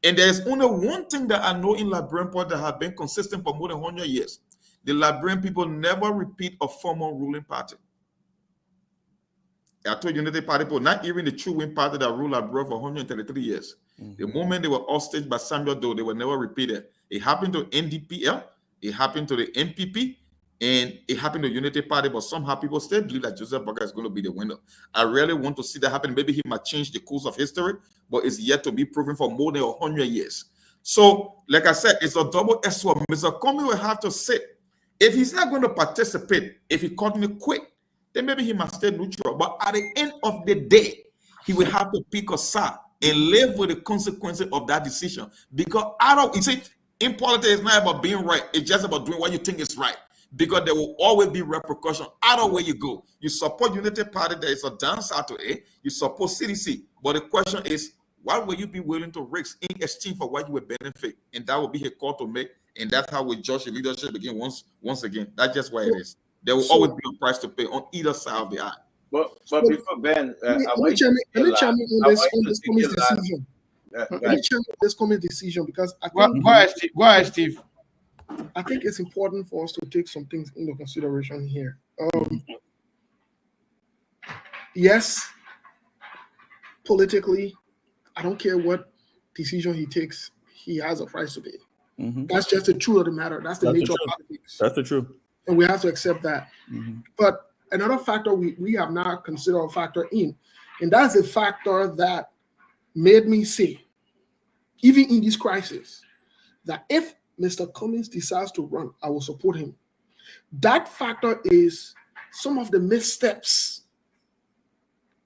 And there's only one thing that I know in Liberian politics that have been consistent for more than 100 years. The Liberian people never repeat a former ruling party. I told Unity Party people, not even the true wing party that ruled Liberia for 133 years. The moment they were hostage by Samuel Doe, they were never repeated. It happened to NDPL, it happened to the NPP, and it happened to Unity Party, but somehow people still believe that Joseph Boakai is going to be the winner. I really want to see that happen. Maybe he might change the course of history, but it's yet to be proven for more than 100 years. So, like I said, it's a double-edged sword. Mr. Comey will have to sit. If he's not going to participate, if he continue quit, then maybe he must stay neutral. But at the end of the day, he will have to pick a side and live with the consequences of that decision. Because you see, in politics, it's not about being right. It's just about doing what you think is right. Because there will always be repercussions either way you go. You support Unity Party, there is a downside to it. You support CDC. But the question is, what will you be willing to risk in exchange for what you will benefit? And that will be a call to make. And that's how we judge the leadership again once again. That's just what it is. There will always be a price to pay on either side of the aisle. But before Ben, let me chime in on this committee's decision. Let me chime in on this committee decision because I think Go ahead, Steve. I think it's important for us to take some things into consideration here. Yes, politically, I don't care what decision he takes, he has a price to pay. That's just the truth of the matter. That's the nature of politics. That's the truth. And we have to accept that. But another factor we have not considered a factor in, and that's the factor that made me say, even in this crisis, that if Mr. Cummings decides to run, I will support him. That factor is some of the missteps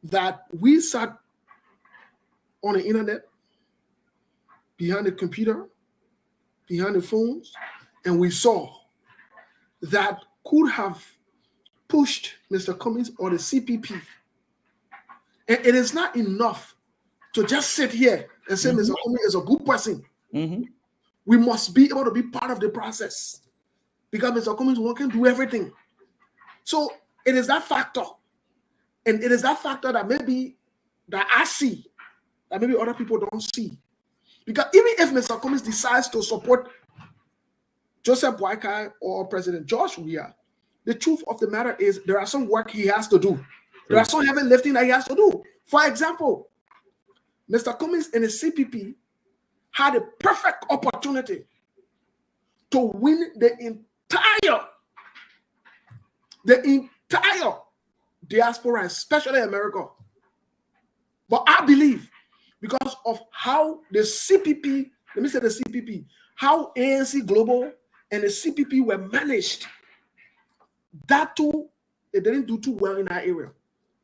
that we sat on the internet, behind the computer, behind the phones, and we saw that could have pushed Mr. Cummings or the CPP. And it is not enough to just sit here and say Mr. Cummings is a good person. We must be able to be part of the process because Mr. Cummings can do everything. So it is that factor. And it is that factor that maybe that I see, that maybe other people don't see. Because even if Mr. Cummings decides to support Joseph Boakai or President George Weah, the truth of the matter is there are some work he has to do. There are some heavy lifting that he has to do. For example, Mr. Cummings and the CPP had a perfect opportunity to win the entire diaspora, especially America. But I believe because of how the CPP, let me say the CPP, how ANC Global and the CPP were managed, that too, they didn't do too well in that area.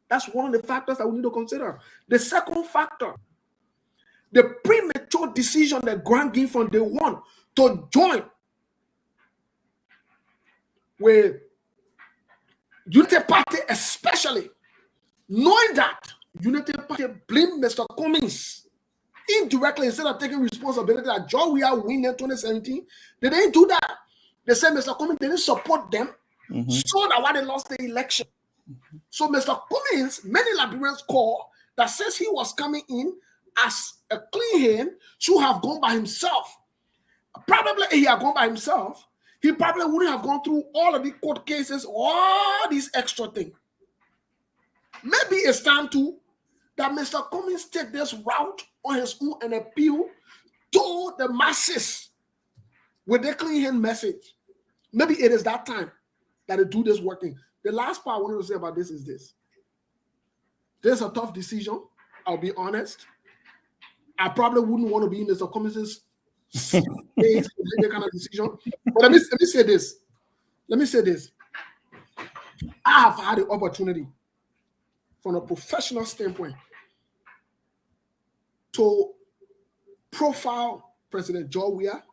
That's one of the factors that we need to consider. The second factor, the premature decision that Grant gave from day one to join with Unity Party, especially knowing that Unity Party blamed Mr. Cummings indirectly instead of taking responsibility that George Weah win in 2017. They didn't do that. They said Mr. Cummings didn't support them, so that why they lost the election. So Mr. Cummings, many Liberians call that says he was coming in as a clean hand, should have gone by himself. Probably if he had gone by himself, he probably wouldn't have gone through all of the court cases, all these extra things. Maybe it's time to that Mr. Cummings take this route on his own and appeal to the masses with their clean hand message. Maybe it is that time that they do this working. The last part I wanted to say about this is this. This is a tough decision. I'll be honest. I probably wouldn't want to be in Mr. Cummings' space to make that kind of decision. But let me say this. Let me say this. I have had the opportunity from a professional standpoint to profile President George Weah,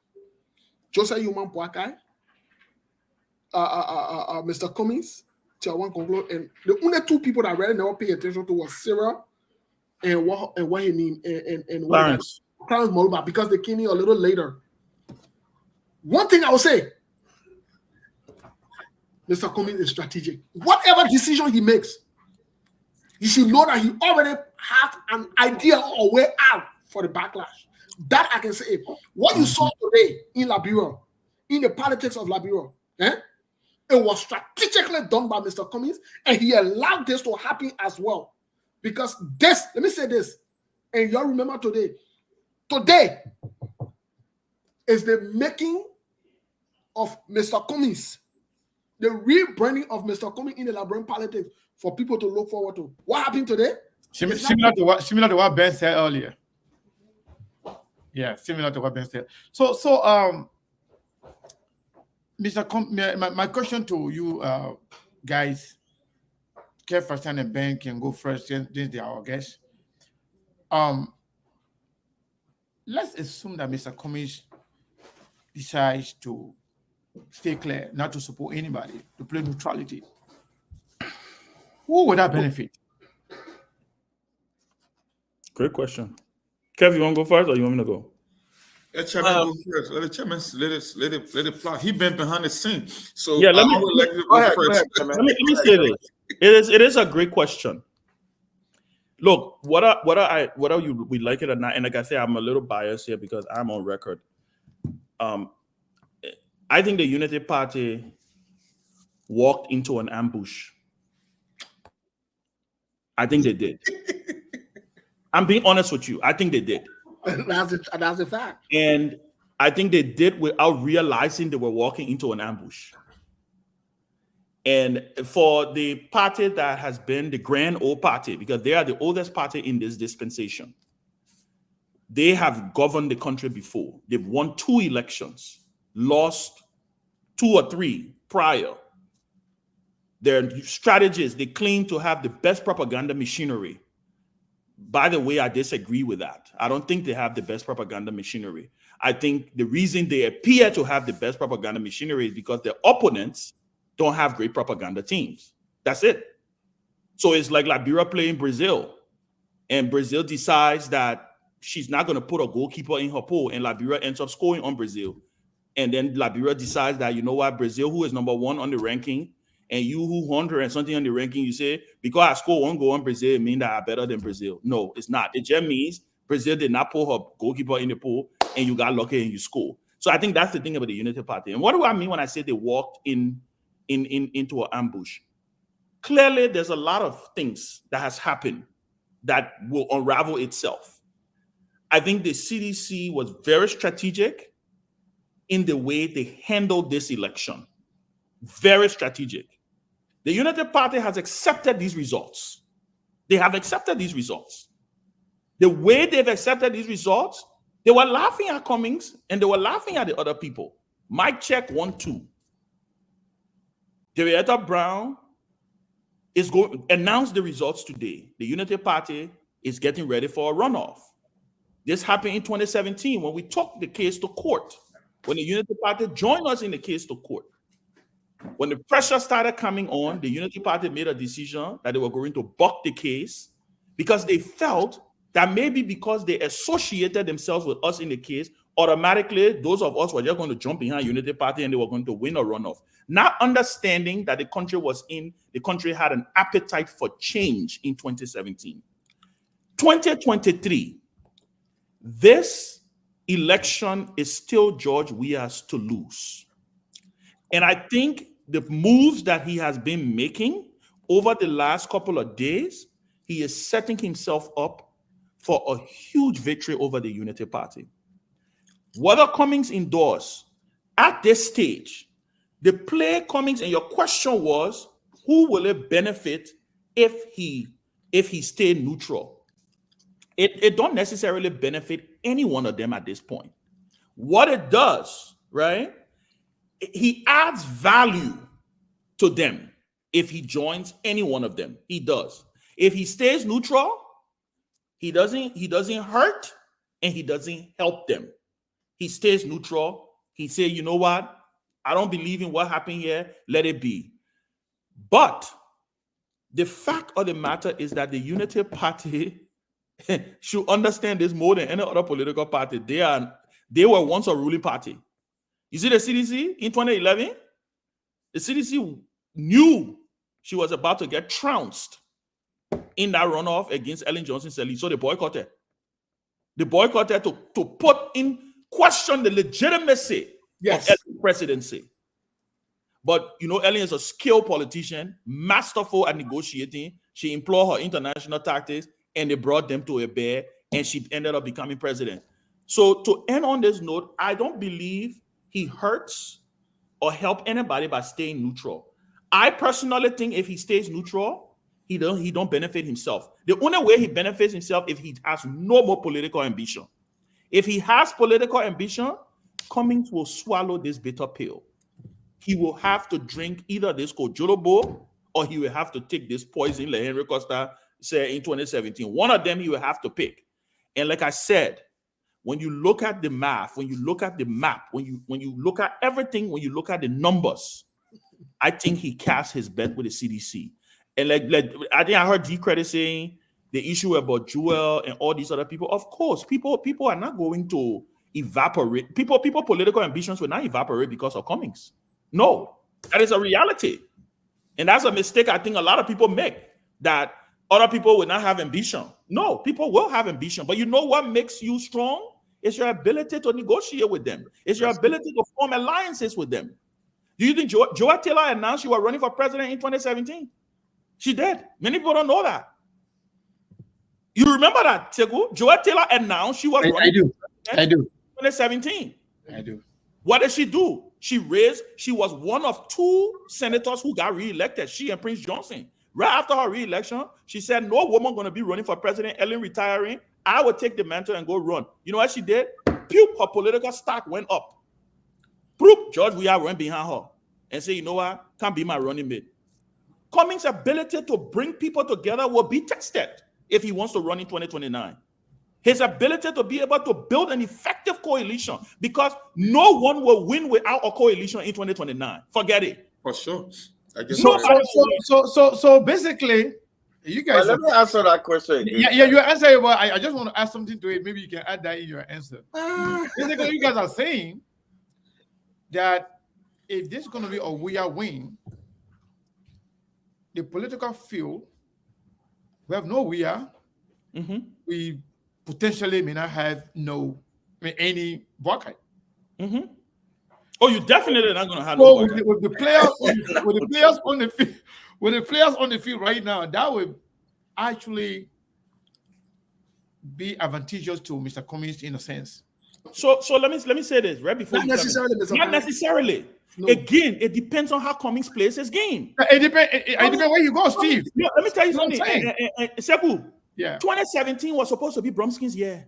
Joseph Boakai, Mr. Cummings, till one conclude. And the only two people that really never pay attention to was Sarah and what he named and Clarence. Clarence Moluba, because they came in a little later. One thing I will say, Mr. Cummings is strategic. Whatever decision he makes, you should know that he already has an idea or way out for the backlash. That I can say. What you saw today in Liberia, in the politics of Liberia, it was strategically done by Mr. Cummings, and he allowed this to happen as well. Because this, let me say this, and y'all remember today is the making of Mr. Cummings, the rebranding of Mr. Cummings in the Liberian politics for people to look forward to. What happened today? Similar to what Ben said earlier. Yeah, similar to what Ben said. So Mr. My question to you guys, Kev first and Ben can go first since they are our guests. Let's assume that Mr. Cummings decides to stay clear, not to support anybody, to play neutrality. Who would that benefit? Great question. Kev, you want to go first or you want me to go? Let chairman go first. Let the chairman let it fly. He been behind the scenes. So Yeah, let me- let him go first. Let me say this. It is a great question. Look, whether we like it or not, and like I say, I'm a little biased here because I'm on record. I think the Unity Party walked into an ambush. I think they did. I'm being honest with you. I think they did. That's a fact. And I think they did without realizing they were walking into an ambush. And for the party that has been the grand old party, because they are the oldest party in this dispensation, they have governed the country before. They've won 2 elections, lost 2 or 3 prior. Their strategies, they claim to have the best propaganda machinery. By the way, I disagree with that. I don't think they have the best propaganda machinery. I think the reason they appear to have the best propaganda machinery is because their opponents don't have great propaganda teams. That's it. So it's like Liberia playing Brazil, and Brazil decides that she's not going to put a goalkeeper in her pool, and Liberia ends up scoring on Brazil. And then Liberia decides that, you know what, Brazil, who is number 1 on the ranking, and you who 100 and something on the ranking, you say, because I score 1 goal on Brazil, it means that I'm better than Brazil. No, it's not. It just means Brazil did not put her goalkeeper in the pool, and you got lucky and you score. So I think that's the thing about the Unity Party. And what do I mean when I say they walked into an ambush? Clearly, there's a lot of things that has happened that will unravel itself. I think the CDC was very strategic in the way they handled this election. Very strategic. The United Party has accepted these results. They have accepted these results. The way they've accepted these results, they were laughing at Cummings and they were laughing at the other people. Mic check 1, 2. Henrietta Brown is going to announce the results today. The Unity Party is getting ready for a runoff. This happened in 2017 when we took the case to court. When the Unity Party joined us in the case to court. When the pressure started coming on, the Unity Party made a decision that they were going to buck the case because they felt that maybe because they associated themselves with us in the case, automatically those of us were just going to jump behind Unity Party and they were going to win a runoff. Not understanding that the country had an appetite for change in 2017. 2023, this election is still George Weah's to lose. And I think the moves that he has been making over the last couple of days, he is setting himself up for a huge victory over the Unity Party. Whether Cummings endorse at this stage, the play Cummings, and your question was, who will it benefit if he stayed neutral? It don't necessarily benefit any one of them at this point. What it does, right? He adds value to them if he joins any one of them. He does. If he stays neutral, he doesn't hurt and he doesn't help them. He stays neutral. He say, you know what? I don't believe in what happened here. Let it be. But the fact of the matter is that the Unity Party should understand this more than any other political party. They were once a ruling party. You see the CDC in 2011? The CDC knew she was about to get trounced in that runoff against Ellen Johnson Sirleaf, so they boycotted. They boycotted to put in question the legitimacy of Ellen's presidency. But you know, Ellen is a skilled politician, masterful at negotiating. She employed her international tactics, and they brought them to a bear, and she ended up becoming president. So to end on this note, I don't believe he hurts or help anybody by staying neutral. I personally think if he stays neutral, he don't benefit himself. The only way he benefits himself if he has no more political ambition. If he has political ambition, Cummings will swallow this bitter pill. He will have to drink either this Kojolobo or he will have to take this poison like Henry Costa said in 2017. One of them he will have to pick. And like I said, when you look at the math, when you look at the map, when you look at everything, when you look at the numbers, I think he cast his bet with the CDC. And like I think I heard D Credit saying the issue about Joel and all these other people. Of course, people are not going to evaporate. People political ambitions will not evaporate because of Cummings. No, that is a reality. And that's a mistake I think a lot of people make, that other people will not have ambition. No, people will have ambition. But you know what makes you strong? It's your ability to negotiate with them. It's your ability to form alliances with them. Do you think Joa Taylor announced she was running for president in 2017? She did. Many people don't know that. You remember that, Teku? Joa Taylor announced she was running for president in 2017. I do. What did she do? She was one of two senators who got reelected, she and Prince Johnson. Right after her reelection, she said, no woman going to be running for president, Ellen retiring. I would take the mantle and go run. You know what she did? Pew, her political stock went up. Boop, George Weah went behind her and said, you know what? Can't be my running mate. Cummings' ability to bring people together will be tested if he wants to run in 2029. His ability to be able to build an effective coalition, because no one will win without a coalition in 2029. Forget it. For sure. I guess So basically, you guys. Let me answer that question again. Yeah, you answer it, but I just want to add something to it. Maybe you can add that in your answer. Basically, you guys are saying that if this is going to be a Weah win, the political field, we have no Weah. Mm-hmm. We potentially may not have any Buckeye. Mm-hmm. Oh, you definitely not going to have So no Buckeye. with the players on the field, with the players on the field right now, that would actually be advantageous to Mr. Cummings in a sense. So let me say this right before Not you necessarily, Mr. Not necessarily. No. Again, it depends on how Cummings plays his game. It depends where you go, Steve. Yeah, let me tell you You know what something. I'm Sekou, Yeah. 2017 was supposed to be Bromskin's year.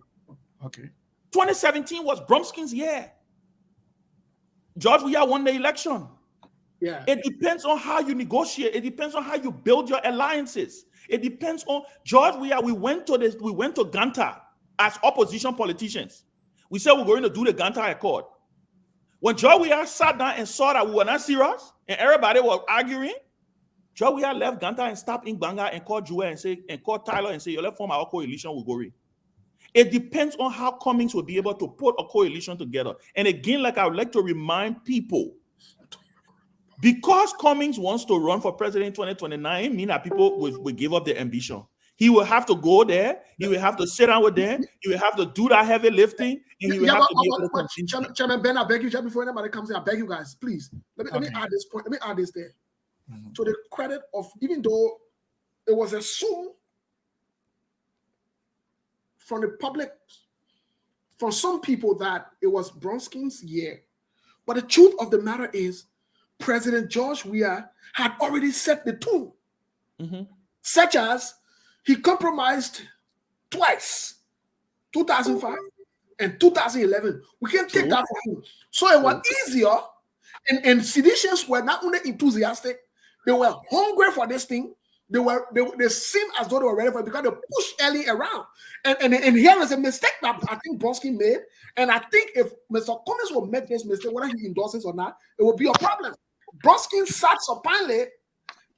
Okay. 2017 was Bromskin's year. George Weah won the election. Yeah. It depends on how you negotiate. It depends on how you build your alliances. It depends on George Weah. We went to Ganta as opposition politicians. We said we're going to do the Ganta Accord. When George Weah sat down and saw that we were not serious and everybody was arguing, George Weah left Ganta and stopped in Banga and called Joel and called Tyler and said, "You let's form our coalition with Gori." It depends on how Cummings will be able to put a coalition together. And again, like I would like to remind people, because Cummings wants to run for president in 2029, it means that people will give up their ambition. He will have to go there. He will have to sit down with them. He will have to do that heavy lifting. And he will have to be able to continue. Chairman Ben, I beg you, before anybody comes in, I beg you guys, please, let me add this point. Let me add this there. Mm-hmm. To the credit of, even though it was assumed from the public, from some people, that it was Bromskin's year. But the truth of the matter is, President George Weah had already set the tone, such as he compromised twice, 2005 and 2011. We can take that from him. So it was easier, and seditions were not only enthusiastic, they were hungry for this thing. They seemed as though they were ready for it because they pushed Ellie around. And here is a mistake that I think Bromskin made. And I think if Mr. Cummings will make this mistake, whether he endorses or not, it will be a problem. Bromskin sat supinely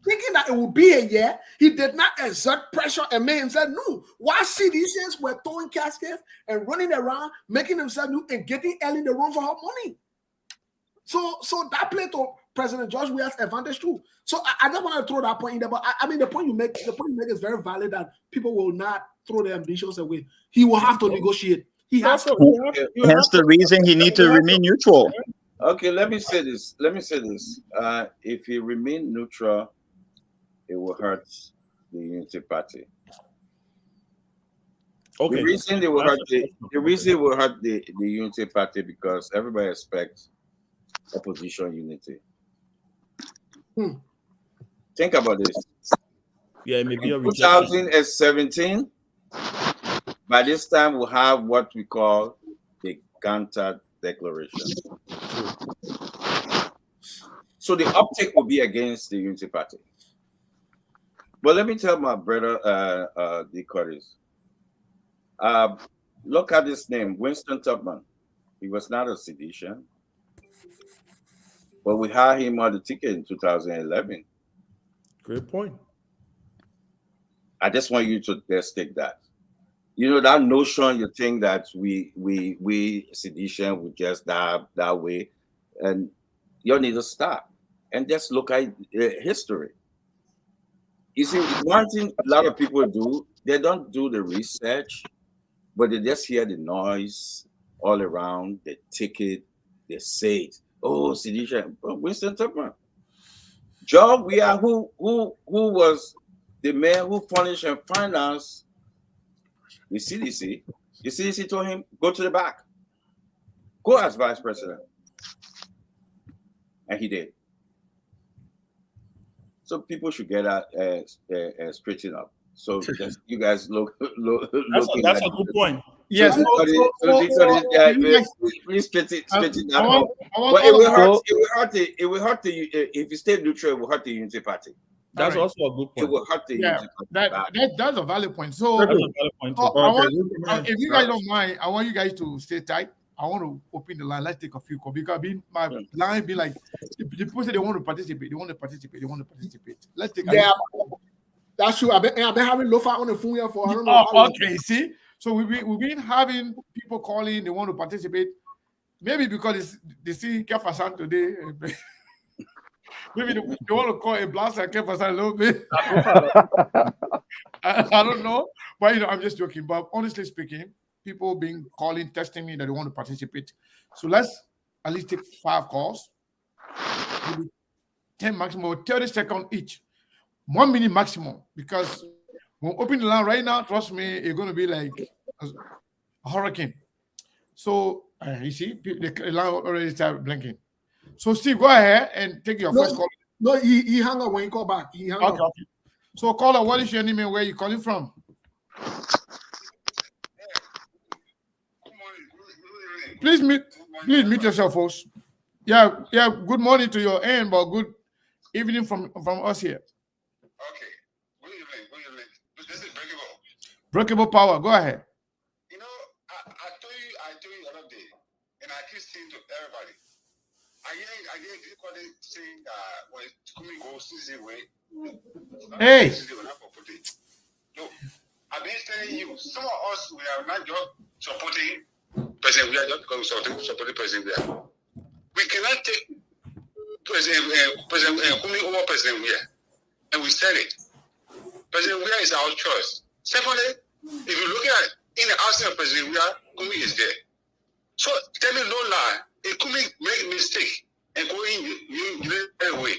thinking that it would be a year. He did not exert pressure and made himself new. Why CDCs were throwing caskets and running around, making themselves new and getting Ellen the room for her money. So that played to President George Weah's advantage too. So I don't want to throw that point in there, but I mean the point you make is very valid that people will not throw their ambitions away. He will have to negotiate. He has to. Hence the reason he need to remain neutral. Okay, let me say this. If he remain neutral, it will hurt the Unity Party. Okay. The reason it will hurt the Unity Party because everybody expects opposition unity. Think about this. Yeah, maybe in 2017, by this time we'll have what we call the Ganta Declaration. So the uptake will be against the Unity Party. But let me tell my brother, D. Curtis, look at this name, Winston Tubman. He was not a sedition, but we had him on the ticket in 2011. Great point. I just want you to just take that. You know, that notion, you think that we sedition would just die that way, and you need to stop and just look at history. You see, one thing a lot of people do, they don't do the research, but they just hear the noise all around, they take it, they say it. Oh, sedition. Oh, Winston Tubman. George Weah, who was the man who furnished and financed the CDC. The CDC told him, go to the back. Go as vice president. And he did. So people should get out straightened up. So just, you guys look that's a good point. Yes. Please split it up. But it will hurt if you stay neutral, it will hurt the Unity Party. That's also a good point. It will hurt the Unity Party. That's a valid point. So, That's a valid point. if you guys don't mind, I want you guys to stay tight. I want to open the line. Let's take a few calls because my line be like the people say they want to participate. Let's take. That's true. I've been having Lofa on the phone here for I don't know. Okay, see. So we've been having people calling. They want to participate. Maybe because they see Kefasan today. Maybe they want to call a blast like Kefasan a little bit. I don't know, but I'm just joking. But honestly speaking, people been calling, testing me that they want to participate. So let's at least take 5 calls, maybe 10 maximum, 30 seconds each, 1 minute maximum. Because when we open the line right now, trust me, it's going to be like a hurricane. So you see, the line already started blinking. So Steve, go ahead and take your first call. No, he hung up when he called back. He hung up. Okay. So caller, what is your name and where are you calling from? Please mute yourself, folks. Yeah. Good morning to your end, but good evening from us here. Okay. Good evening. This is Breakable. Breakable Power. Go ahead. You know, I told you the other day, and I keep saying to everybody, I hear everybody saying that when it's coming go CC way. Hey. No, I've been telling you, some of us we are not just supporting President Weah just because we supporting President Weah. We cannot take President Kumi over President Weah, and we said it. President Weah is our choice. Secondly, if you look at in the absence of President Weah, Kumi is there. So tell me no lie. If Kumi make a mistake and go in your way,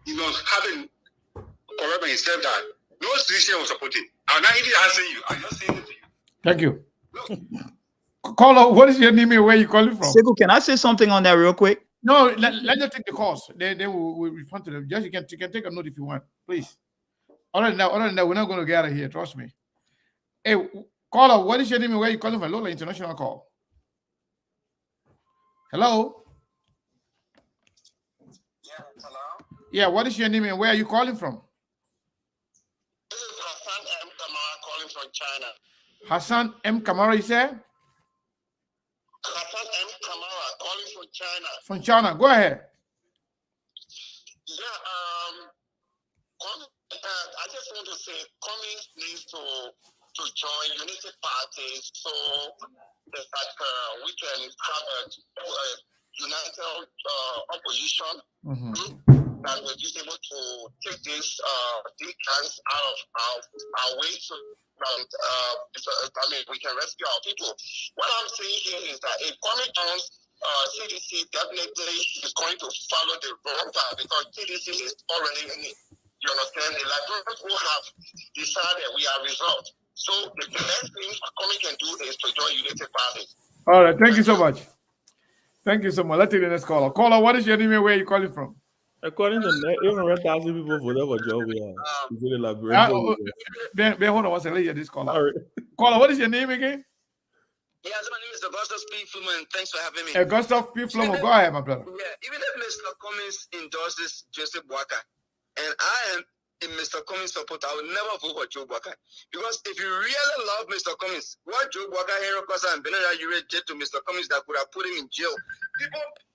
you know, having correct himself that no solution was supporting. I'm not even answering you. I'm just saying it to you. Thank you. Caller, what is your name and where you calling from? Sekou, can I say something on that real quick? No, let's just take the calls. Then we'll respond to them. Just you can take a note if you want, please. Other than that, we're not going to get out of here. Trust me. Hey, caller, what is your name and where you calling from? Lola International call. Hello. Yeah, hello. Yeah, what is your name and where are you calling from? This is Hassan M. Kamara calling from China. Hassan M. Kamara, you said? Hassan M. Kamara calling from China. From China. Go ahead. Yeah, just want to say, Cummings needs to join Unity Party so that we can have a united opposition group that will be able to take these guys out of our way so we can rescue our people. What I'm saying here is that if Kwame Jones CDC definitely is going to follow the wrong path because CDC is already in it. You understand? The Liberians who have decided we are resolved. So the best thing Kwame can do is to join Unity Party. All right, thank you so much. Thank you so much. Let's take the next caller. Caller, what is your name and where are you calling from? According to net, 800,000 people voted for Joe. Is it a Liberian? Ben, hold on one second. Let's hear this caller. All right. Caller, what is your name again? Yes, my name is Augustus P. Fluman. Thanks for having me. Augustus P. Fluman. Go ahead, my brother. Yeah, even if Mr. Cummings endorses Joseph Boakai, and I am a Mr. Cummings supporter, I will never vote for Joe Boakai. Because if you really love Mr. Cummings, what Joe Boakai, Henry Kosa, and Benada Ure did to Mr. Cummings that could have put him in jail,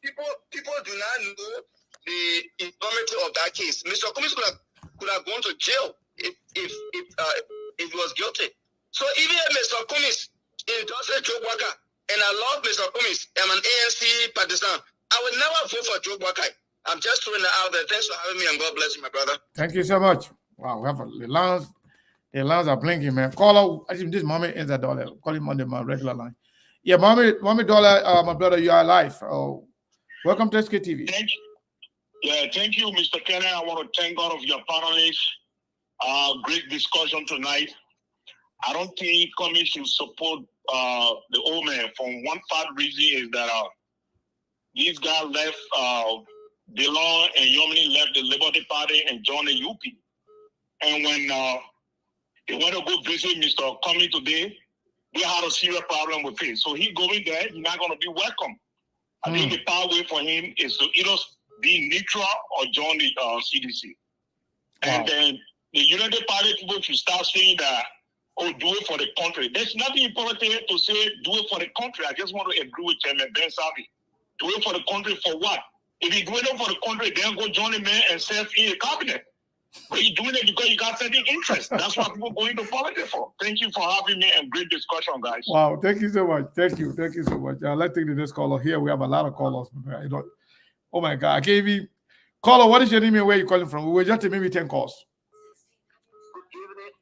people do not know the infirmity of that case. Mr. Cummings could have gone to jail if he was guilty. So even if Mr. Cummings endorses Joe Boakai, and I love Mr. Cummings, I'm an ANC partisan, I will never vote for Joe Boakai. I'm just throwing that out there. Thanks for having me, and God bless you, my brother. Thank you so much. Wow, we have the lines are blinking, man. Caller, I think this Mommy is a dollar. Call him on my regular line. Yeah, Mommy Dollar, my brother, you are live. Welcome to SKTV. Thank you. Yeah, thank you, Mr. Kenny. I want to thank all of your panelists. Great discussion tonight. I don't think Cummings should support the old man. From one part reason is that these guys left, DeLong and Yomini left the Liberty Party and joined the UP. And when they went to go visit Mr. Cummings today, they had a serious problem with it. So he going there, he's not going to be welcome. I think the pathway for him is to either be neutral or join the CDC. And then the United Party people should start saying that, oh, do it for the country. There's nothing important to say, do it for the country. I just want to agree with Chairman Ben Savi. Do it for the country for what? If you're doing it for the country, then go join the man and serve in the cabinet. But you're doing it because you got certain interest. That's what people go into politics for. Thank you for having me and great discussion, guys. Wow, thank you so much. Thank you so much. Let's take the next caller here. We have a lot of callers. Oh my God, I can't even. Caller, what is your name and where are you calling from? We were just maybe 10 calls. Good evening.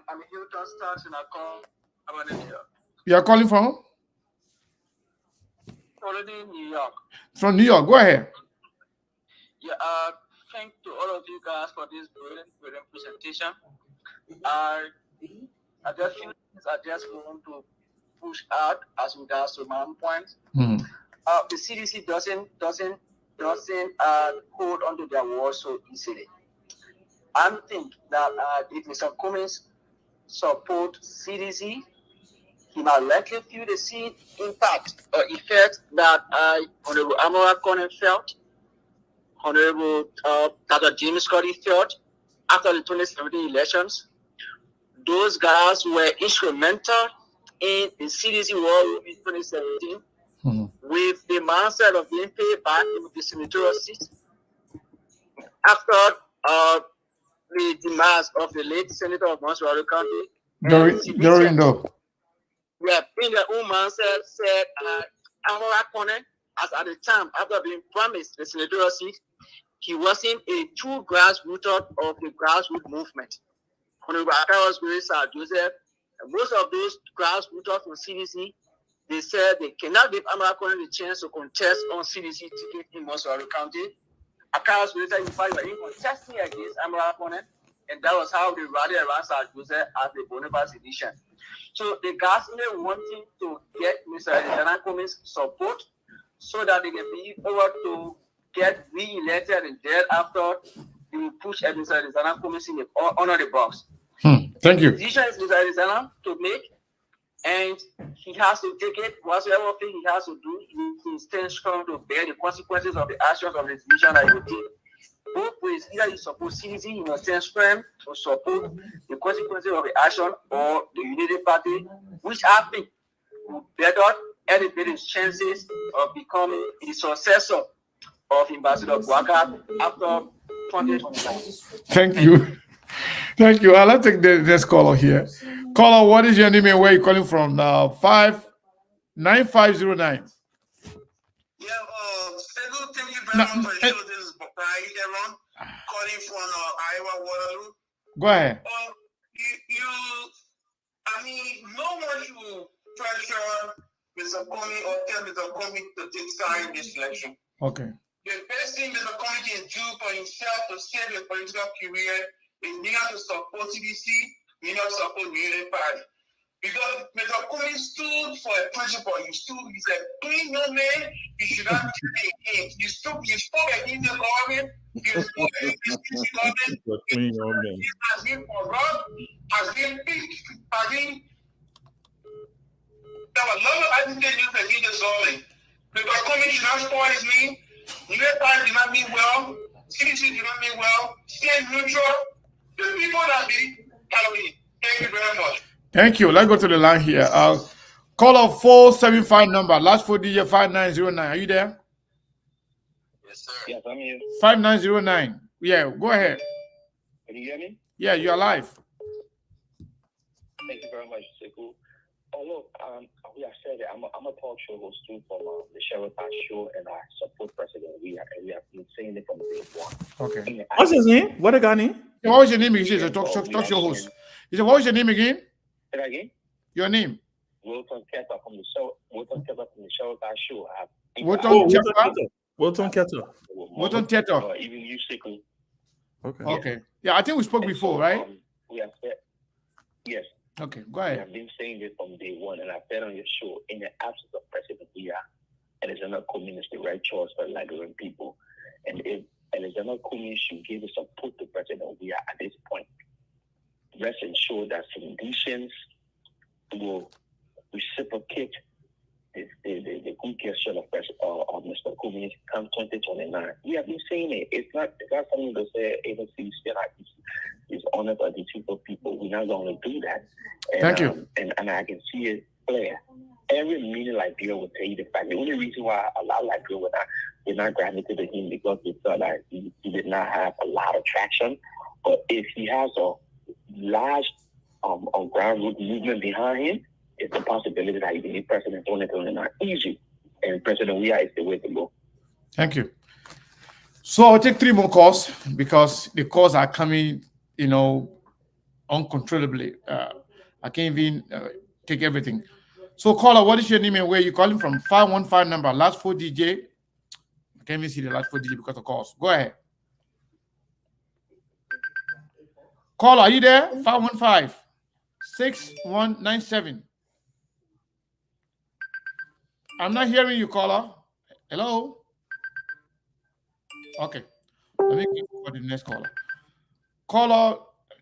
I'm Hilton Starks and I call about New York. You are calling from? Already in New York. From New York. Go ahead. Yeah, thank to all of you guys for this brilliant presentation. I just want to push out as regards to my own point. The CDC doesn't hold onto their words so easily. I think that if Mr. Cummings support CDC, he might likely feel the same impact or effect that Honorable Amara Conan felt, Honorable Dr. James Scotty felt after the 2017 elections. Those guys were instrumental in the CDC war in 2017 with the mindset of being paid back with the senatorial seat after the demise of the late senator of Montreal County. During the yeah, in their own mindset said Amara Conan, as at the time after being promised the senatorial seat, he wasn't a true grassroots of the grassroots movement. Honorable Akawas Grace Joseph, and most of those grassroots from CDC, they said they cannot give Amara Conan the chance to contest on CDC ticket in Montreal County. Akawas Grace, in fact, were contesting against Amara Conan, and that was how they rallied around Joseph as the Boniface edition. So the guys were wanting to get Mr. Alexander Cummings support so that they can be able to get re-elected, and thereafter they will push Mr. Alexander Cummings in the honor the box. Thank you. The decision is Mr. Alexander to make, and he has to take it. Whatever thing he has to do, he stands strong to bear the consequences of the actions of the decision that he did. Both ways, either you support CDC, you must stand strong to support the consequences of the action, or the Unity Party, which I think would better elevate his chances of becoming the successor of Ambassador Boakai after 2025. Thank you. Thank you. Let's take the next caller here. Caller, what is your name and where are you calling from? 59509. Yeah, Sego, thank you very No, much for the show. This is Bakai Deron, calling from Iowa Waterloo. Go ahead. I mean, no one should pressure Mr. Comey or tell Mr. Comey to take side in this election. Okay. The best thing Mr. Comey can do for himself to save his political career is neither to support CDC, neither to support the Unity Party. Because Mr. Comey stood for a principle. He said, clean your man, you should not do it again. You spoke against the government, you spoke against the government. Clean your man. It has been corrupt, has been big, has been. There were a lot of agitators against the government. Mr. Comey should not spoil his name. Unity Party did not mean well. CDC did not mean well. Stay neutral. The people that be Halloween. Thank you very much. Thank you. Let's go to the line here. Caller 475 number. Last 4 digit 5909. Are you there? Yes, sir. Yes, I'm here. 5909. Yeah, go ahead. Can you hear me? Yeah, you're alive. Thank you very much, Sekou. Oh, look, we have said it. I'm a talk show host too from the Sheriff Show, and I support President. We have been saying it from day one. Okay. And What's his name? What the guy name? What was your name? He says a talk show host. He said, what was your name again? Say that again? Your name? Wilton Keta from the show. Wilton Keta from the Sheriff Show. Wilton Ketter. Wilton Theater. Even you, Sekou. Okay. Okay. Yeah, I think we spoke before, right? We have said, yes. Okay, go I ahead. have been saying this from day one, and I said on your show, in the absence of President Weah, Alexander Cummings is the right choice for Liberian people. And if Alexander Cummings should give his support to President Weah at this point, rest assured that Sindicians will reciprocate the good gesture of Mr. Cummings come 2029. We have been saying it. It's not something to say agencies still like is honored by the people. We're not going to do that. And, Thank you. And I can see it clear. Every meeting Liberia will tell you the fact. The only reason why a lot of Liberia did not gravitate to him because they thought that he did not have a lot of traction. But if he has a large groundroot movement behind him, it's a possibility that he can be president 2029 easy. And President Weah is the way to go. Thank you. So I'll take 3 more calls because the calls are coming, uncontrollably. I can't even take everything. So caller, what is your name and where are you calling from? 515 number, last 4 DJ. I can't even see the last 4 DJ because of calls. Go ahead. Caller, are you there? 515-6197. I'm not hearing you, caller. Hello? Okay. Let me go for the next caller. Caller,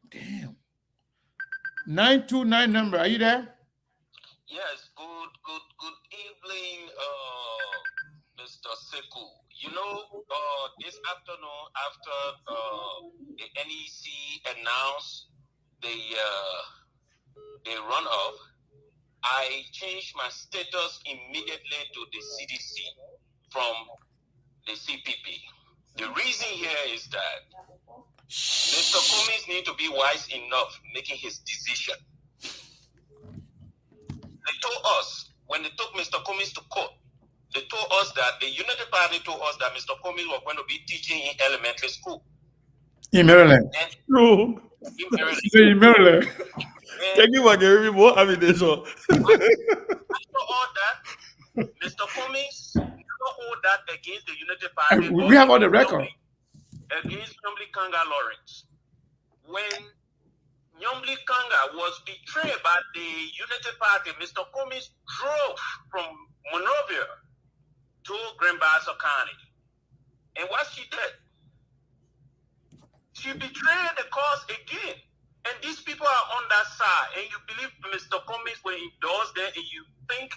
damn. 929 number. Are you there? Yes, good evening, Mr. Sekou. This afternoon after the NEC announced the runoff, I changed my status immediately to the CDC from the CPP. The reason here is that Mr. Cummings needs to be wise enough making his decision. They told us, when they took Mr. Cummings to court, they told us that the Unity Party told us that Mr. Cummings was going to be teaching in elementary school. In Maryland. True. In Maryland. Thank you for giving me more evidence. After all that, Mr. Cummings never hold that against the Unity Party. We have on the record. Against Nyomli Kanga Lawrence. When Nyomli Kanga was betrayed by the Unity Party, Mr. Cummings drove from Monrovia to Grand Bassa County. And what she did, she betrayed the cause again. And these people are on that side. And you believe Mr. Cummings will endorse them, and you think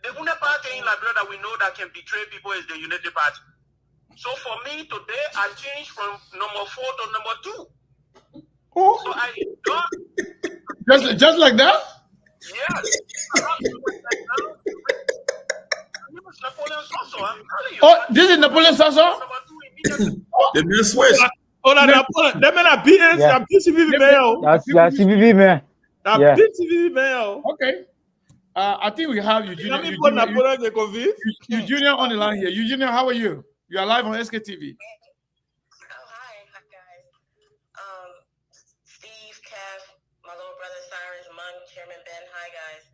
the only party in Liberia that we know that can betray people is the Unity Party. So for me today, I changed from number 4 to number 2. Oh. So I endorse. Just like that? Yes. Napoleon Soso, I'm telling you. Oh, this is Napoleon Soso? The new switch. Hold on, that man are beating Yeah. CVV man. That's CVV, man. Yeah. CVV man. Okay. I think we have Eugenia on the line here. Eugenia, how are you? You are live on SKTV. Oh, hi guys. Steve, Kev, my little brother Cyrus, Monk, Chairman Ben. Hi guys.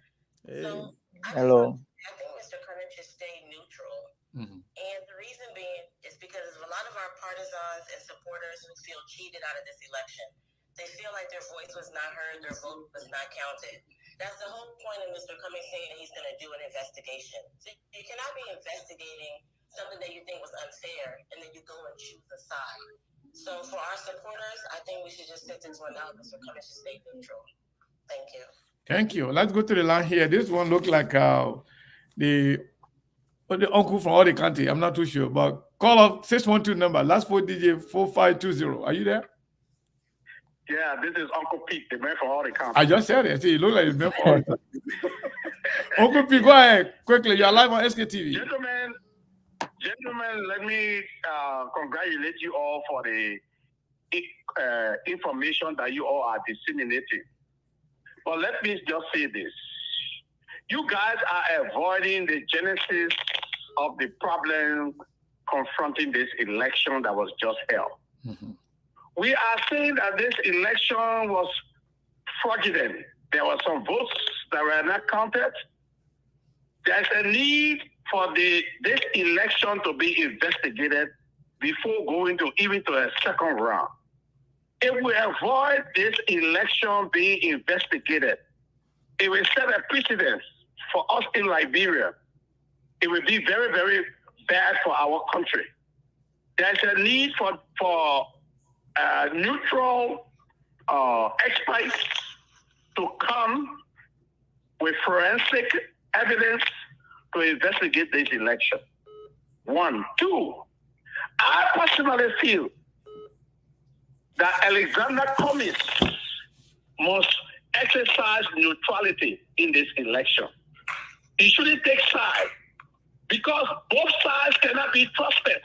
Hey. So Hello. I think Mr. Cummings should stay neutral. Mm-hmm. And the reason being is because a lot of our partisans and supporters who feel cheated out of this election. They feel like their voice was not heard, their vote was not counted. That's the whole point of Mr. Cummings saying that he's going to do an investigation. So you cannot be investigating something that you think was unfair, and then you go and choose a side. So for our supporters, I think we should just sit this one out. Mr. Cummings should stay neutral. Thank you. Thank you. Let's go to the line here. This one look like the uncle from all the country. I'm not too sure, but call up 612 number, last 4 DJ 4520. Are you there? Yeah, this is Uncle Pete, the man for all the country. I just said it. See, you look like the man for all the country. Uncle Pete, go ahead quickly. You are live on SKTV. Gentlemen, let me congratulate you all for the information that you all are disseminating. But let me just say this. You guys are avoiding the genesis of the problem confronting this election that was just held. Mm-hmm. We are saying that this election was fraudulent. There were some votes that were not counted. There's a need for this election to be investigated before going to even to a second round. If we avoid this election being investigated, it will set a precedent for us in Liberia. It will be very, very bad for our country. There's a need for neutral experts to come with forensic evidence to investigate this election. 1. 2, I personally feel that Alexander Cummings must exercise neutrality in this election. He shouldn't take sides because both sides cannot be trusted.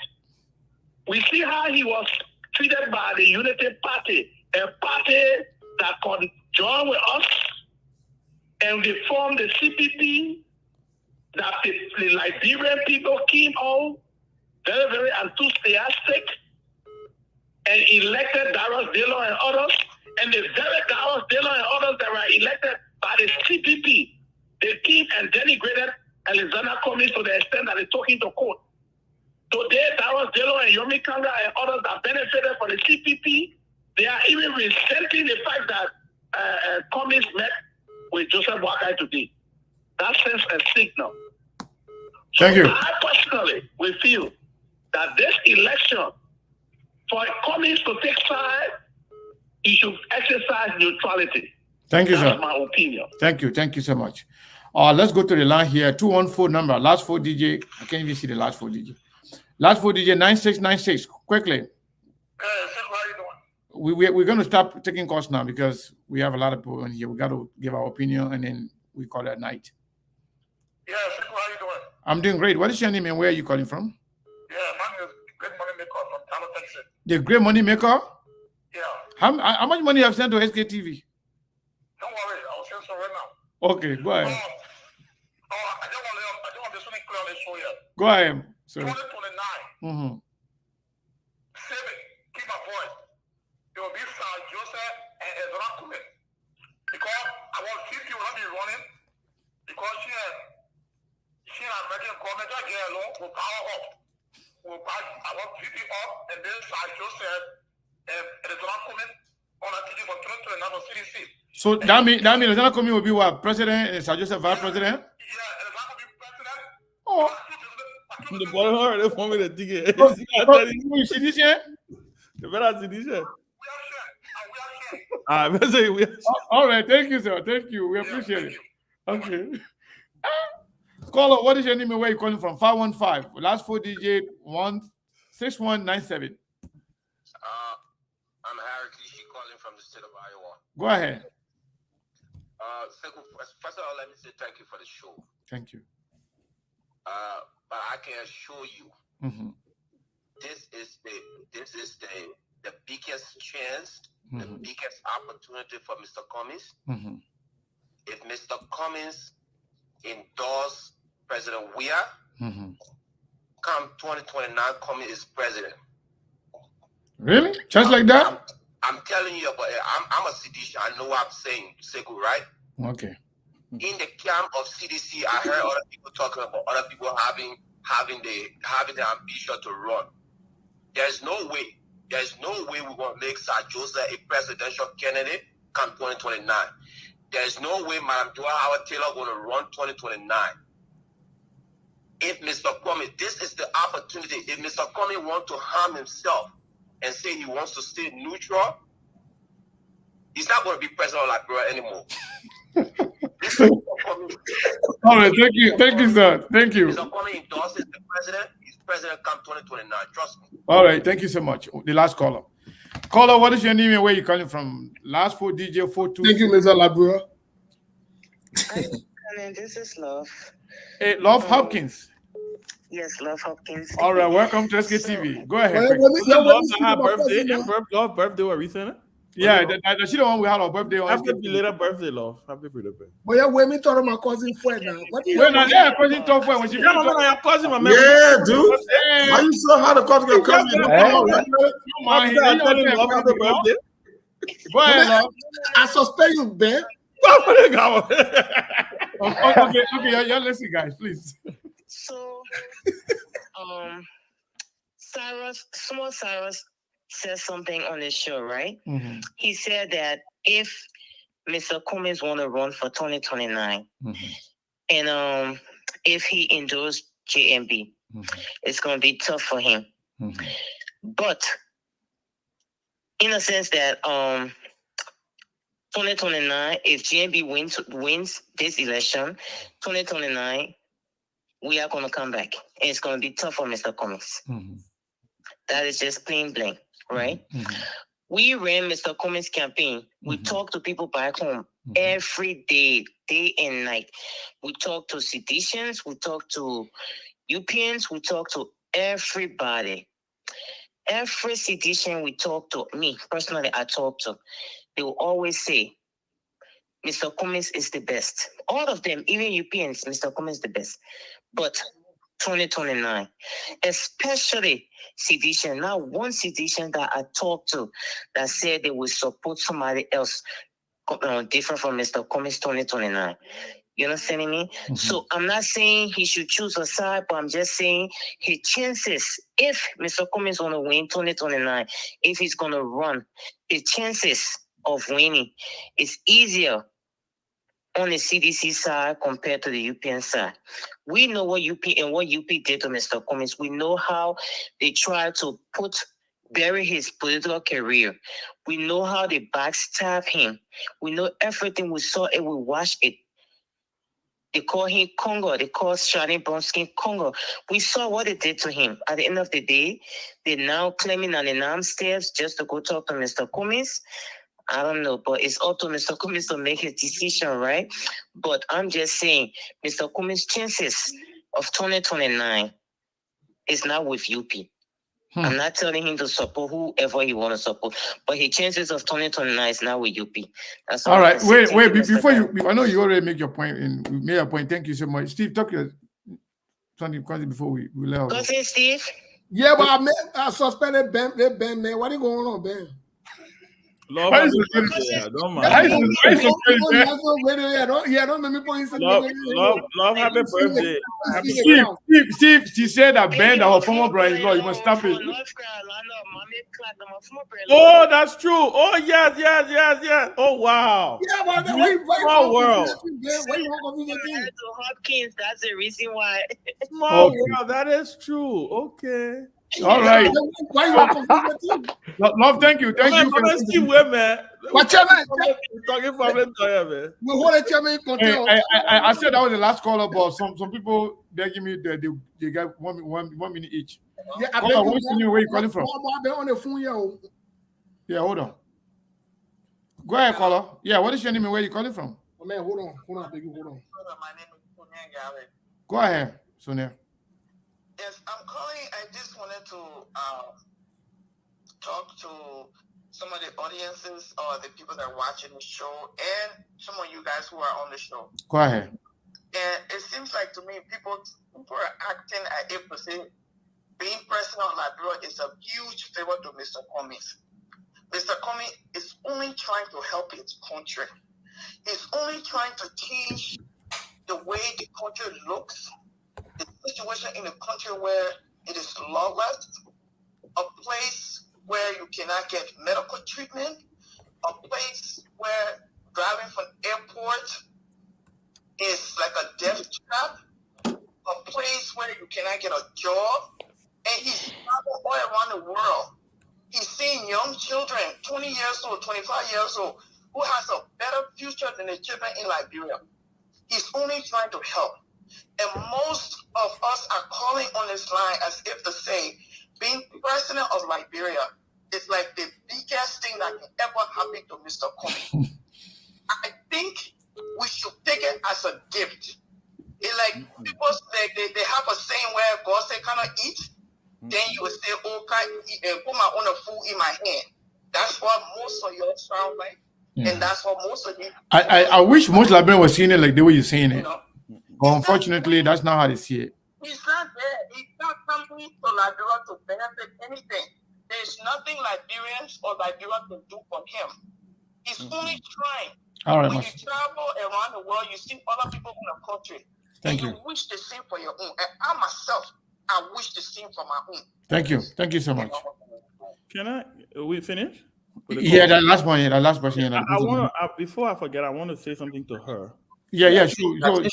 We see how he was treated by the Unity Party, a party that could join with us, and they formed the CPP that the Liberian people came on very, very enthusiastic and elected Darius Dillon and others, and the very Darius Dillon and others that were elected by the CPP, they came and denigrated Alexander Cummings to the extent that they took him to court. Today, Darius Dillon and Yomi Kanga and others that benefited from the CPP, they are even resenting the fact that Cummings met with Joseph Boakai today. That sends a signal. Thank you. I personally will feel that this election, for Cummings to take side, he should exercise neutrality. Thank you, That's sir. my opinion. Thank you. Thank you so much. Let's go to the line here. 214 number, last 4 DJ. I can't even see the last 4 DJ. Last 4 DJ 9696. Quickly. We're going to stop taking calls now because we have a lot of people in here. We got to give our opinion and then we call it a night. Yeah, how are you doing? I'm doing great. What is your name and where are you calling from? Yeah, my name is Great Money Maker from Tyler, Texas. The Great Money Maker? Yeah. How much money have you sent to SKTV? Don't worry, I'll send some right now. Okay, go ahead. I don't want to be clear on this show yet. Go ahead. So, 2029. mm-hmm. Save it. Keep my voice. It will be Sir Joseph and Ezra Kumet. Because I want 50 will not be running. Because she and American government are getting along will power up. I want 50 up and then Sir Joseph and Ezra Kumet on a ticket for 2029 for CDC. So that means Ezra Kumet will be what? President and Sir Joseph Vice President? Yeah, Ezra will be president. Oh. The boy heard it for me to dig it. You see this here? You better see this here. All right, thank you, sir. Thank you. We appreciate it. Okay. Caller, what is your name and where are you calling from? 515. Last 4 DJ 16197. I'm Harry Kishi calling from the state of Iowa. Go ahead. First of all, let me say thank you for the show. Thank you. But I can assure you, mm-hmm. this is the the biggest chance, the biggest opportunity for Mr. Cummings. If Mr. Cummings endorse President Weah, come 2029, Cummings is president. Really? Just like that? I'm telling you, but I'm a CDC. I know what I'm saying, Sekou, right? Okay. In the camp of CDC, I heard other people talking about other people having the ambition to run. There's no way we're gonna make Sir Joseph a presidential candidate come 2029. There's no way Madam Joa Howard Taylor gonna run 2029. If Mr. Cummings, this is the opportunity. If Mr. Cummings wants to harm himself and say he wants to stay neutral, he's not going to be president of Liberia anymore. All right, thank you, sir. Thank you. Mr. Cummings endorses the president. He's president come 2029. Trust me. All right, thank you so much. The last caller. Caller, what is your name and where you calling from? Last 4 DJ 42. Thank you, Mr. Labura. This is Love. Hey, Love Hopkins. Yes, Love Hopkins. All right, welcome to SK TV. Go ahead. Love birthday or recent? Yeah, she the one we had our birthday on. Happy belated birthday, Love. Happy birthday. But yeah, when me talking my cousin friend now. Wait, now yeah, cousin talk friend when she Yeah, dude. Why you so hard to call your cousin? Go ahead, Love. I suspect you, Ben. Okay, yeah, listen, guys, please. So, Cyrus said something on the show, right? He said that if Mr. Cummings want to run for 2029, and if he endorsed JMB, it's going to be tough for him. But in a sense that 2029, if JMB wins this election, 2029, we are going to come back. And it's going to be tough for Mr. Cummings. That is just plain blank, right? We ran Mr. Cummings' campaign. We talk to people back home every day, day and night. We talk to citizens, we talk to UPNs, we talk to everybody. Every citizen we talk to, me personally, I talk to, they will always say, Mr. Cummings is the best. All of them, even UPNs, Mr. Cummings is the best. But 2029, especially citizen, not one citizen that I talked to that said they will support somebody else different from Mr. Cummings 2029. You understand me? So I'm not saying he should choose a side, but I'm just saying his chances, if Mr. Cummings want to win 2029, if he's going to run, his chances of winning is easier on the CDC side compared to the UPN side. We know what UP did to Mr. Cummings. We know how they tried to bury his political career. We know how they backstab him. We know everything. We saw it. We watched it. They call him Congo. They call Shani Bronsky Congo. We saw what they did to him. At the end of the day, they're now claiming on the NAM steps just to go talk to Mr. Cummings. I don't know, but it's up to Mr. Cummings to make his decision, right? But I'm just saying, Mr. Cummings' chances of 2029 is not with UP. I'm not telling him to support whoever he want to support, but his chances of 2029 is not with UP. That's all right. Wait, before you, I know you already make your point, and we made a point. Thank you so much, Steve. Talk your something before we let go. Say, Steve. Yeah, but I suspended Ben, man. What is going on, Ben? Love, don't mind. Don't make me point. Love, happy birthday. Steve, she said that Ben, our former brother-in-law, you must stop it. Oh, that's true. Oh, yes. Oh, wow. Yeah, but small world. Hopkins, that's the reason why. Small world, that is true. Okay. All right. Love, thank you. Thank you. Man. What chairman? Talking from the man. We hold a chairman. I said that was the last caller, but some people begging me that they got one minute each. Yeah, what's the new where you calling from? On the phone, yeah, hold on. Go ahead, caller. Yeah, what is your name and where you calling from? Oh, man, hold on, baby, hold on. My name is Sonia Gale. Go ahead, Sonia. Yes, I'm calling. I just wanted to talk to some of the audiences or the people that are watching the show and some of you guys who are on the show. Go ahead. And it seems like to me people are acting as if to say being president of Liberia is a huge favor to Mr. Cummings. Mr. Cummings is only trying to help his country. He's only trying to change the way the country looks, the situation in the country where it is lawless, a place where you cannot get medical treatment, a place where driving from airport is like a death trap, a place where you cannot get a job, and he's traveled all around the world. He's seeing young children, 20 years old, 25 years old, who has a better future than the children in Liberia. He's only trying to help. And most of us are calling on this line as if to say, being president of Liberia is like the biggest thing that can ever happen to Mr. Cummings. I think we should take it as a gift. It's like people, they have a saying where God say, "Can I eat?" Then you will say, "Oh, can I put my own food in my hand?" That's what most of you sound like. Yeah. And that's what most of you. I wish most Liberians were seeing it like the way you're saying it. But unfortunately, that's not how they see it. He's not there. He's not coming to Liberia to benefit anything. There's nothing Liberians or Liberia can do for him. He's only trying. All right, when you travel around the world, you see other people in the country. Thank and you. You wish the same for your own. And I myself, I wish the same for my own. Thank you. Thank you so much. Can we finish? Yeah, that last one. Yeah, that last person. I want to, before I forget, I want to say something to her. Yeah, sure. Let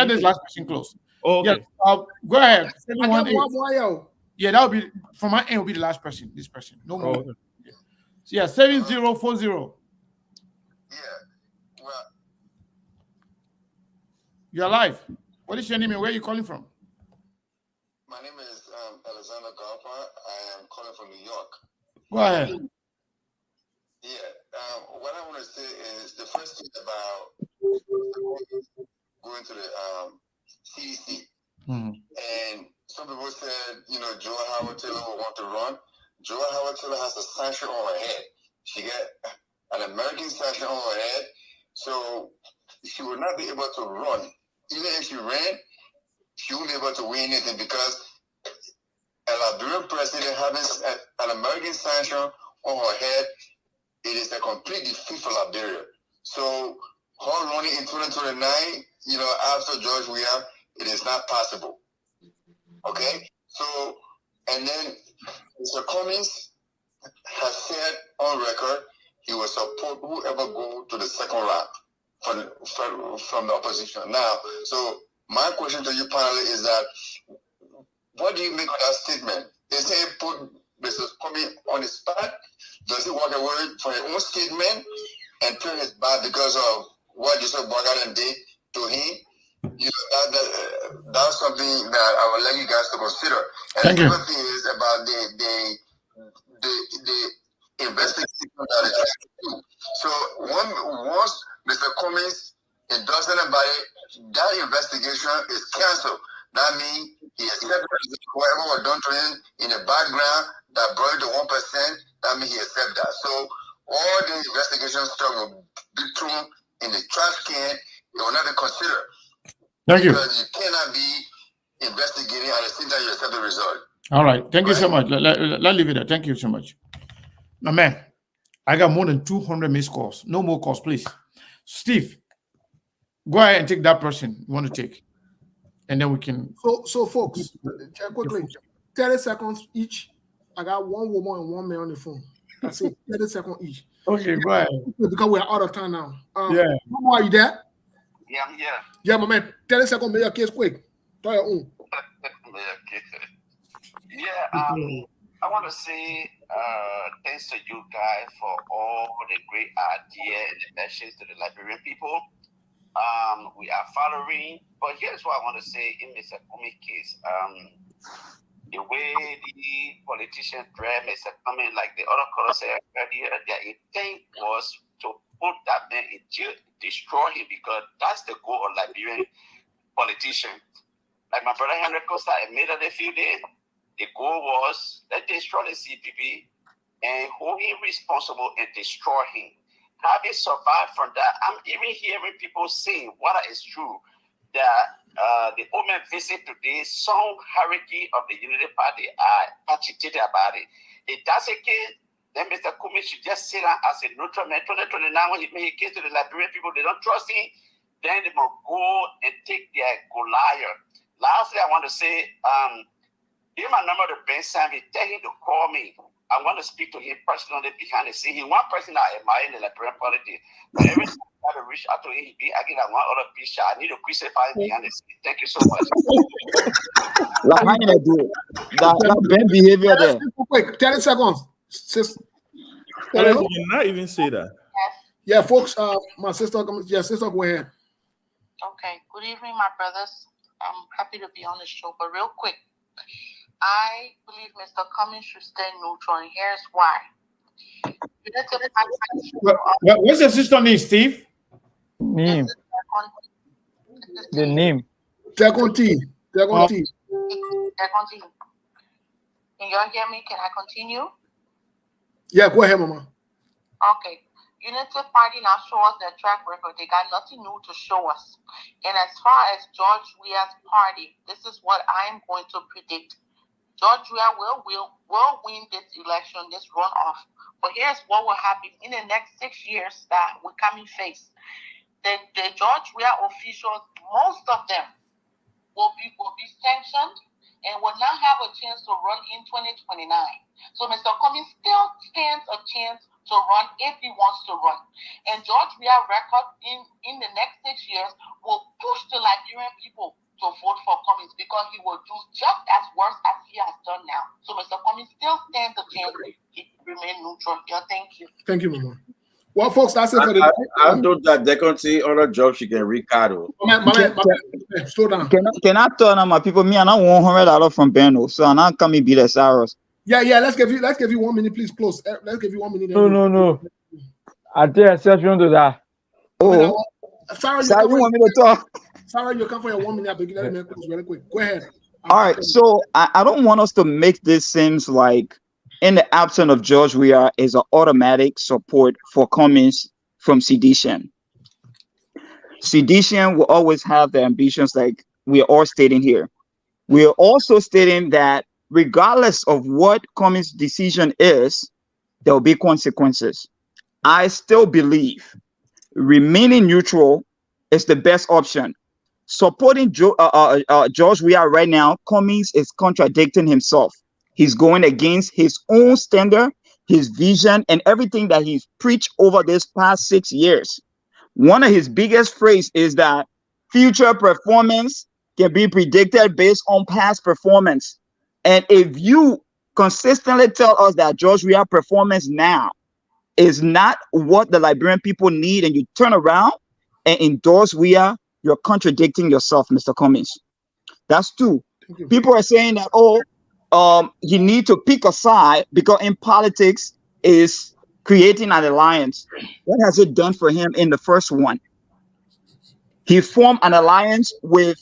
this last person close. Oh, okay. Yeah, go ahead. Yeah, that will be from my end. Will be the last person. This person, no more. Oh, okay. Yeah, 7040. Yeah. Well, you're live. What is your name and where are you calling from? My name is Alexander Garpa. I am calling from New York. Go ahead. Yeah. What I want to say is the first thing about going to the CDC. And some people said, Joe Howard Taylor will want to run. Joe Howard Taylor has a sanction on her head. She got an American sanction on her head. So she will not be able to run. Even if she ran, she won't be able to win anything because a Liberian president having an American sanction on her head, it is a complete defeat for Liberia. So her running in 2029, after George Weah, it is not possible. Okay? So, and then Mr. Cummings has said on record he will support whoever go to the second round from the opposition. Now, so my question to you, panel, is that what do you make of that statement? Is he put Mr. Cummings on the spot? Does he walk away from his own statement and turn his back because of what Joseph Boakai did to him? That's something that I would like you guys to consider. And the other thing is about the investigation that is trying to do. So once Mr. Cummings endorses anybody, that investigation is canceled. That means he accepted whatever was done to him in the background that brought it to 1%. That means he accepted that. So all the investigation stuff will be thrown in the trash can. It will not be considered. Thank you. Because you cannot be investigating at the same time you accept the result. All right. Thank you so much. Let's leave it there. Thank you so much. Now, man, I got more than 200 missed calls. No more calls, please. Steve, go ahead and take that person you want to take. And then we can. So folks, quickly, 30 seconds each. I got one woman and one man on the phone. That's it. 30 seconds each. Okay, go ahead. Because we're out of time now. Yeah. Mama, are you there? Yeah, I'm here. Yeah, my man. 30 seconds, make your case quick. Try your own. I want to say thanks to you guys for all the great ideas and the messages to the Liberian people. We are following, but here's what I want to say in Mr. Cummings' case. The way the politicians drag Mr. Cummings, like the other caller said earlier, their intent was to put that man in jail, destroy him, because that's the goal of Liberian politicians. Like my brother Henry Costa admitted a few days, The goal was let's destroy the CPP and hold him responsible and destroy him. Having survived from that, I'm even hearing people saying what is true, that the women visit today, some hierarchy of the Unity Party are agitated about it. If that's the case, then Mr. Kumi should just sit down as a neutral man. 2029, when he made a case to the Liberian people, they don't trust him, then they will go and take their Goliath. Lastly, I want to say, give my number to Ben Sammy, tell him to call me. I want to speak to him personally behind the scene. He's one person I admire in the Liberian politics. But every time I try to reach out to him, he be again at one other piece. I need to crucify him behind the scene. Thank you so much. Like, how you gonna do it? That Ben behavior there. Quick, 30 seconds. Sis. You cannot even say that. Yeah, folks, my sister, sister, go ahead. Okay, good evening, my brothers. I'm happy to be on the show, but real quick, I believe Mr. Cummings should stay neutral, and here's why. What's your sister name, Steve? Name. The name. Tegonti. Can y'all hear me? Can I continue? Yeah, go ahead, Mama. Okay. Unity Party now show us their track record. They got nothing new to show us. And as far as George Weah's party, this is what I'm going to predict. George Weah will win this election, this runoff. But here's what will happen in the next 6 years that we're coming face. The George Weah officials, most of them will be sanctioned and will not have a chance to run in 2029. So Mr. Cummings still stands a chance to run if he wants to run. And George Weah's record in the next 6 years will push the Liberian people to vote for Cummings because he will do just as worse as he has done now. So Mr. Cummings still stands a chance to remain neutral. Yeah, thank you. Thank you, Mama. Well, folks, that's it for the I know that they can see other jobs she can Ricardo. Slow down. Can I tell my people? Me, and I want $100 from Benno, so I'm not coming be the Saros. Yeah. Let's give you 1 minute, please. Close. Let's give you 1 minute. No. I take exception to that. Oh, Sarah, you want me to talk? Sarah, you come for your 1 minute. I'll let me close very quick. Go ahead. All right. So I don't want us to make this seems like in the absence of George Weah is an automatic support for Cummings from sedition. Sedition will always have the ambitions like we are all stating here. We are also stating that regardless of what Cummings' decision is, there will be consequences. I still believe remaining neutral is the best option. Supporting George Weah right now, Cummings is contradicting himself. He's going against his own standard, his vision, and everything that he's preached over this past 6 years. One of his biggest phrases is that future performance can be predicted based on past performance. And if you consistently tell us that George Weah's performance now is not what the Liberian people need, and you turn around and endorse Weah, you're contradicting yourself, Mr. Cummings. That's two. People are saying that, you need to pick a side because in politics is creating an alliance. What has it done for him in the first one? He formed an alliance with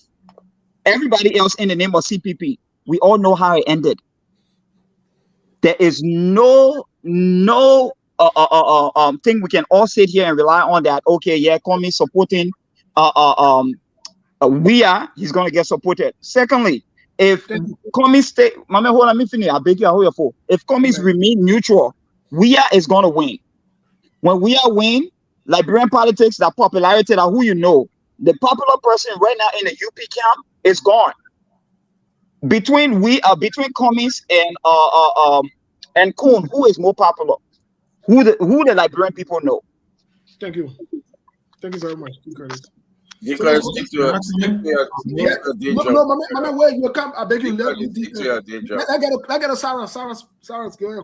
everybody else in the name of CPP. We all know how it ended. There is no thing we can all sit here and rely on that. Okay, yeah, Cummings supporting Weah, he's going to get supported. Secondly, if Cummings stay, if Cummings remain neutral, Weah is going to win. When Weah win, Liberian politics, that popularity, that who you know, the popular person right now in the UP camp is gone. Between Cummings and Kuhn, who is more popular? Who the Liberian people know? Thank you very much. Because wait, you come. I beg you. Let get a Sarah's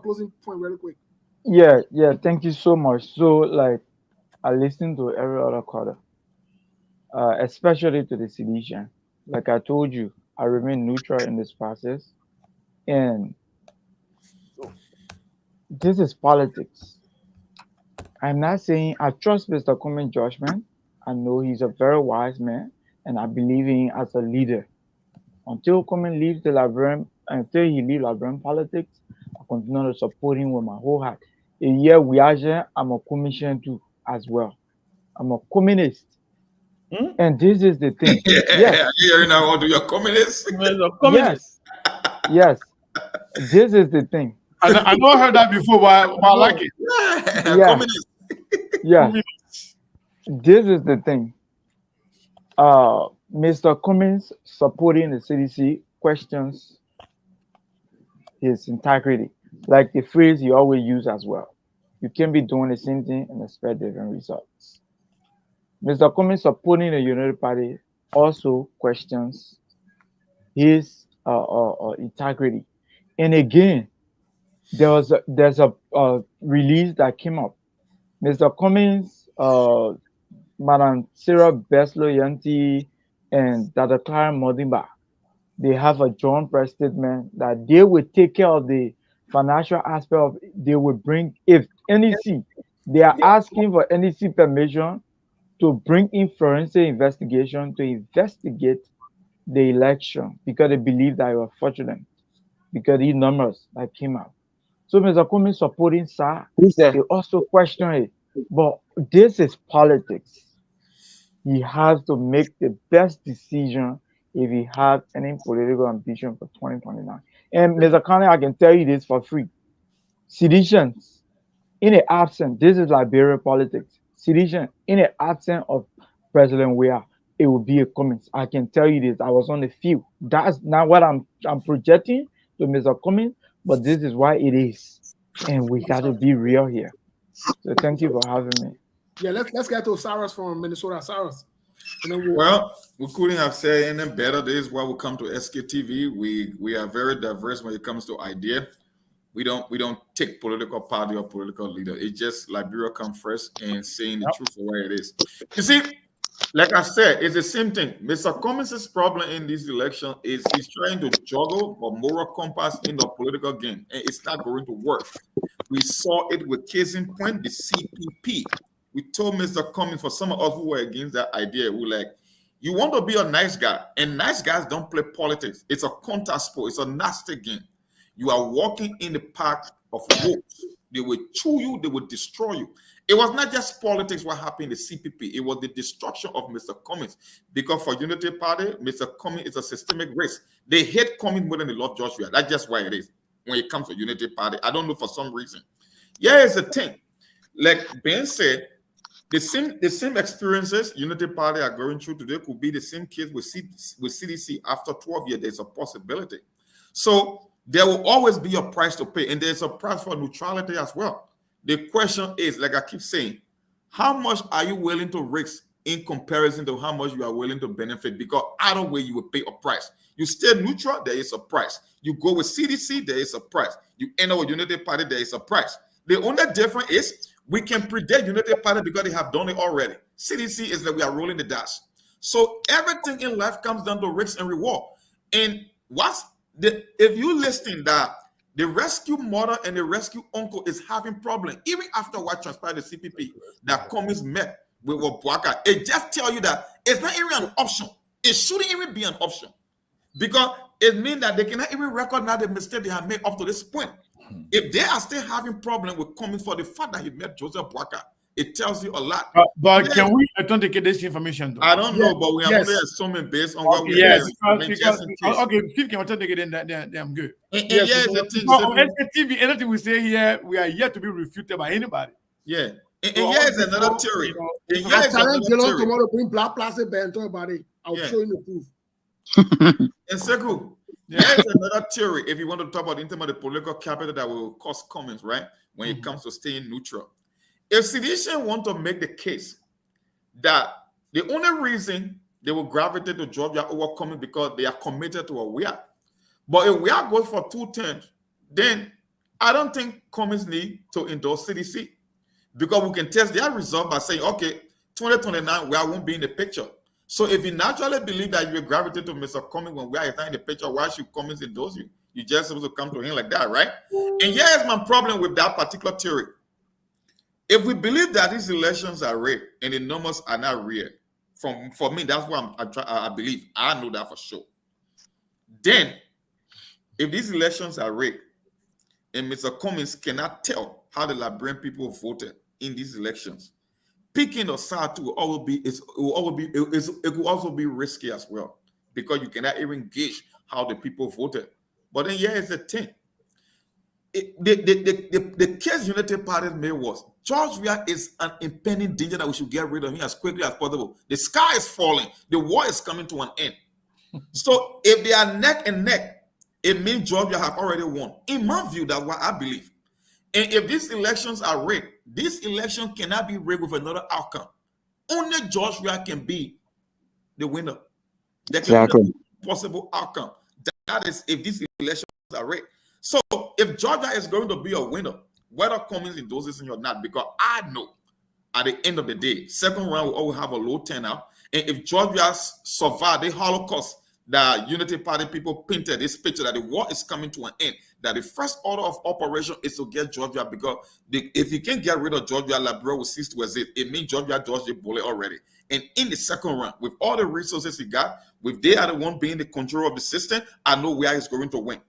closing point really quick. Yeah. Thank you so much. So, like, I listened to every other quarter, especially to the sedition. Like I told you, I remain neutral in this process, and this is politics. I'm not saying I trust Mr. Cummings' judgment. I know he's a very wise man, and I believe in him as a leader. Until Cummings leaves the Liberian until he leave Liberian politics, I continue to support him with my whole heart. And yeah, I'm a commission too as well. I'm a communist. And this is the thing. Yes. You know what? You're communist. Yes. Yes. This is the thing. I know I heard that before, but I like it. Yeah. Yeah. This is the thing. Mr. Cummings supporting the CDC questions his integrity. Like the phrase you always use as well. You can't be doing the same thing and expect different results. Mr. Cummings supporting the United Party also questions his integrity. And again, there's a release that came up. Mr. Cummings, Madam Sarah Beslo-Yanti, and Dr. Clara Modimba, they have a joint press statement that they will take care of the financial aspect of. They will bring, if NEC, they are asking for NEC permission to bring in forensic investigation to investigate the election because they believe that it was fraudulent because these numbers that came out. So Mr. Cummings supporting SAR, they also question it. But this is politics. He has to make the best decision if he has any political ambition for 2029. And Mr. Conley, I can tell you this for free. Seditions, in the absence, this is Liberia politics. Sedition, in the absence of President Weah, it will be a Cummings. I can tell you this. I was on the field. That's not what I'm projecting to Mr. Cummings, but this is why it is. And we got to be real here. So thank you for having me. Yeah, let's get to Cyrus from Minnesota. Cyrus. Well, we couldn't have said anything better. This is why we come to SKTV. We are very diverse when it comes to idea. We don't take political party or political leader. It's just Liberia come first and saying the truth for where it is. You see, like I said, it's the same thing. Mr. Cummings' problem in this election is he's trying to juggle a moral compass in the political game, and it's not going to work. We saw it with case in point, the CPP. We told Mr. Cummings, for some of us who were against that idea, we were like, you want to be a nice guy, and nice guys don't play politics. It's a contact sport. It's a nasty game. You are walking in the path of wolves. They will chew you. They will destroy you. It was not just politics what happened in the CPP. It was the destruction of Mr. Cummings. Because for Unity Party, Mr. Cummings is a systemic race. They hate Cummings more than they love Joshua. That's just why it is. When it comes to Unity Party, I don't know, for some reason. Yeah, it's a thing. Like Ben said, the same experiences Unity Party are going through today could be the same case with CDC after 12 years. There's a possibility. So there will always be a price to pay, and there's a price for neutrality as well. The question is, like I keep saying, how much are you willing to risk in comparison to how much you are willing to benefit? Because either way, you will pay a price. You stay neutral, there is a price. You go with CDC, there is a price. You enter with Unity Party, there is a price. The only difference is we can predict Unity Party because they have done it already. CDC is that we are rolling the dice. So everything in life comes down to risk and reward. And if you listen that the rescue mother and the rescue uncle is having problems, even after what transpired the CPP, that Cummings met with Wabwaka, it just tells you that it's not even an option. It shouldn't even be an option. Because it means that they cannot even recognize the mistake they have made up to this point. If they are still having problems with Cummings for the fact that he met Joseph Boakai, it tells you a lot. But can we authenticate this information, though? I don't know, but we are only assuming based on what we hear. Okay, if you can authenticate it, then I'm good. SKTV, anything we say here, we are yet to be refuted by anybody. Yeah. And here is another theory. Tomorrow bring black plastic band, talk about it. I'll show you the proof. And Sekou, there's another theory. If you want to talk about the political capital that will cause comments, right? When it comes to staying neutral. If Sedition want to make the case that the only reason they will gravitate to Georgia over Cummings because they are committed to a Weah. But if Weah goes for 2 terms, then I don't think Cummings need to endorse CDC because we can test their result by saying, okay, 2029, Weah won't be in the picture. So if you naturally believe that you will gravitate to Mr. Cummings when Weah is not in the picture, why should Cummings endorse you? You just supposed to come to him like that, right? And here's my problem with that particular theory. If we believe that these elections are rigged and the numbers are not real, for me, that's what I believe. I know that for sure. Then if these elections are rigged and Mr. Cummings cannot tell how the Liberian people voted in these elections, picking a side will also be risky as well, because you cannot even gauge how the people voted. But then here is the thing. The case United Party made was George Weah is an impending danger that we should get rid of him as quickly as possible. The sky is falling. The war is coming to an end. So if they are neck and neck, it means George Weah have already won. In my view, that's what I believe. And if these elections are rigged, this election cannot be rigged with another outcome. Only George Weah can be the winner. There can be no possible outcome. That is if these elections are rigged. So if Georgia is going to be a winner, whether Cummings endorses him or not, because I know at the end of the day, second round will always have a low turnout. And if Georgia survived the Holocaust, the Unity Party people painted this picture that the war is coming to an end, that the first order of operation is to get Georgia, because if you can get rid of Georgia, Liberia will cease to exist. It means Georgia dodged the bullet already. And in the second round, with all the resources he got, with they are the one being the control of the system, I know where he's going to win.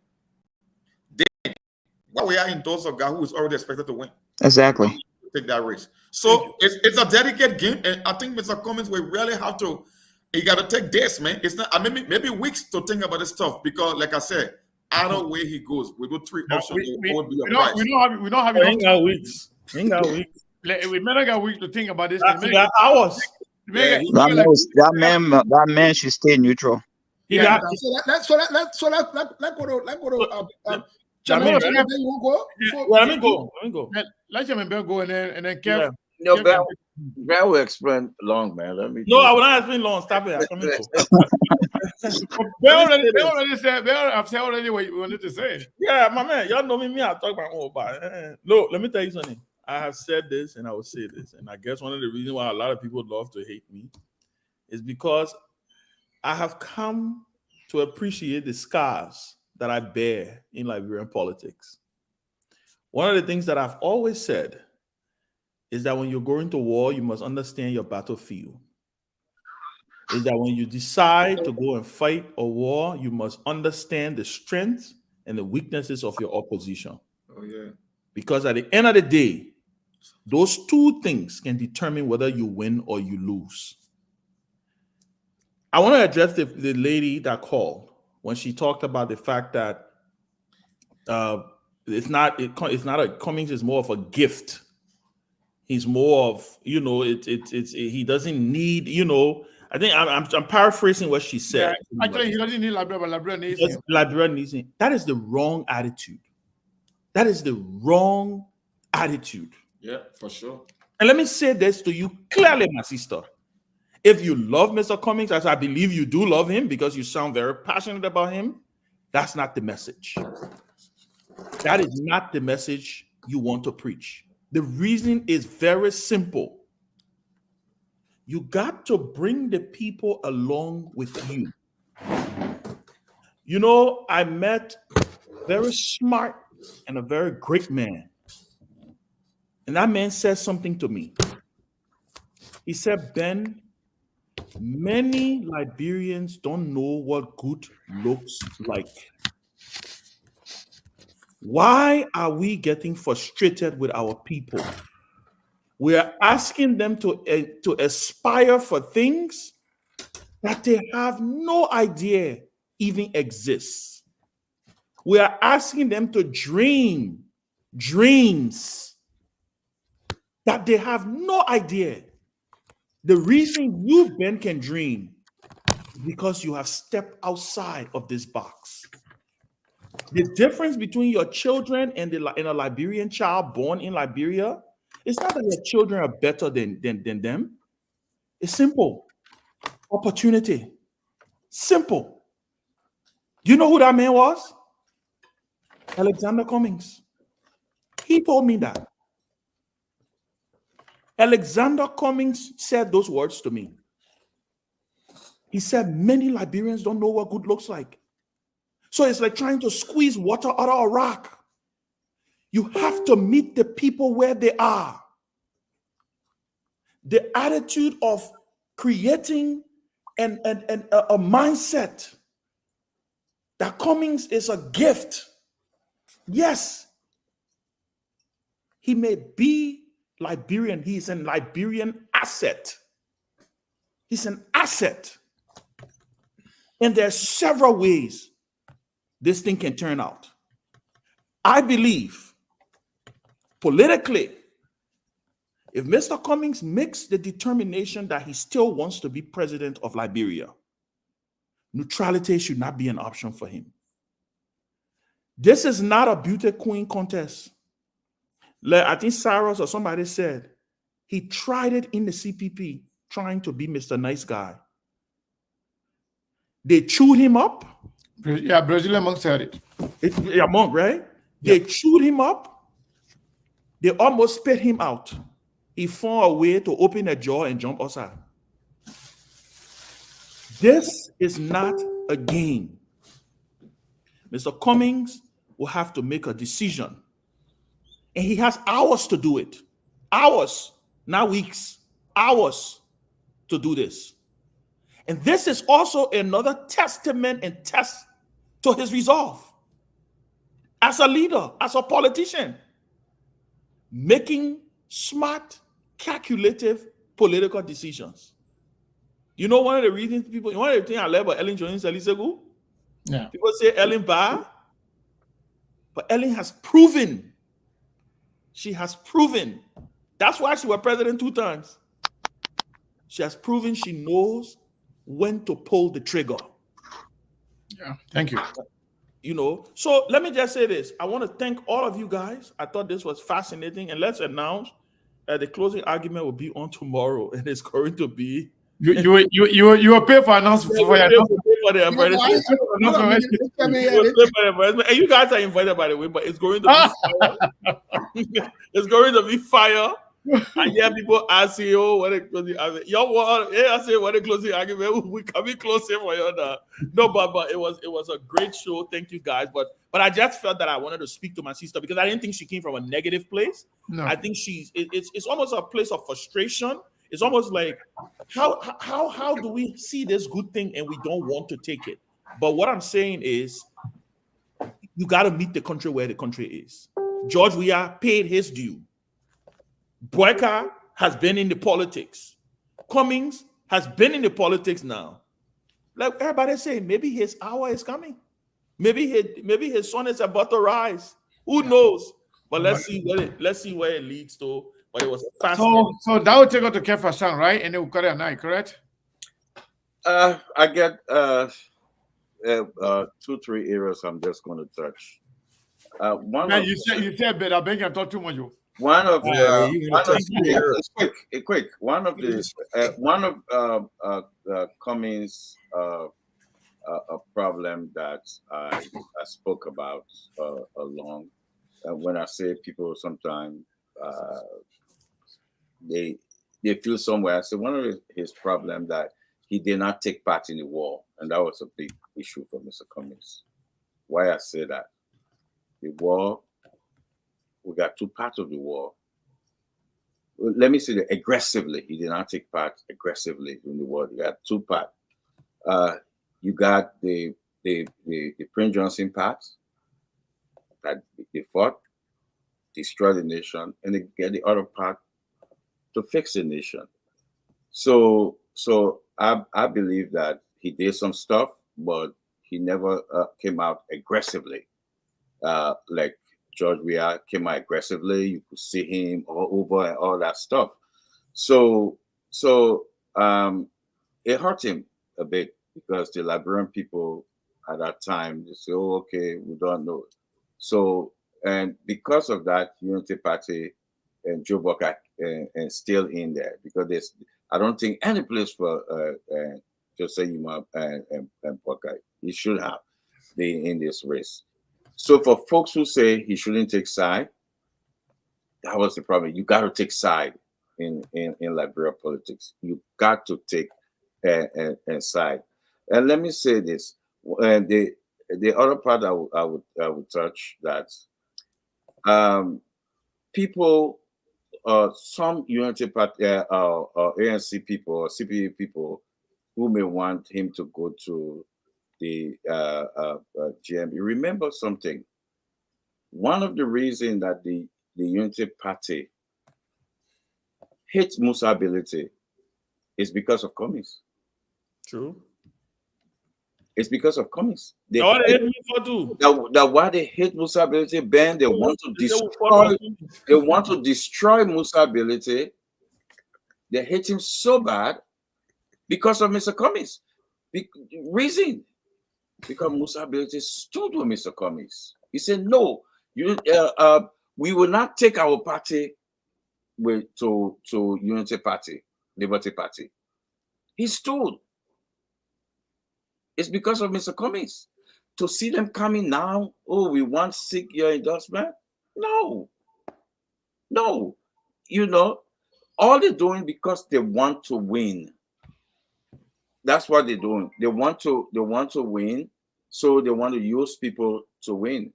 Why we are in those of God who is already expected to win. Exactly. Take that race. So it's a dedicated game, and I think Mr. Cummings will really have to. You got to take days, man. It's not. I mean, maybe weeks to think about this stuff, because, like I said, either way he goes, we do three options. We don't have Ain't got weeks. Ain't got weeks. We may not got weeks to think about this. We got hours. That man should stay neutral. Let's go. Let me go. Let Chairman go and then Kev. No, Ben will explain long, man. Let me. No, I will not explain long. Stop it. Ben already said. I've said already what you wanted to say. Yeah, my man. Y'all know me. I talk about all about it. Look, let me tell you something. I have said this and I will say this, and I guess one of the reasons why a lot of people love to hate me is because I have come to appreciate the scars that I bear in Liberian politics. One of the things that I've always said is that when you're going to war, you must understand your battlefield. Is that when you decide to go and fight a war, you must understand the strengths and the weaknesses of your opposition. Oh, yeah. Because at the end of the day, those two things can determine whether you win or you lose. I want to address the lady that called when she talked about the fact that Cummings is more of a gift. He's more of, he doesn't need, I think I'm paraphrasing what she said. Yeah, actually, he doesn't need Liberia, but Liberia needs him. Liberia needs him. That is the wrong attitude. That is the wrong attitude. Yeah, for sure. And let me say this to you clearly, my sister. If you love Mr. Cummings, as I believe you do love him because you sound very passionate about him, that's not the message. That is not the message you want to preach. The reason is very simple. You got to bring the people along with you. I met a very smart and a very great man. And that man said something to me. He said, Ben, many Liberians don't know what good looks like. Why are we getting frustrated with our people? We are asking them to aspire for things that they have no idea even exists. We are asking them to dream dreams that they have no idea. The reason you, Ben, can dream is because you have stepped outside of this box. The difference between your children and a Liberian child born in Liberia is not that your children are better than them. It's simple. Opportunity. Simple. Do you know who that man was? Alexander Cummings. He told me that. Alexander Cummings said those words to me. He said, many Liberians don't know what good looks like. So it's like trying to squeeze water out of a rock. You have to meet the people where they are. The attitude of creating a mindset that Cummings is a gift. Yes, he may be Liberian. He is a Liberian asset. He's an asset. And there's several ways this thing can turn out. I believe politically, if Mr. Cummings makes the determination that he still wants to be president of Liberia, neutrality should not be an option for him. This is not a beauty queen contest. Like I think Cyrus or somebody said, he tried it in the CPP, trying to be Mr. Nice Guy. They chewed him up. Yeah, Brazilian monk said it. Yeah, monk, right? They chewed him up. They almost spit him out. He found a way to open a jaw and jump outside. This is not a game. Mr. Cummings will have to make a decision. And he has hours to do it. Hours, not weeks. Hours to do this. And this is also another testament and test to his resolve. As a leader, as a politician, making smart, calculative political decisions. You know, one of the reasons one of the things I love about Ellen Jones Salisegun? Yeah. People say Ellen bad, but Ellen has proven. She has proven. That's why she was president 2 times. She has proven she knows when to pull the trigger. Yeah, thank you. You know, so let me just say this. I want to thank all of you guys. I thought this was fascinating. And let's announce that the closing argument will be on tomorrow. And it's going to be... You will pay for announcement. And you guys are invited, by the way, but it's going to be fire. It's going to be fire. I hear people asking, "Oh, what a closing argument?" Y'all want? Yeah, I say, "What a closing argument?" We can be closing for you now. No, but it was a great show. Thank you guys. But I just felt that I wanted to speak to my sister because I didn't think she came from a negative place. No. I think it's almost a place of frustration. It's almost like how do we see this good thing and we don't want to take it? But what I'm saying is, you got to meet the country where the country is. George Weah paid his due. Boyka has been in the politics. Cummings has been in the politics now. Like everybody say, maybe his hour is coming. Maybe his son is about to rise. Who knows? But let's see where it leads to. But it was a fascinating. So that will take us to Kefashan, right? And then we'll carry a night, correct? I get 2-3 areas I'm just going to touch. You said, but I beg you, talk too much. One of Cummings' a problem that I spoke about along. When I say people sometimes they feel somewhere. I said one of his problem that he did not take part in the war, and that was a big issue for Mr. Cummings. Why I say that? The war. We got 2 parts of the war. Let me say that aggressively. He did not take part aggressively in the war. You got 2 parts. You got the Prince Johnson part that they fought, destroy the nation, and they get the other part to fix the nation. So I believe that he did some stuff, but he never came out aggressively like George Weah came out aggressively. You could see him all over and all that stuff. So it hurt him a bit because the Liberian people at that time, they say, "Oh, okay, we don't know." So, and because of that, Unity Party and Joe Boyka and still in there because I don't think any place for Jose Yuma and Boyka. He should have been in this race. So for folks who say he shouldn't take side, that was the problem. You got to take side in Liberia politics. You got to take a side. And let me say this: the other part I would touch that people, some Unity Party, ANC people or CPA people who may want him to go to GMB. Remember something. One of the reasons that the Unity Party hates Musa Ability is because of commies. True. It's because of commies. They What they hate, hate me for too. that why they hate Musa Ability, Ben, they want to destroy. They want to destroy Musa Ability. They hate him so bad because of Mr. Commies. Reason because Musa Ability stood with Mr. Commies. He said, "No, we will not take our party to Unity Party, Liberty Party." He stood. It's because of Mr. Commies. To see them coming now, oh, we want to seek your endorsement. No. All they're doing because they want to win. That's what they're doing. They want to win, so they want to use people to win.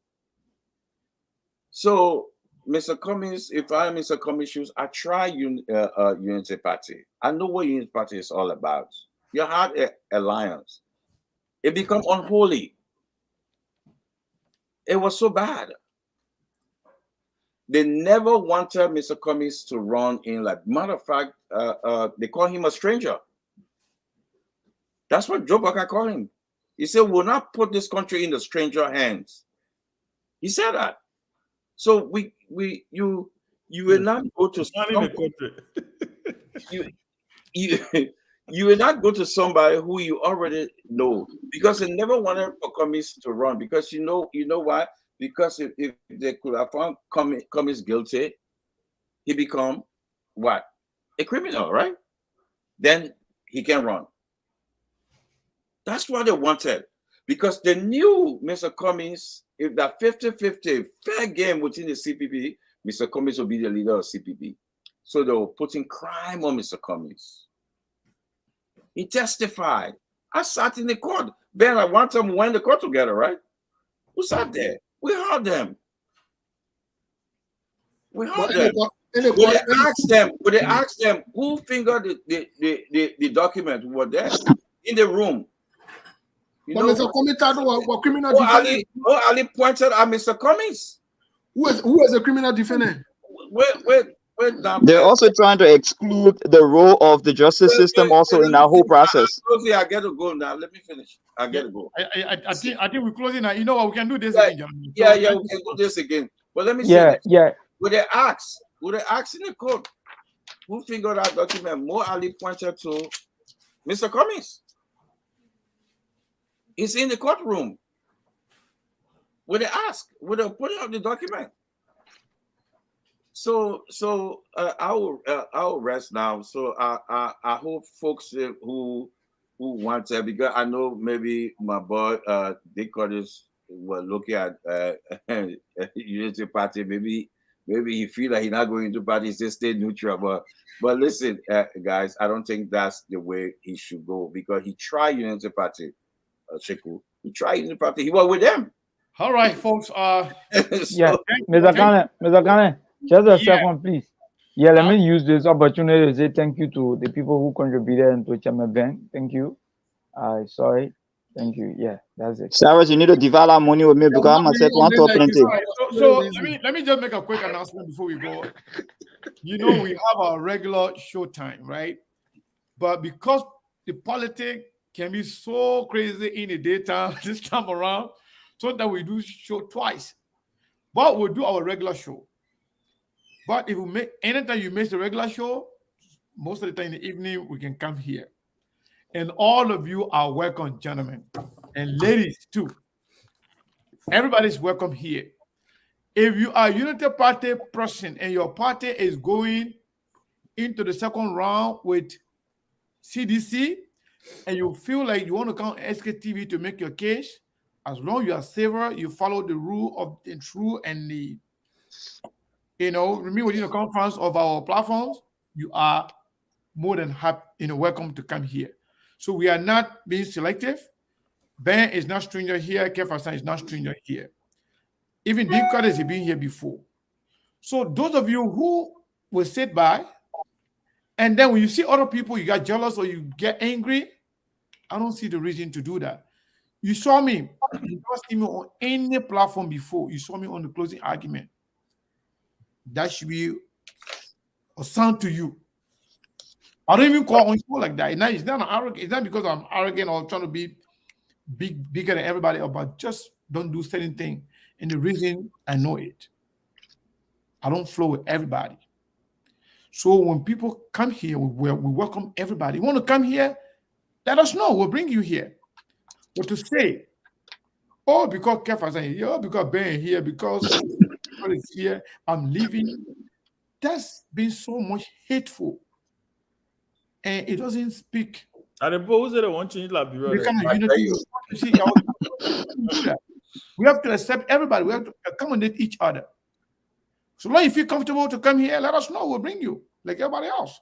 So, Mr. Commies, if I'm Mr. Commies' shoes, I try Unity Party. I know what Unity Party is all about. You had an alliance. It became unholy. It was so bad. They never wanted Mr. Commies to run in. Like, matter of fact, they call him a stranger. That's what Joe Baka called him. He said, "We'll not put this country in the stranger hands." He said that. So you will not go to you will not go to somebody who you already know, because they never wanted for Commies to run, because you know why? Because if they could have found Commies guilty, he become what? A criminal, right? Then he can run. That's what they wanted, because they knew Mr. Commies, if that 50-50 fair game within the CPP, Mr. Commies will be the leader of CPP. So they were putting crime on Mr. Commies. He testified. I sat in the court. Ben, I want them when the court together, right? Who sat there? We heard them. Would they ask them who fingered the document who were there in the room? But Mr. Commies were criminal defendant. Ali pointed at Mr. Commies. Who is a criminal defendant? Wait, they're also trying to exclude the role of the justice system also in our whole process. I get to go now. Let me finish. I get to go. I think we're closing now. You know what? We can do this again, gentlemen. We can do this again. But let me say this. Would they ask in the court who figured out document? Mo Ali pointed to Mr. Commies. He's in the courtroom. Would they ask? Would they put out the document? So I will rest now. So I hope folks who want to, because I know maybe my boy Dick Curtis was looking at Unity Party. Maybe he feel like he's not going to party, just stay neutral. But listen, guys, I don't think that's the way he should go, because he tried Unity Party. Sheku, he tried Unity Party. He was with them. All right, folks. Mr. Kane. Just a second, please. Yeah, let me use this opportunity to say thank you to the people who contributed to Chairman Ben. Thank you. Sorry. Thank you. Yeah, that's it. Cyrus, you need to divide our money with me because I'm going to set one top plenty. So let me just make a quick announcement before we go. You know, we have our regular show time, right? But because the politics can be so crazy in the daytime this time around, so that we do show twice. But we'll do our regular show. But if we make anytime you miss the regular show, most of the time in the evening, we can come here. And all of you are welcome, gentlemen. And ladies too. Everybody's welcome here. If you are a Unity Party person and your party is going into the second round with CDC, and you feel like you want to come SKTV to make your case, as long as you are saver, you follow the rule of the true and the remain within the conference of our platforms, you are more than happy, welcome to come here. So we are not being selective. Ben is not stranger here. Kefasan is not stranger here. Even Deep Cut has been here before. So those of you who will sit by, and then when you see other people, you get jealous or you get angry, I don't see the reason to do that. You saw me. You don't see me on any platform before. You saw me on the closing argument. That should be a sound to you. I don't even call on you like that. It's not arrogant. It's not because I'm arrogant or trying to be bigger than everybody else, but just don't do certain things. And the reason I know it, I don't flow with everybody. So when people come here, we welcome everybody. You want to come here? Let us know. We'll bring you here. But to say, oh, because Kefa's here, oh, because Ben here, because is here, I'm leaving. That's been so much hateful. And it doesn't speak. I suppose they want to change Liberia. The kind of unity. We have to accept everybody. We have to accommodate each other. So long you feel comfortable to come here, let us know. We'll bring you like everybody else.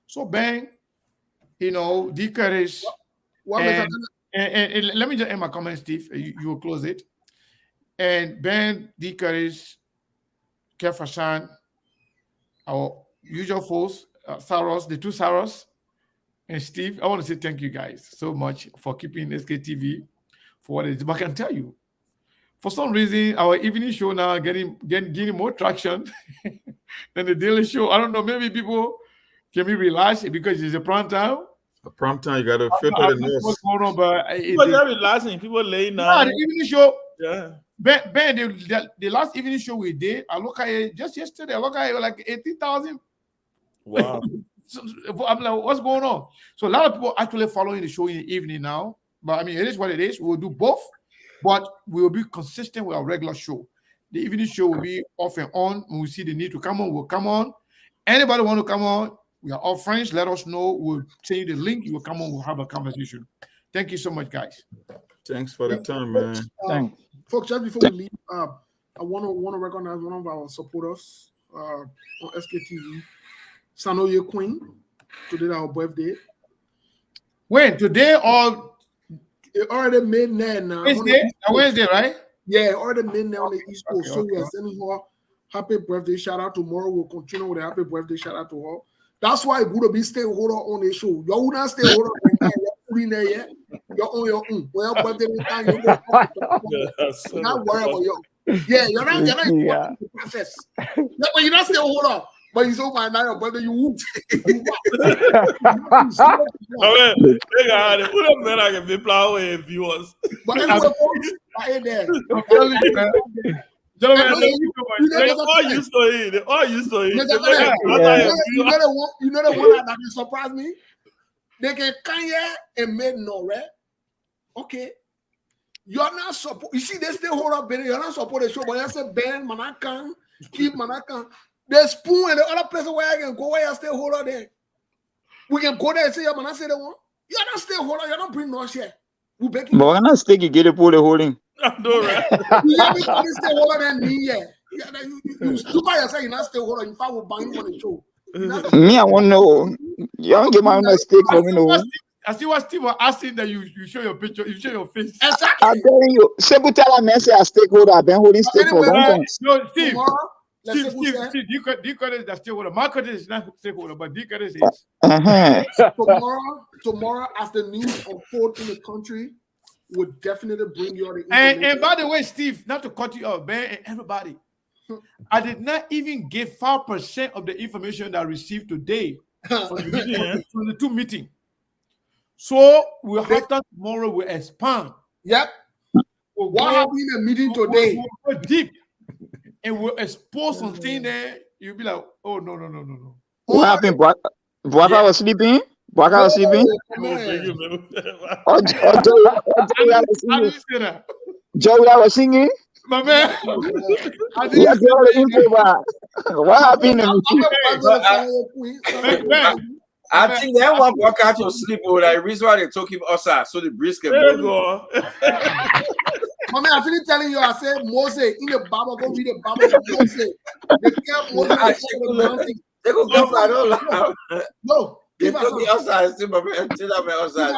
So Ben, D. Curtis. And let me just end my comment, Steve. You will close it. And Ben, D. Curtis, Kefa, our usual folks, Saros, the two Saros, and Steve. I want to say thank you guys so much for keeping SKTV for what it is. But I can tell you, for some reason, our evening show now getting more traction than the daily show. I don't know. Maybe people can be relaxed because it's a prime time. A prime time, you got to filter the news. What's going on, but people are relaxing. People laying down. Nah, the evening show. Yeah. Ben, the last evening show we did, I look at it just yesterday. I look at it like 18,000. Wow. So I'm like, what's going on? So a lot of people actually following the show in the evening now. But I mean, it is what it is. We'll do both, but we will be consistent with our regular show. The evening show will be off and on. When we see the need to come on, we'll come on. Anybody want to come on? We are all friends. Let us know. We'll send you the link. You will come on. We'll have a conversation. Thank you so much, guys. Thanks for the time, man. Thanks. Folks, just before we leave, I want to recognize one of our supporters on SKTV, Sanoye Queen. Today our birthday. When? Today or? It already midnight now. Wednesday, right? Yeah, already midnight on the East Coast. Okay, so we are sending her happy birthday shout out. Tomorrow we'll continue with a happy birthday shout out to her. That's why it's good to be stakeholder on the show. You not stakeholder in there yet. You're on your own. Well, birthday time you go. Not worry about you. Yeah, you're not in the process. No, but you're not stakeholder. But you so my now, brother, you whoop. I can be plowing viewers. But anyway, I ain't there. They all used to it. You know the one that surprised me? They can Kanye and made no, right? Okay. You're not support. You see, they still hold up, you're not support the show, but you say Ben Manakan, keep Manakan. The spoon and the other place where I can go, where you still hold up there. We can go there and say, man, I say the one. You're not still hold up, you're not bring no share. We beg you. But why not stick you get it for the holding? No, right? You have to still hold up than me, yeah. You stupid yourself, you're not still hold up. In fact, we'll bang you on the show. Me, I want to know. You don't get my own stick for me, no. I see what Steve was asking that you show your picture, you show your face. Exactly. I'm telling you, Sebu tell me say a stakeholder. I've been holding stick for a long time. No, Steve. Steve, D. Curtis is stakeholder. My Curtis is not stakeholder, but D. Curtis is. Tomorrow, as the news unfolds in the country, will definitely bring you all the information. And by the way, Steve, not to cut you off, Ben and everybody, I did not even give 5% of the information that I received today from the two meetings. So we'll have that tomorrow. We'll expand. Yep. What happened in the meeting today? We'll go deep, and we'll expose something there. You'll be like, oh no. What happened? Bwaka was sleeping. Bwaka was sleeping. Joe was singing. My man. What happened in the meeting? I think that one walk out to sleep with the reason why they took him outside so the breeze can go. My man, I'm really telling you, I said Moses in the Bible, go read the Bible. Moses. They kept Moses. They go go No, they took me outside. Still, my man, still I'm outside.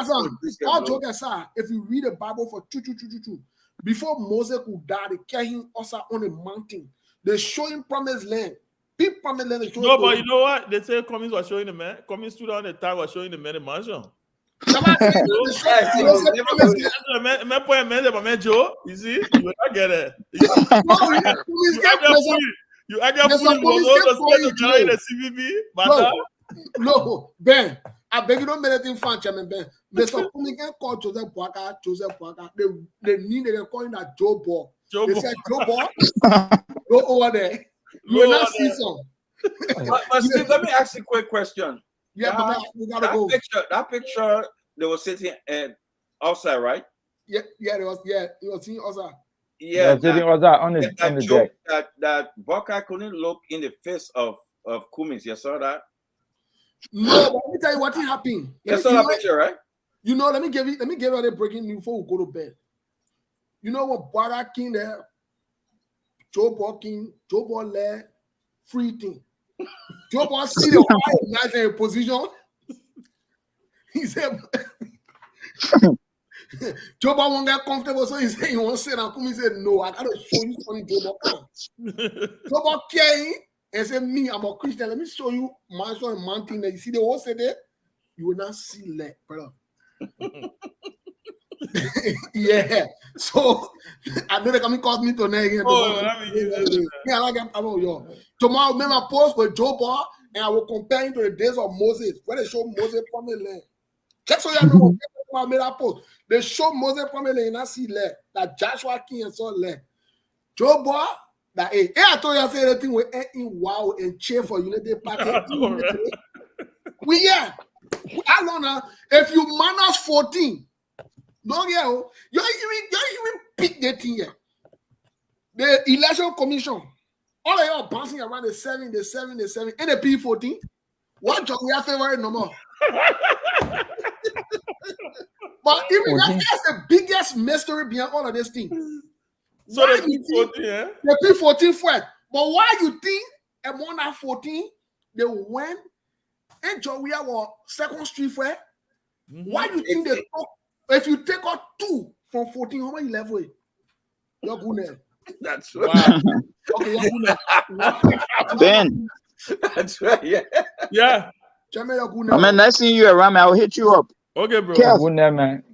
All joke aside, if you read the Bible for two, before Moses could die, they carry him outside on a mountain. They show him promised land. No, but you know what? They say Cummings was showing the man. Cummings stood on the tag was showing the man the mansion. You see, you will not get it. You argue the CBB, but no, Ben. I beg you don't make anything fun, Chairman Ben. Mr. Kumigan called Joseph Boakai. They need they're calling that Joe Ball. They said Joe Ball, go over there. You will not see some. But Steve, let me ask you a quick question. Yeah, but we gotta go. That picture, they were sitting outside, right? Yeah, it was sitting outside. Yeah, sitting outside on the deck. That Boakai couldn't look in the face of Cummings. You saw that? No, but let me tell you what happened. You saw that picture, right? You know, let me give you the breaking news before we go to bed. You know what Boakai King there? Joe Ball there, free thing. Joe Ball see the nice in a position. He said Joe Ball won't get comfortable, so he said he won't sit down. He said, no, I gotta show you something, Joe Ball. Joe Ball came and said, me, I'm a Christian. Let me show you my son and mountain. You see the whole set there? You will not see leg, brother. Yeah. So I know they coming cause me to again. Yeah, I like yo. Tomorrow, make my post with Joe Ball, and I will compare him to the days of Moses, where they show Moses from the land. Just so you know, I made that post. They show Moses from the land, and I see leg that Joshua King and saw leg. Joe Ball, that I told you I said the thing with wow and cheer for Unity Party. How long now? If you minus 14. No, yeah, you even pick the thing here. The election commission, all of y'all bouncing around the 7, and the P14. What job we have favorite number? But even that's the biggest mystery behind all of this thing. So why the P14, yeah? The P14 first. But why you think among that 14 they went and Joey was 2nd Street first? Why you think they talk? If you take out 2 from 14, how many level? You're good. That's right. Okay, you're good. Ben. That's right. Yeah. Yeah. I mean, next thing you around me, I'll hit you up. Okay, bro. Good, man.